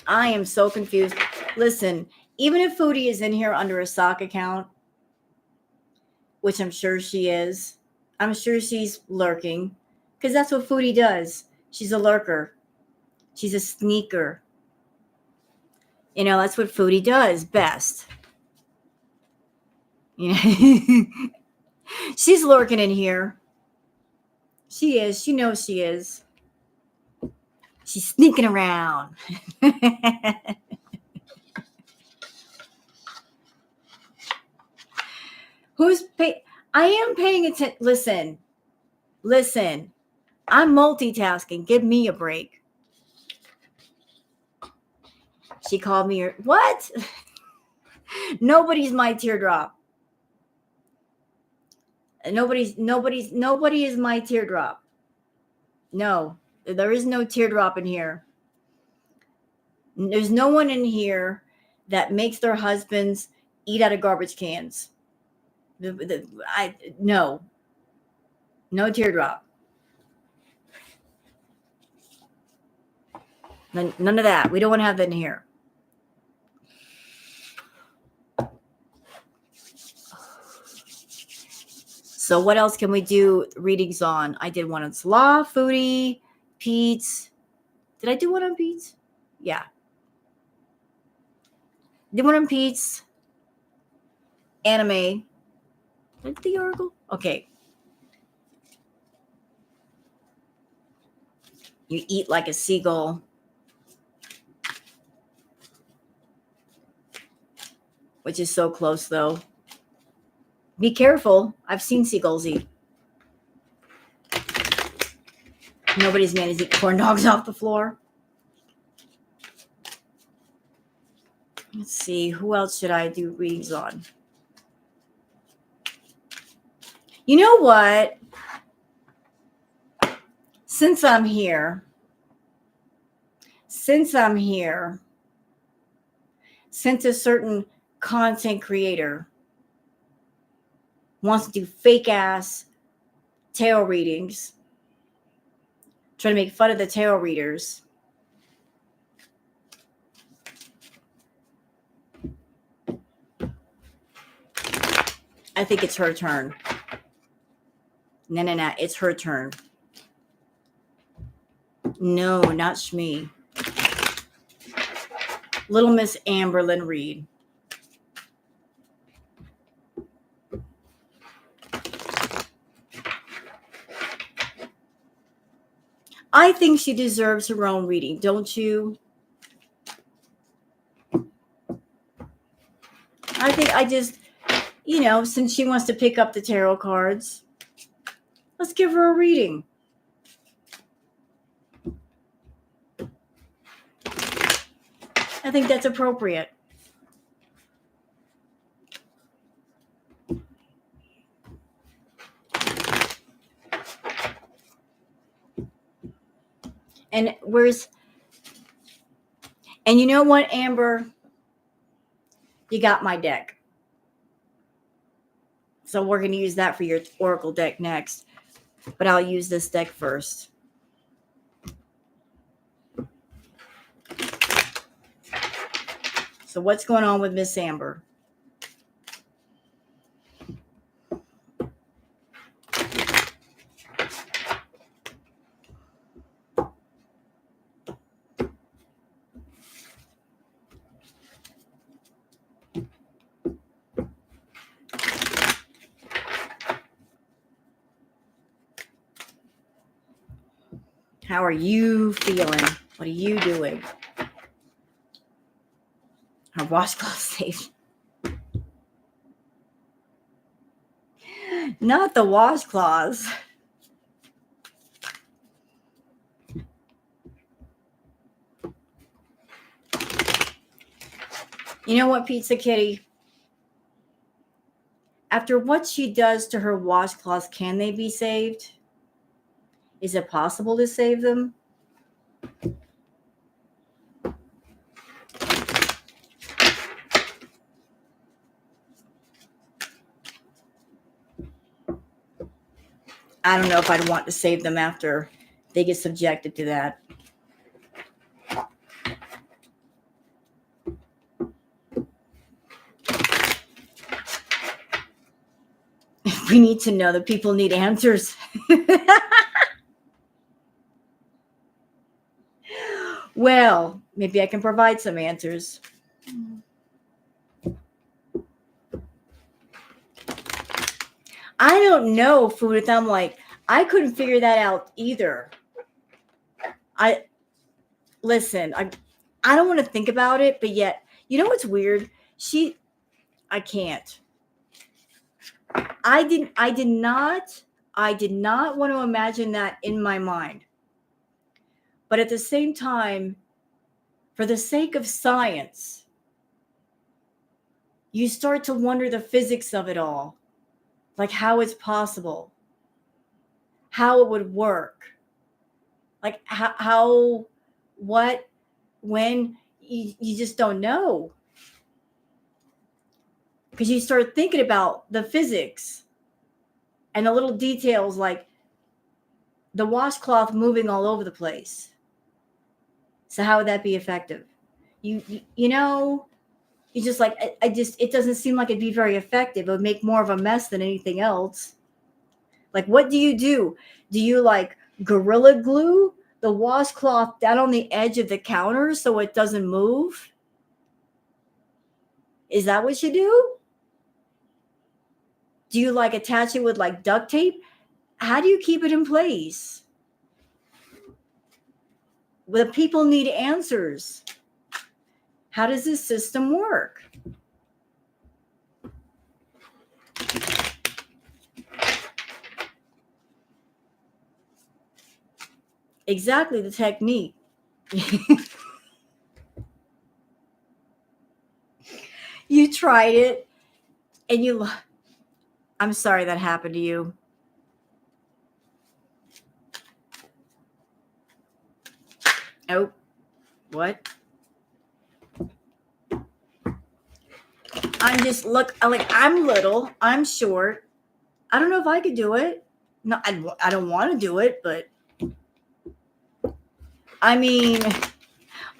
I am so confused. Listen, even if Foodie is in here under a sock account, which I'm sure she is, I'm sure she's lurking because that's what Foodie does. She's a lurker. She's a sneaker. You know, that's what Foodie does best. You know, she's lurking in here. She is. She knows she is. She's sneaking around. I am paying attention. Listen. I'm multitasking. Give me a break. She called me what? Nobody's my teardrop. Nobody is my teardrop. No, there is no teardrop in here. There's no one in here that makes their husbands eat out of garbage cans. No teardrop. None of that. We don't want to have that in here. So what else can we do readings on? I did one on Salah, Foodie, Pete's. Did I do one on Pete's? Yeah. Did one on Pete's. Anime. Did the Oracle? Okay. You eat like a seagull. Which is so close, though. Be careful. I've seen seagulls eat. Nobody's man is eating corn dogs off the floor. Let's see, who else should I do readings on? You know what? Since I'm here, since a certain content creator wants to do fake ass tarot readings, trying to make fun of the tarot readers, I think it's her turn. No, it's her turn. No, not Shmi. Little Miss Amberlynn Reed. I think she deserves her own reading, don't you? I just, since she wants to pick up the tarot cards, let's give her a reading. I think that's appropriate. And you know what, Amber? You got my deck. So we're going to use that for your Oracle deck next. But I'll use this deck first. So what's going on with Miss Amber? How are you feeling? What are you doing? Her washcloth safe. Not the washcloths. You know what, Pizza Kitty? After what she does to her washcloths, can they be saved? Is it possible to save them? I don't know if I'd want to save them after they get subjected to that. We need to know. The people need answers. Well, maybe I can provide some answers. I don't know, Foodie. I'm like, I couldn't figure that out either. I don't want to think about it, but yet, you know what's weird? I can't. I did not want to imagine that in my mind. But at the same time, for the sake of science, you start to wonder the physics of it all. Like how it's possible, how it would work, like how what, when, you just don't know. Because you start thinking about the physics and the little details, like the washcloth moving all over the place. So how would that be effective? You just like, it doesn't seem like it'd be very effective. It would make more of a mess than anything else. Like, what do? Do you like Gorilla Glue the washcloth down on the edge of the counter so it doesn't move? Is that what you do? Do you like attach it with like duct tape? How do you keep it in place? The people need answers. How does this system work? Exactly, the technique. You tried it and I'm sorry that happened to you. Oh, what? I'm little, I'm short. I don't know if I could do it. No, I don't want to do it, but I mean,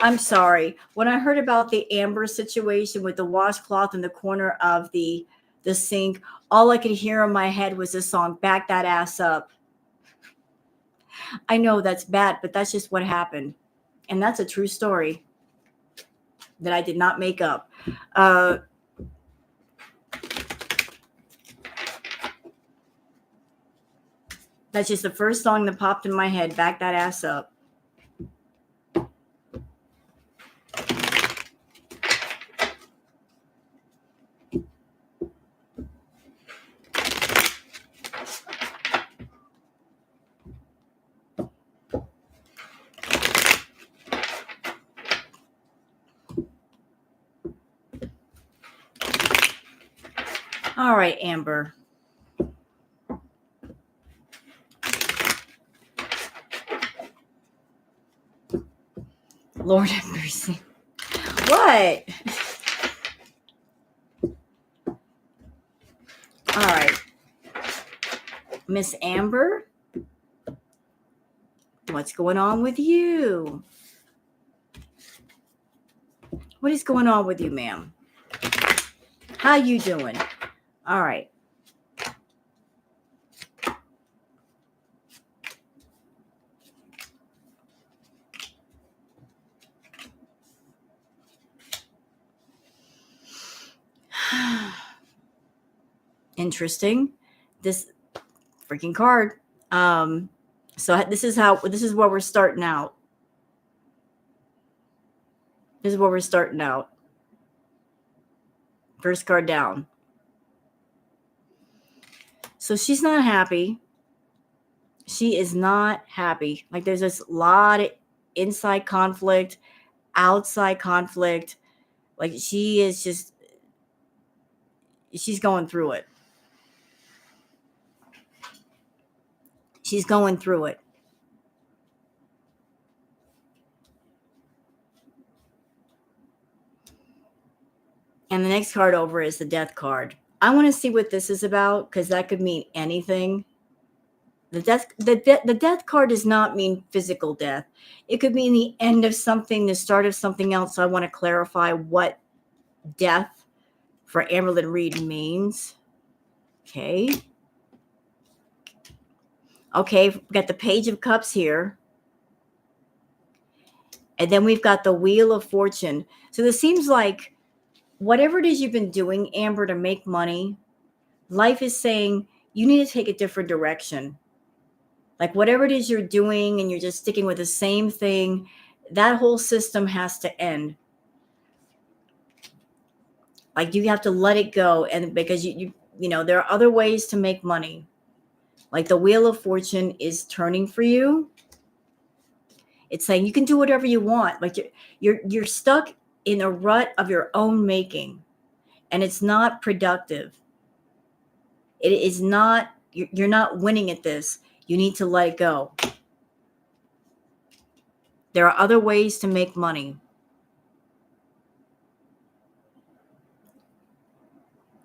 I'm sorry. When I heard about the Amber situation with the washcloth in the corner of the sink, all I could hear in my head was the song "Back That Ass Up." I know that's bad, but that's just what happened, and that's a true story that I did not make up. Uh, that's just the first song that popped in my head. "Back That Ass Up." All right, Amber. Lord have mercy. What? All right. Miss Amber, what's going on with you? What is going on with you, ma'am? How you doing? All right. Interesting. This freaking card. So this is where we're starting out. This is where we're starting out. First card down. So she's not happy. She is not happy. Like there's this lot of inside conflict, outside conflict. Like she's going through it. She's going through it. And the next card over is the death card. I want to see what this is about because that could mean anything. The death card does not mean physical death. It could mean the end of something, the start of something else. So I want to clarify what death for Amberlynn Reed means. Okay. Okay, we've got the Page of Cups here. And then we've got the Wheel of Fortune. So this seems like whatever it is you've been doing, Amber, to make money, life is saying you need to take a different direction. Like whatever it is you're doing and you're just sticking with the same thing, that whole system has to end. Like you have to let it go. And because you know, there are other ways to make money. Like the Wheel of Fortune is turning for you. It's saying you can do whatever you want. Like you're stuck in a rut of your own making, and it's not productive. It is not, you're not winning at this. You need to let it go. There are other ways to make money.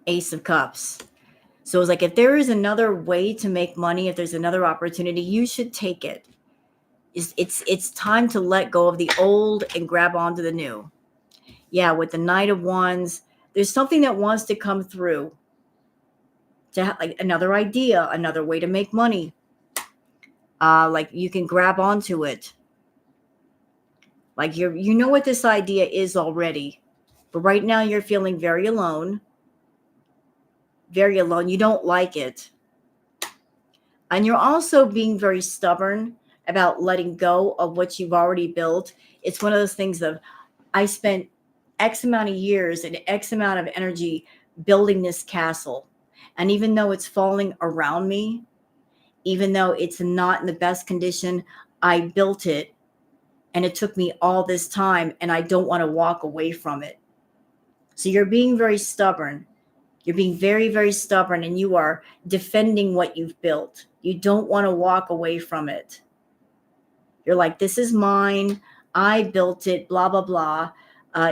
Ace of Cups. So it's like if there is another way to make money, if there's another opportunity, you should take it. It's time to let go of the old and grab onto the new. Yeah, with the Knight of Wands, there's something that wants to come through. To have, like another idea, another way to make money. Like you can grab onto it. Like you know what this idea is already, but right now you're feeling very alone. Very alone. You don't like it. And you're also being very stubborn about letting go of what you've already built. It's one of those things of, I spent X amount of years and X amount of energy building this castle. And even though it's falling around me, even though it's not in the best condition, I built it. And it took me all this time, and I don't want to walk away from it. So you're being very stubborn. You're being very, very stubborn, and you are defending what you've built. You don't want to walk away from it. You're like, this is mine. I built it, blah, blah, blah.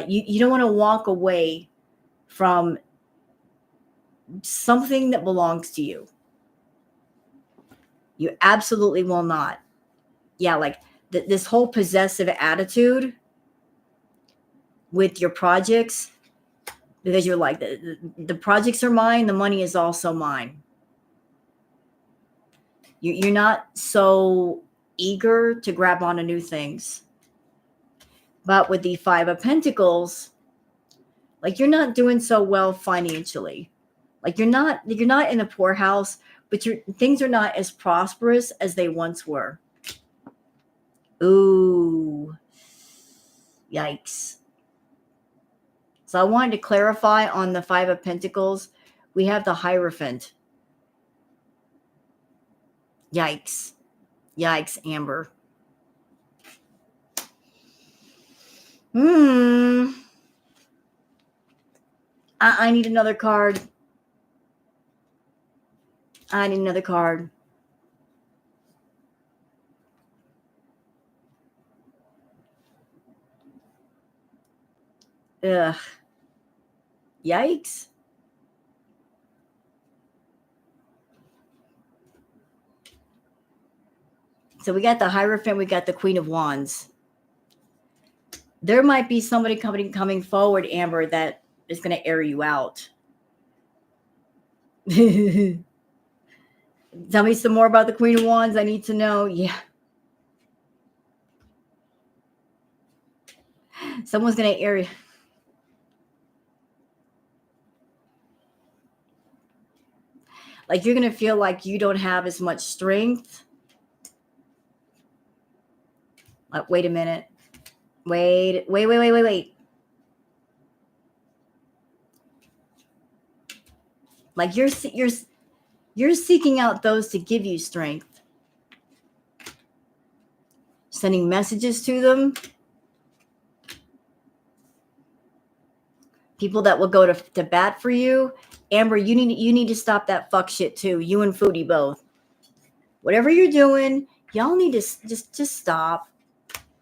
You don't want to walk away from something that belongs to you. You absolutely will not. Yeah, like this whole possessive attitude with your projects, because you're like, the projects are mine, the money is also mine. You're not so eager to grab onto new things. But with the Five of Pentacles, like you're not doing so well financially. Like you're not in a poorhouse, but things are not as prosperous as they once were. Ooh, yikes. So I wanted to clarify on the Five of Pentacles. We have the Hierophant. Yikes. Yikes, Amber. I need another card. I need another card. Ugh. Yikes. So we got the Hierophant, we got the Queen of Wands. There might be somebody coming forward, Amber, that is going to air you out. Tell me some more about the Queen of Wands. I need to know. Yeah. Someone's going to air you. Like you're going to feel like you don't have as much strength. Wait a minute. Wait. Like you're seeking out those to give you strength. Sending messages to them. People that will go to bat for you. Amber, you need to stop that fuck shit too. You and Foodie both. Whatever you're doing, y'all need to just stop.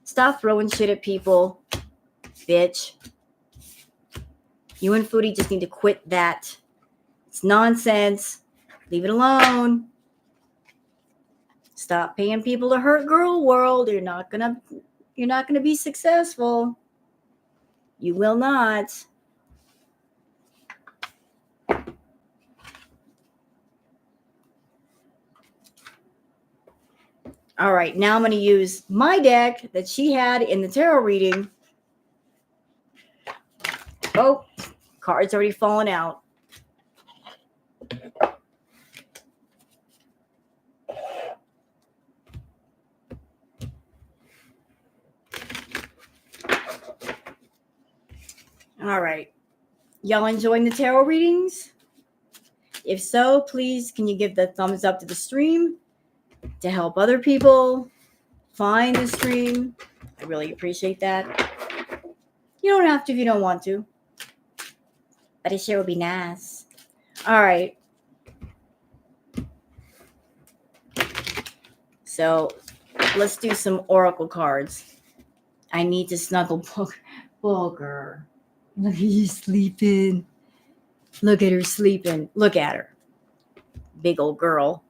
Stop throwing shit at people, bitch. You and Foodie just need to quit that. It's nonsense. Leave it alone. Stop paying people to hurt girl world. You're not gonna be successful. You will not. All right, now I'm going to use my deck that she had in the tarot reading. Oh, card's already fallen out. All right. Y'all enjoying the tarot readings? If so, please, can you give the thumbs up to the stream to help other people find the stream? I really appreciate that. You don't have to if you don't want to, but it sure would be nice. All right. So let's do some oracle cards. I need to snuggle Booger. Look at you sleeping. Look at her sleeping. Look at her. Big old girl.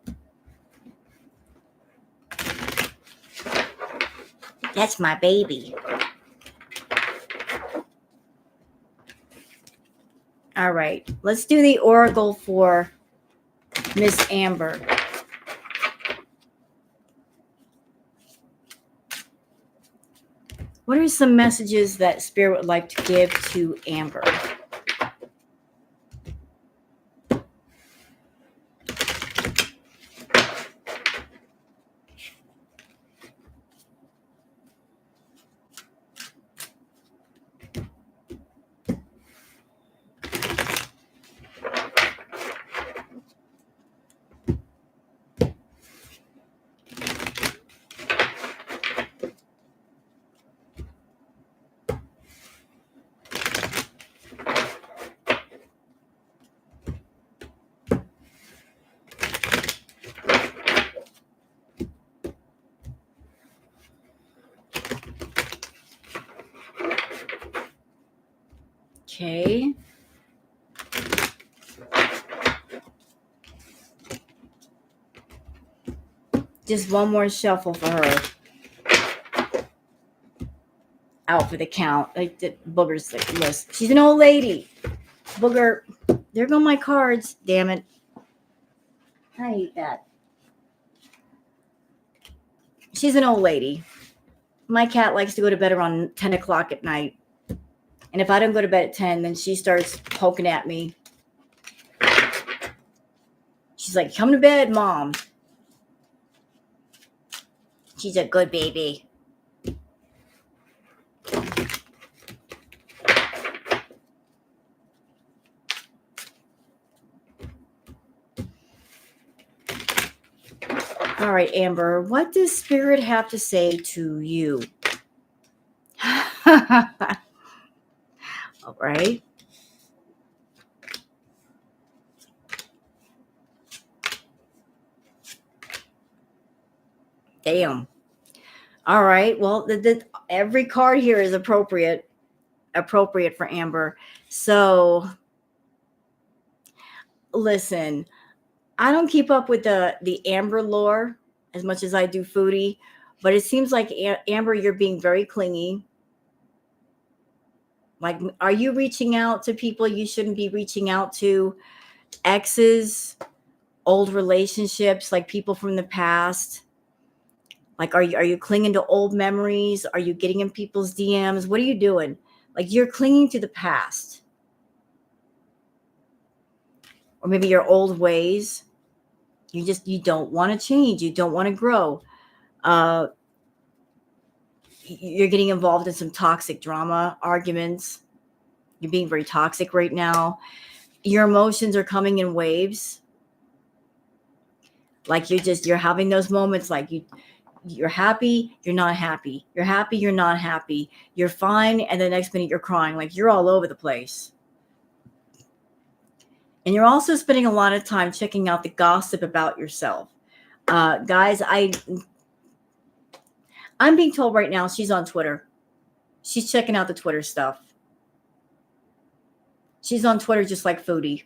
That's my baby. All right. Let's do the oracle for Miss Amber. What are some messages that Spirit would like to give to Amber? Okay. Just one more shuffle for her. Out for the count. Like the Booger's list. She's an old lady. Booger. There go my cards. Damn it. I hate that. She's an old lady. My cat likes to go to bed around 10 o'clock at night. And if I don't go to bed at 10, then she starts poking at me. She's like, come to bed, Mom. She's a good baby. All right, Amber, what does Spirit have to say to you? All right. Damn. All right. Well, every card here is appropriate for Amber. So, listen, I don't keep up with the Amber lore as much as I do Foodie, but it seems like Amber, you're being very clingy. Like, are you reaching out to people you shouldn't be reaching out to? Exes, old relationships, like people from the past. Like, are you clinging to old memories? Are you getting in people's DMs? What are you doing? Like, you're clinging to the past. Or maybe your old ways. You don't want to change. You don't want to grow. You're getting involved in some toxic drama, arguments. You're being very toxic right now. Your emotions are coming in waves. Like you're having those moments like you're happy, you're not happy. You're happy, you're not happy. You're fine, and the next minute you're crying. Like you're all over the place. And you're also spending a lot of time checking out the gossip about yourself. Guys, I'm being told right now she's on Twitter. She's checking out the Twitter stuff. She's on Twitter just like Foodie.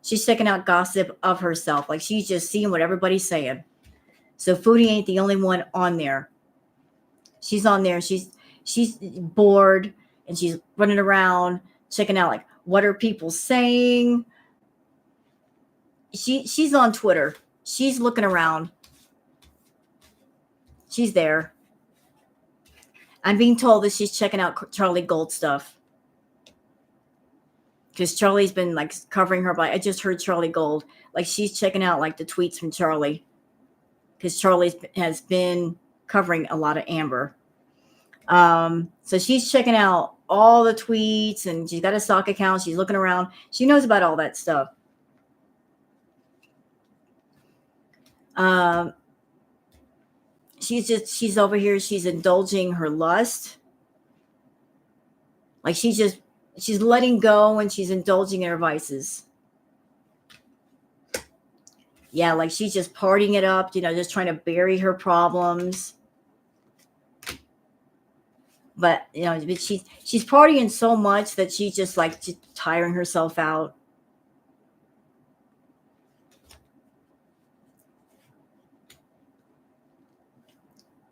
She's checking out gossip of herself. Like she's just seeing what everybody's saying. So Foodie ain't the only one on there. She's on there. She's bored and she's running around checking out like what are people saying. She's on Twitter. She's looking around. She's there. I'm being told that she's checking out Charlie Gold stuff. Because Charlie's been like covering her by. I just heard Charlie Gold. Like she's checking out like the tweets from Charlie. Because Charlie has been covering a lot of Amber. So she's checking out all the tweets and she's got a sock account. She's looking around. She knows about all that stuff. She's over here. She's indulging her lust. Like she's letting go and she's indulging in her vices. Yeah, like she's just partying it up, just trying to bury her problems. But she's partying so much that she's just like tiring herself out.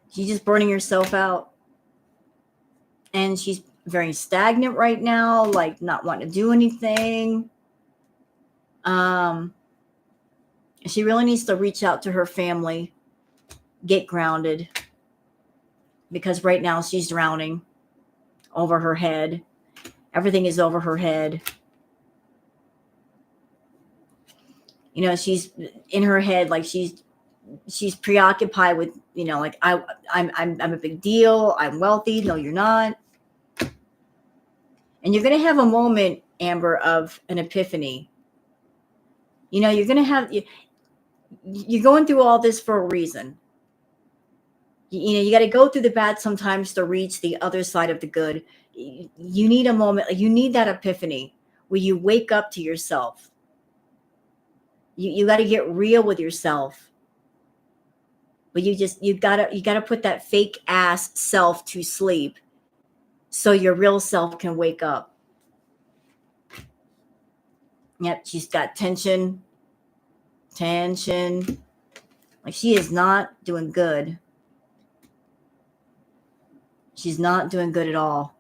She's just burning herself out. And she's very stagnant right now, like not wanting to do anything. She really needs to reach out to her family, get grounded. Because right now she's drowning over her head. Everything is over her head. She's in her head, like she's preoccupied with, like I'm a big deal. I'm wealthy. No, you're not. And you're going to have a moment, Amber, of an epiphany. You're going to have, you're going through all this for a reason. You got to go through the bad sometimes to reach the other side of the good. You need a moment. You need that epiphany where you wake up to yourself. You got to get real with yourself. But you gotta put that fake ass self to sleep so your real self can wake up. Yep, she's got tension. Like, she is not doing good. She's not doing good at all.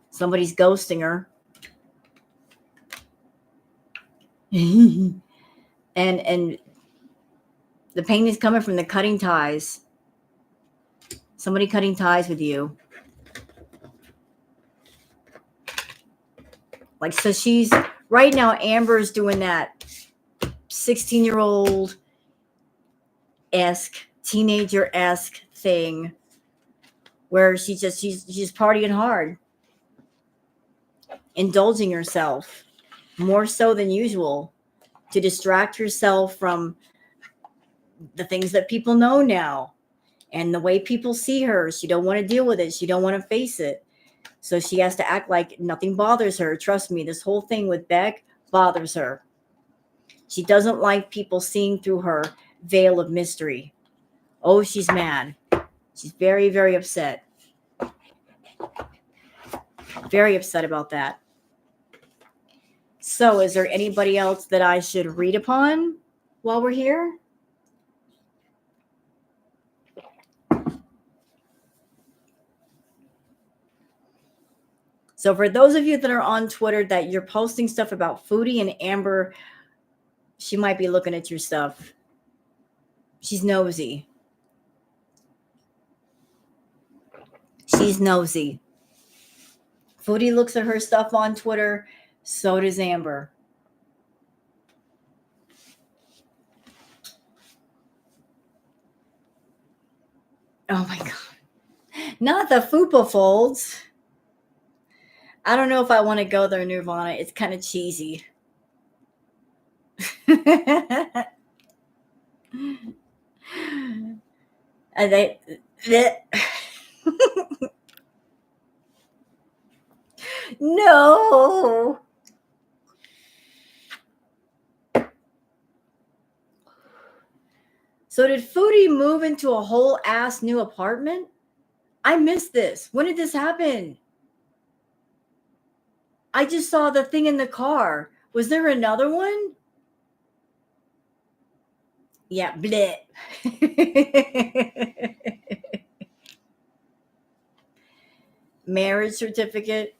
Somebody's ghosting her. and the pain is coming from the cutting ties. Somebody cutting ties with you. Like, so she's right now, Amber's doing that 16-year-old esque, teenager esque thing where she's partying hard, indulging herself more so than usual to distract herself from the things that people know now and the way people see her. She don't want to deal with it. She don't want to face it. So she has to act like nothing bothers her. Trust me, this whole thing with Beck bothers her. She doesn't like people seeing through her veil of mystery. Oh, she's mad. She's very, very upset. Very upset about that. So is there anybody else that I should read upon while we're here? So for those of you that are on Twitter that you're posting stuff about Foodie and Amber, she might be looking at your stuff. She's nosy. She's nosy. Foodie looks at her stuff on Twitter. So does Amber. Oh my God. Not the fupa folds. I don't know if I want to go there, Nirvana. It's kind of cheesy. No. So did Foodie move into a whole ass new apartment? I missed this. When did this happen? I just saw the thing in the car. Was there another one? Yeah, bleh. Marriage certificate.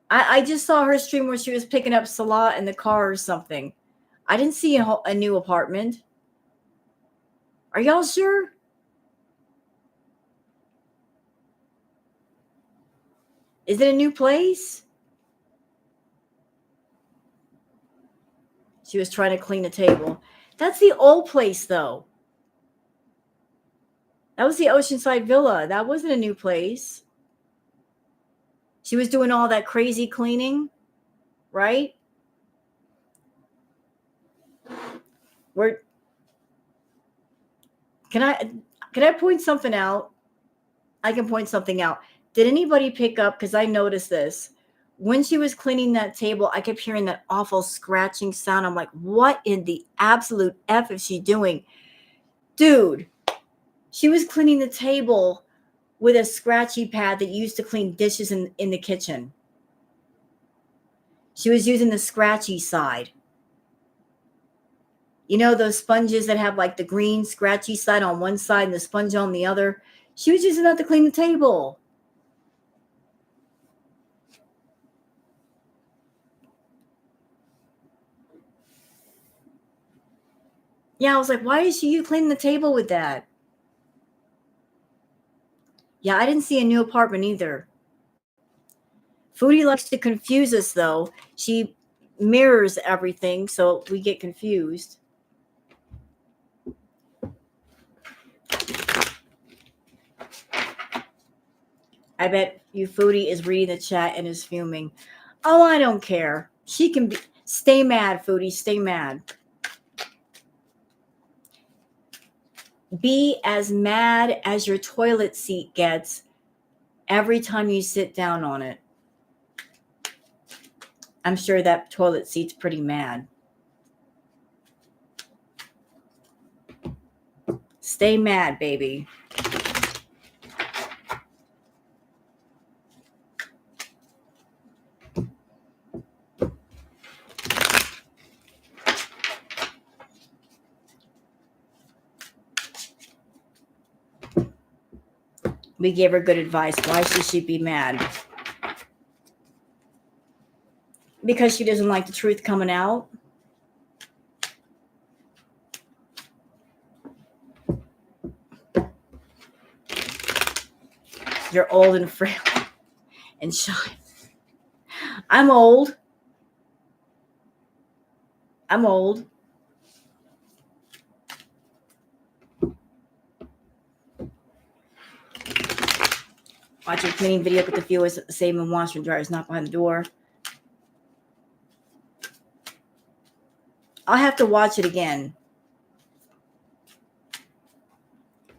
I just saw her stream where she was picking up Salah in the car or something. I didn't see a new apartment. Are y'all sure? Is it a new place? She was trying to clean the table. That's the old place, though. That was the Oceanside Villa. That wasn't a new place. She was doing all that crazy cleaning, right? Can I point something out? I can point something out. Did anybody pick up, because I noticed this, when she was cleaning that table, I kept hearing that awful scratching sound. I'm like, what in the absolute F is she doing? Dude, she was cleaning the table with a scratchy pad that used to clean dishes in the kitchen. She was using the scratchy side. You know those sponges that have like the green scratchy side on one side and the sponge on the other? She was using that to clean the table. Yeah, I was like, why is you cleaning the table with that? Yeah, I didn't see a new apartment either. Foodie likes to confuse us, though. She mirrors everything, so we get confused. I bet you Foodie is reading the chat and is fuming. Oh, I don't care. She can stay mad, Foodie. Stay mad. Be as mad as your toilet seat gets every time you sit down on it. I'm sure that toilet seat's pretty mad. Stay mad, baby. We gave her good advice. Why should she be mad? Because she doesn't like the truth coming out. You're old and frail and shy. I'm old. I'm old. Watch your cleaning video with the viewers at the same and washer and dryer is not behind the door. I'll have to watch it again.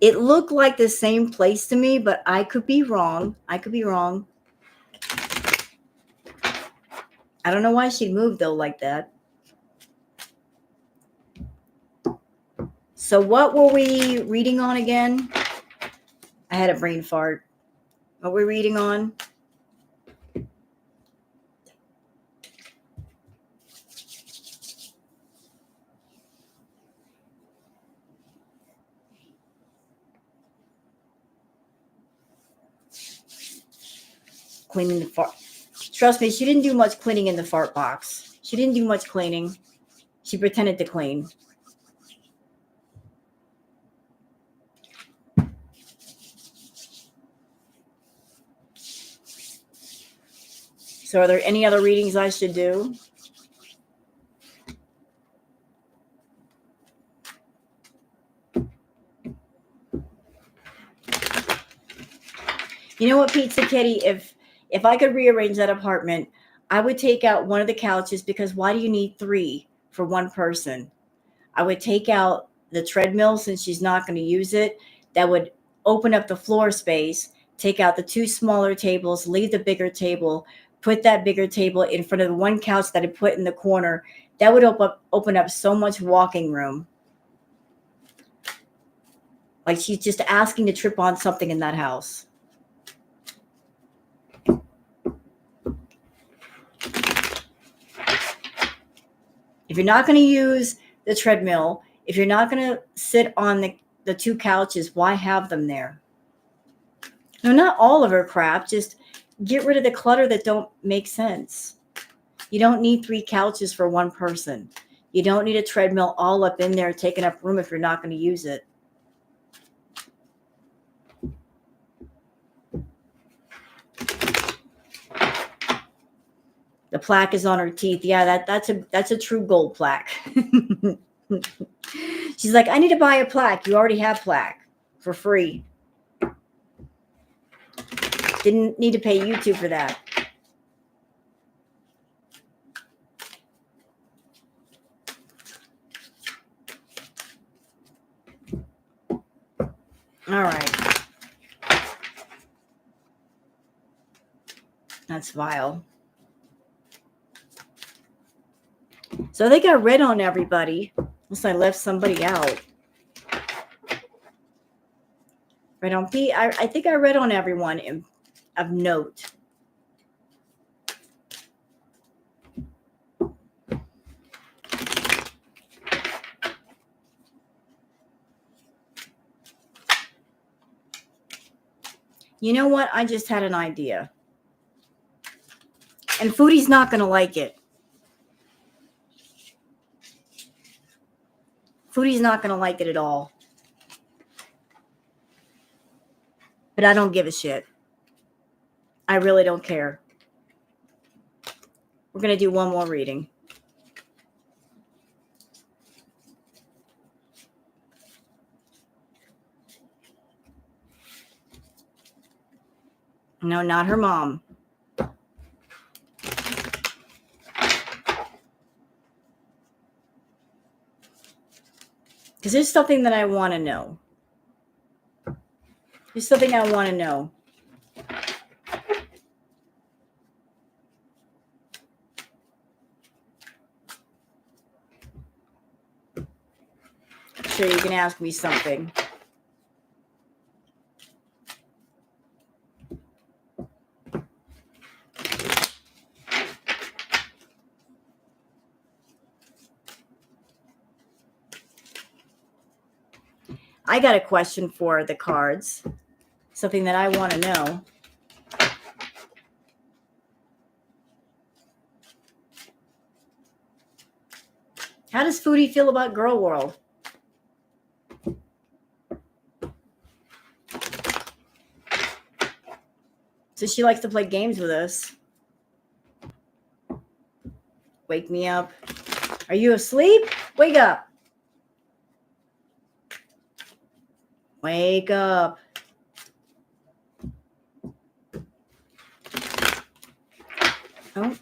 It looked like the same place to me, but I could be wrong. I could be wrong. I don't know why she moved though like that. So what were we reading on again? I had a brain fart. What were we reading on? Cleaning the fart. Trust me, she didn't do much cleaning in the fart box. She didn't do much cleaning. She pretended to clean. So are there any other readings I should do? You know what, Pizza Kitty? If I could rearrange that apartment, I would take out one of the couches because why do you need 3 for one person? I would take out the treadmill since she's not going to use it. That would open up the floor space, take out the 2 smaller tables, leave the bigger table, put that bigger table in front of the one couch that I put in the corner. That would open up so much walking room. Like she's just asking to trip on something in that house. If you're not going to use the treadmill, if you're not going to sit on the 2 couches, why have them there? No, not all of her crap. Just get rid of the clutter that don't make sense. You don't need 3 couches for one person. You don't need a treadmill all up in there taking up room if you're not going to use it. The plaque is on her teeth. Yeah, that's a true gold plaque. She's like, I need to buy a plaque. You already have plaque for free. Didn't need to pay YouTube for that. All right. That's vile. So they got red on everybody. Unless I left somebody out. Red on P. I think I read on everyone of note. You know what? I just had an idea. And Foodie's not going to like it. Foodie's not going to like it at all. But I don't give a shit. I really don't care. We're going to do one more reading. No, not her mom. Because there's something that I want to know. There's something I want to know. I'm sure you can ask me something. I got a question for the cards. Something that I want to know. How does Foodie feel about Girl World? So she likes to play games with us. Wake me up. Are you asleep? Wake up. Wake up. Oh.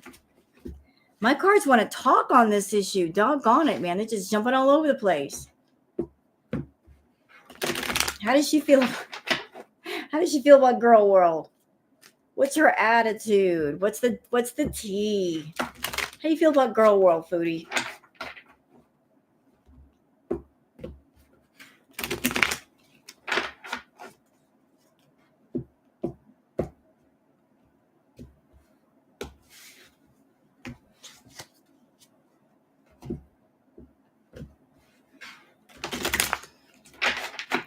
My cards want to talk on this issue. Doggone it, man. They're just jumping all over the place. How does she feel? How does she feel about Girl World? What's her attitude? What's the tea? How do you feel about Girl World, Foodie?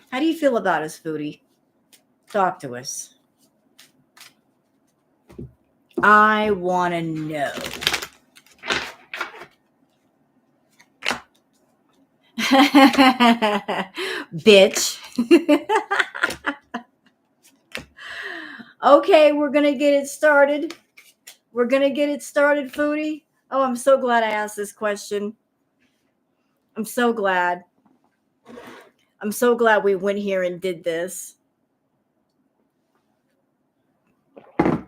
How do you feel about us, Foodie? Talk to us. I want to know. Bitch. Okay, we're going to get it started. We're going to get it started, Foodie. Oh, I'm so glad I asked this question. I'm so glad. I'm so glad we went here and did this.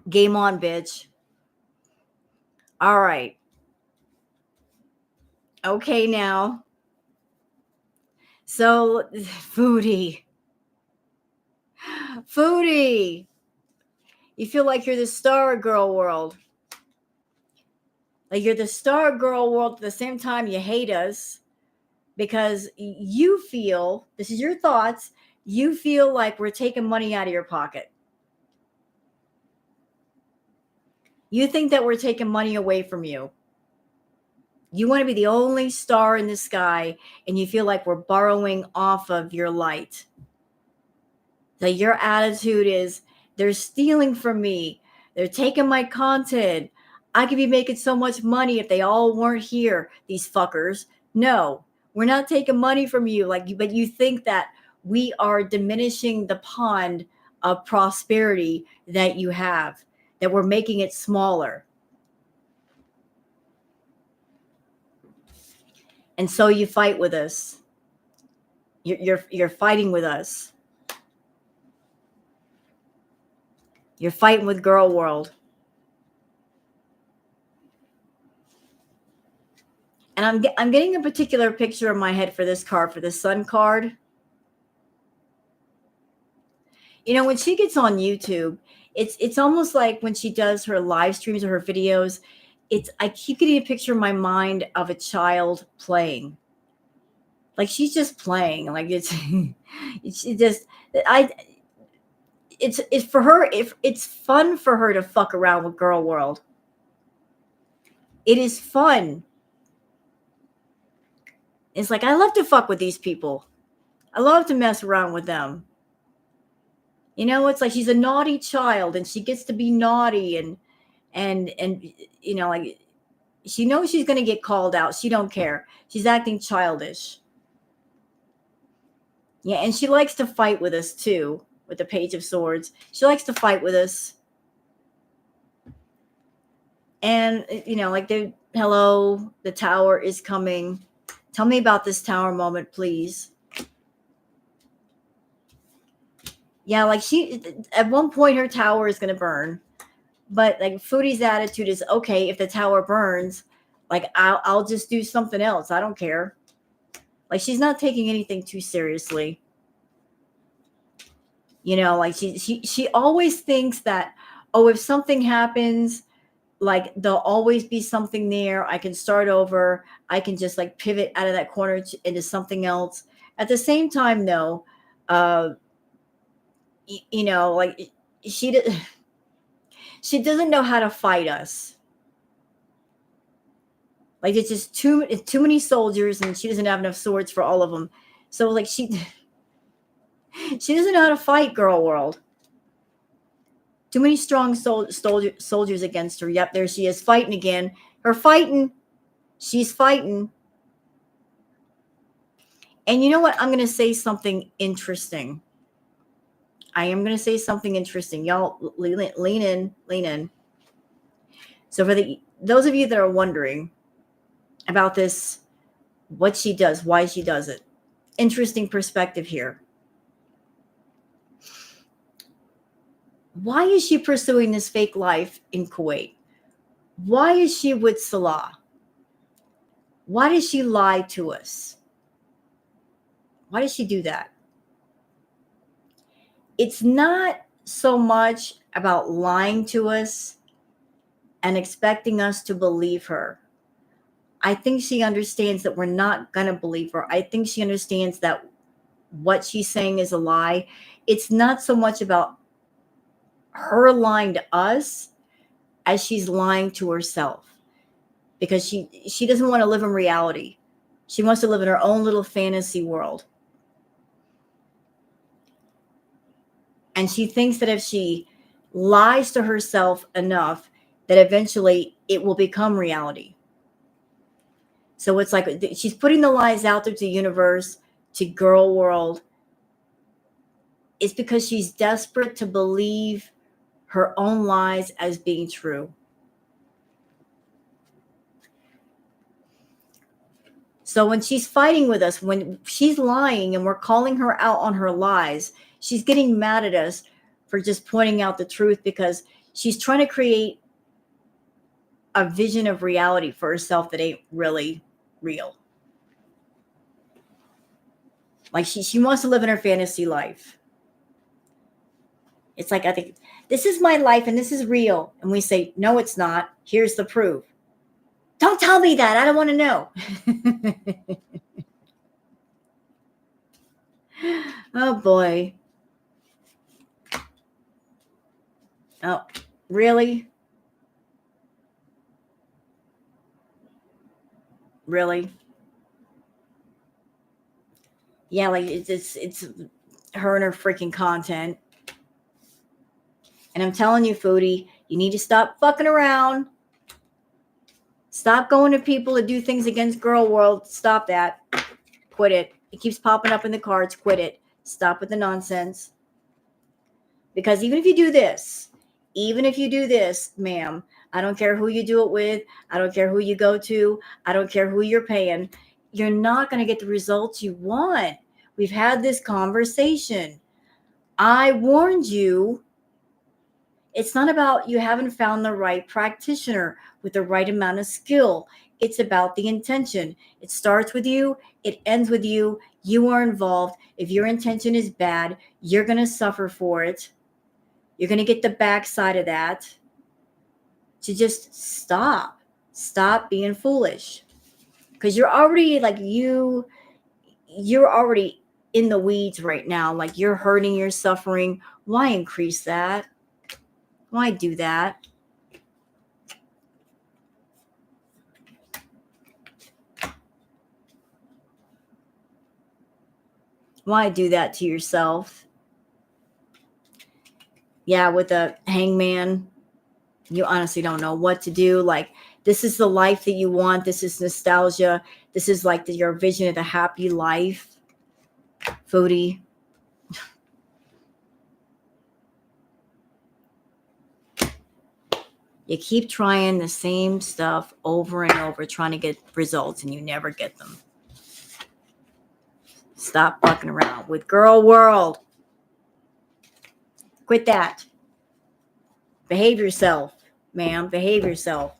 Game on, bitch. All right. Okay, now. So, Foodie. You feel like you're the star of Girl World. Like you're the star of Girl World at the same time you hate us because you feel, this is your thoughts, you feel like we're taking money out of your pocket. You think that we're taking money away from you. You want to be the only star in the sky, and you feel like we're borrowing off of your light. That your attitude is, they're stealing from me. They're taking my content. I could be making so much money if they all weren't here, these fuckers. No, we're not taking money from you. But you think that we are diminishing the pond of prosperity that you have, that we're making it smaller. And so you fight with us. You're fighting with us. You're fighting with Girl World. And I'm getting a particular picture in my head for this card, for the Sun card. You know, when she gets on YouTube, it's almost like when she does her live streams or her videos, I keep getting a picture in my mind of a child playing. Like she's just playing. Like it's for her, if it's fun for her to fuck around with Girl World. It is fun. It's like, I love to fuck with these people. I love to mess around with them. You know, it's like she's a naughty child and she gets to be naughty and you know, like she knows she's going to get called out. She don't care. She's acting childish. Yeah, and she likes to fight with us too, with the Page of Swords. She likes to fight with us. And, you know, like hello, the tower is coming. Tell me about this tower moment, please. Yeah, like at one point her tower is going to burn. But like Foodie's attitude is, okay, if the tower burns, like I'll just do something else. I don't care. Like she's not taking anything too seriously. You know, like she always thinks that, oh, if something happens, like there'll always be something there. I can start over. I can just like pivot out of that corner into something else. At the same time, though, you know, like she doesn't know how to fight us. Like it's just too many soldiers, and she doesn't have enough swords for all of them. So like she doesn't know how to fight Girl World. Too many strong soldiers against her. Yep, there she is fighting again. She's fighting. And you know what? I'm going to say something interesting. I am going to say something interesting. Y'all lean in. So for those of you that are wondering about this, what she does, why she does it, interesting perspective here. Why is she pursuing this fake life in Kuwait? Why is she with Salah? Why does she lie to us? Why does she do that? It's not so much about lying to us and expecting us to believe her. I think she understands that we're not going to believe her. I think she understands that what she's saying is a lie. It's not so much about her lying to us as she's lying to herself, because she doesn't want to live in reality. She wants to live in her own little fantasy world. And she thinks that if she lies to herself enough, that eventually it will become reality. So it's like she's putting the lies out there to the universe, to girl world. It's because she's desperate to believe her own lies as being true. So when she's fighting with us, when she's lying and we're calling her out on her lies, she's getting mad at us for just pointing out the truth, because she's trying to create a vision of reality for herself that ain't really real. Like she wants to live in her fantasy life. It's like, I think this is my life and this is real. And we say, no, it's not. Here's the proof. Don't tell me that. I don't want to know. Oh, boy. Oh, really? Really? Yeah, like it's her and her freaking content. And I'm telling you, Foodie, you need to stop fucking around. Stop going to people to do things against girl world. Stop that. Quit it. It keeps popping up in the cards. Quit it. Stop with the nonsense. Because even if you do this, ma'am, I don't care who you do it with. I don't care who you go to. I don't care who you're paying. You're not going to get the results you want. We've had this conversation. I warned you. It's not about you haven't found the right practitioner with the right amount of skill. It's about the intention. It starts with you. It ends with you. You are involved. If your intention is bad, you're going to suffer for it. You're going to get the backside of that. To just stop. Stop being foolish. Because you're already you're already in the weeds right now. Like you're hurting, you're suffering. Why increase that? Why do that? Why do that to yourself? Yeah, with a hangman, you honestly don't know what to do. Like, this is the life that you want. This is nostalgia. This is like your vision of the happy life. Foodie. You keep trying the same stuff over and over, trying to get results, and you never get them. Stop fucking around with girl world. Quit that. Behave yourself, ma'am. Behave yourself.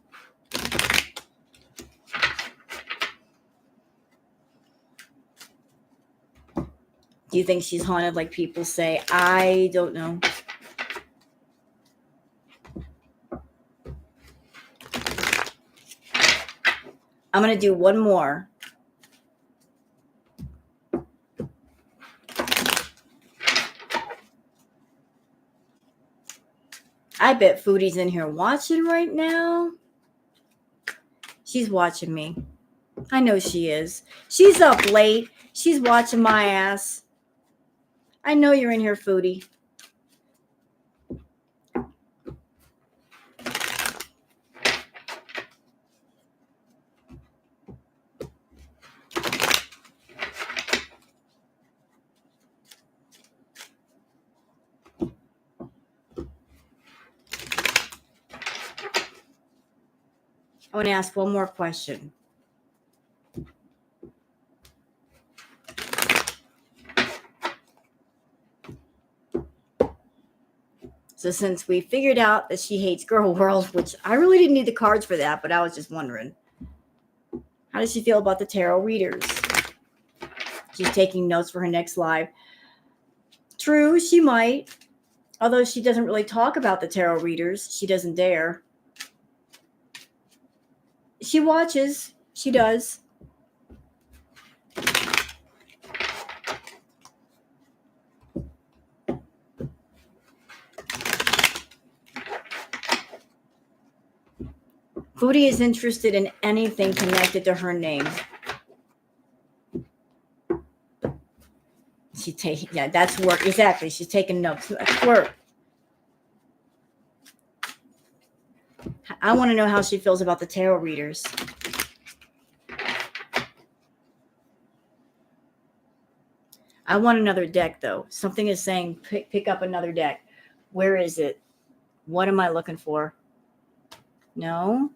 Do you think she's haunted like people say? I don't know. I'm going to do one more. I bet Foodie's in here watching right now. She's watching me. I know she is. She's up late. She's watching my ass. I know you're in here, Foodie. I want to ask one more question. So since we figured out that she hates Girl World, which I really didn't need the cards for that, but I was just wondering, how does she feel about the tarot readers? She's taking notes for her next live. True, she might. Although she doesn't really talk about the tarot readers. She doesn't dare. She watches. She does. Foodie is interested in anything connected to her name. Yeah, that's work. Exactly. She's taking notes. That's work. I want to know how she feels about the tarot readers. I want another deck, though. Something is saying pick up another deck. Where is it? What am I looking for? No.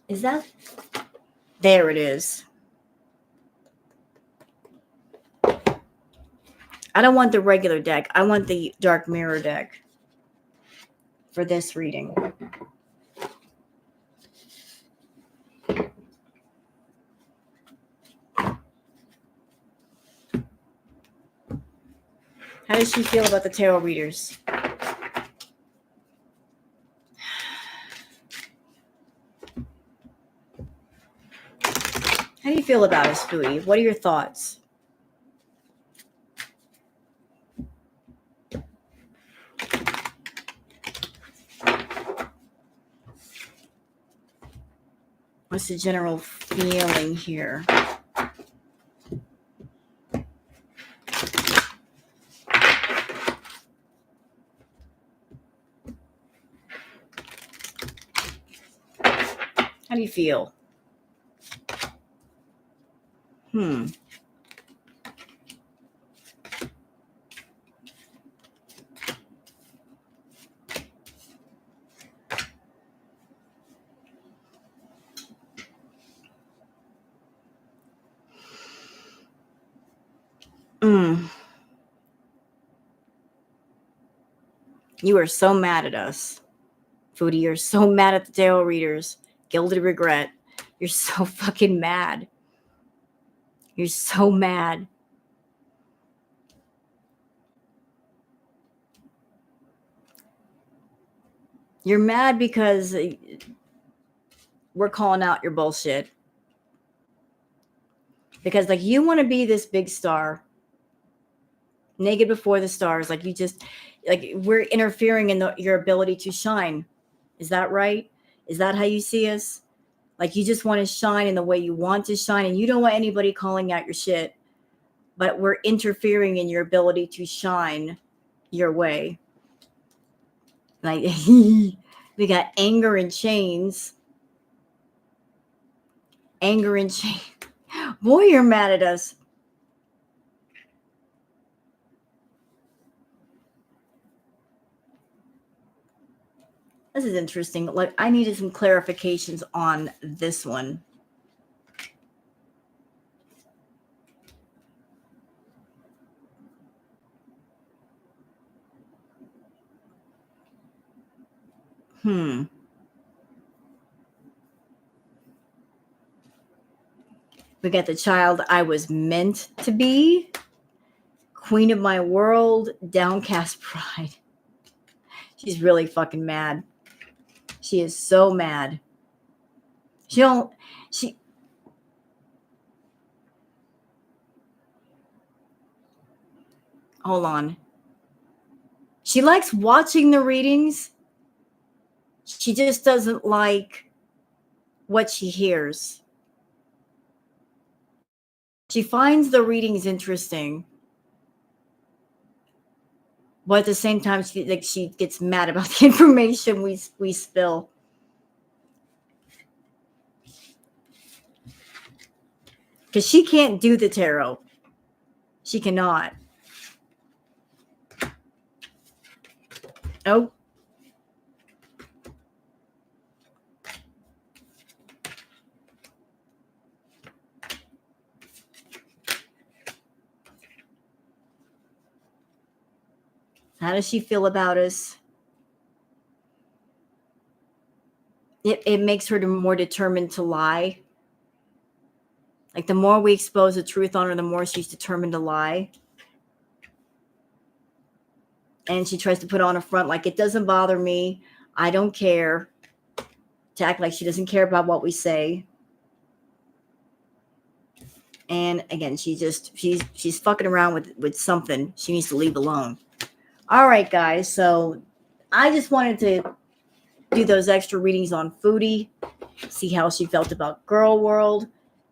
Is that? There it is. I don't want the regular deck. I want the Dark Mirror deck for this reading. How does she feel about the tarot readers? How do you feel about us, Foodie? What are your thoughts? What's the general feeling here? How do you feel? You are so mad at us, Foodie. You're so mad at the tarot readers. Gilded regret. You're so fucking mad. You're so mad. You're mad because we're calling out your bullshit. Because like you want to be this big star. Naked before the stars. Like you just, like we're interfering in your ability to shine. Is that right? Is that how you see us? Like you just want to shine in the way you want to shine and you don't want anybody calling out your shit. But we're interfering in your ability to shine your way. Like we got anger and chains. Anger and chains. Boy, you're mad at us. This is interesting. Like I needed some clarifications on this one. We got the child I was meant to be. Queen of my world, downcast pride. She's really fucking mad. She is so mad. Hold on. She likes watching the readings. She just doesn't like what she hears. She finds the readings interesting. But at the same time, she gets mad about the information we spill. Because she can't do the tarot. She cannot. Oh. How does she feel about us? It makes her more determined to lie. Like the more we expose the truth on her, the more she's determined to lie. And she tries to put on a front like it doesn't bother me. I don't care. To act like she doesn't care about what we say. And again, she's fucking around with something she needs to leave alone. All right, guys. So I just wanted to do those extra readings on Foodie, see how she felt about Girl World,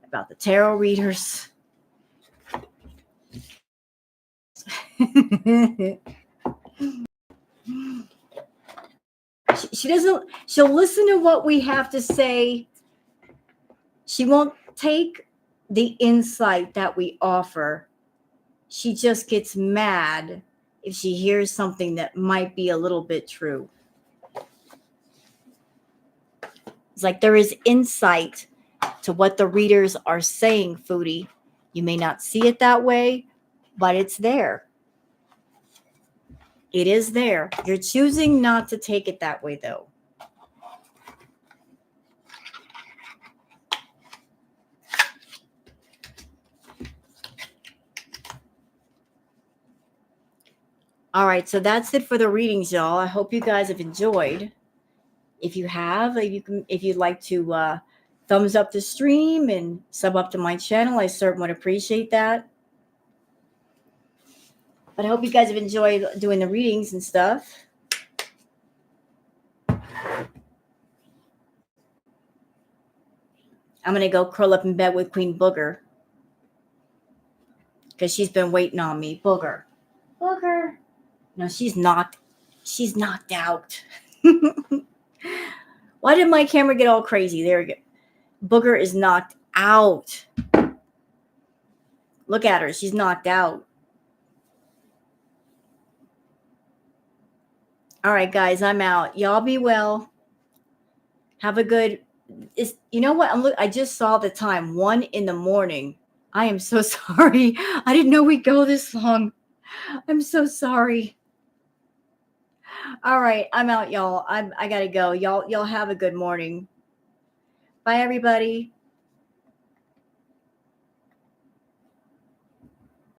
about the tarot readers. She doesn't, she'll listen to what we have to say. She won't take the insight that we offer. She just gets mad if she hears something that might be a little bit true. It's like there is insight to what the readers are saying, Foodie. You may not see it that way, but it's there. It is there. You're choosing not to take it that way, though. All right, so that's it for the readings, y'all. I hope you guys have enjoyed. If you have, if you'd like to thumbs up the stream and sub up to my channel, I certainly would appreciate that. But I hope you guys have enjoyed doing the readings and stuff. I'm going to go curl up in bed with Queen Booger because she's been waiting on me. Booger. Booger. No, she's knocked out. Why did my camera get all crazy? There we go. Booger is knocked out. Look at her. She's knocked out. All right, guys, I'm out. Y'all be well. Have a good. You know what? I just saw the time, 1 a.m. I am so sorry. I didn't know we'd go this long. I'm so sorry. All right, I'm out, y'all. I gotta go. Y'all have a good morning. Bye, everybody.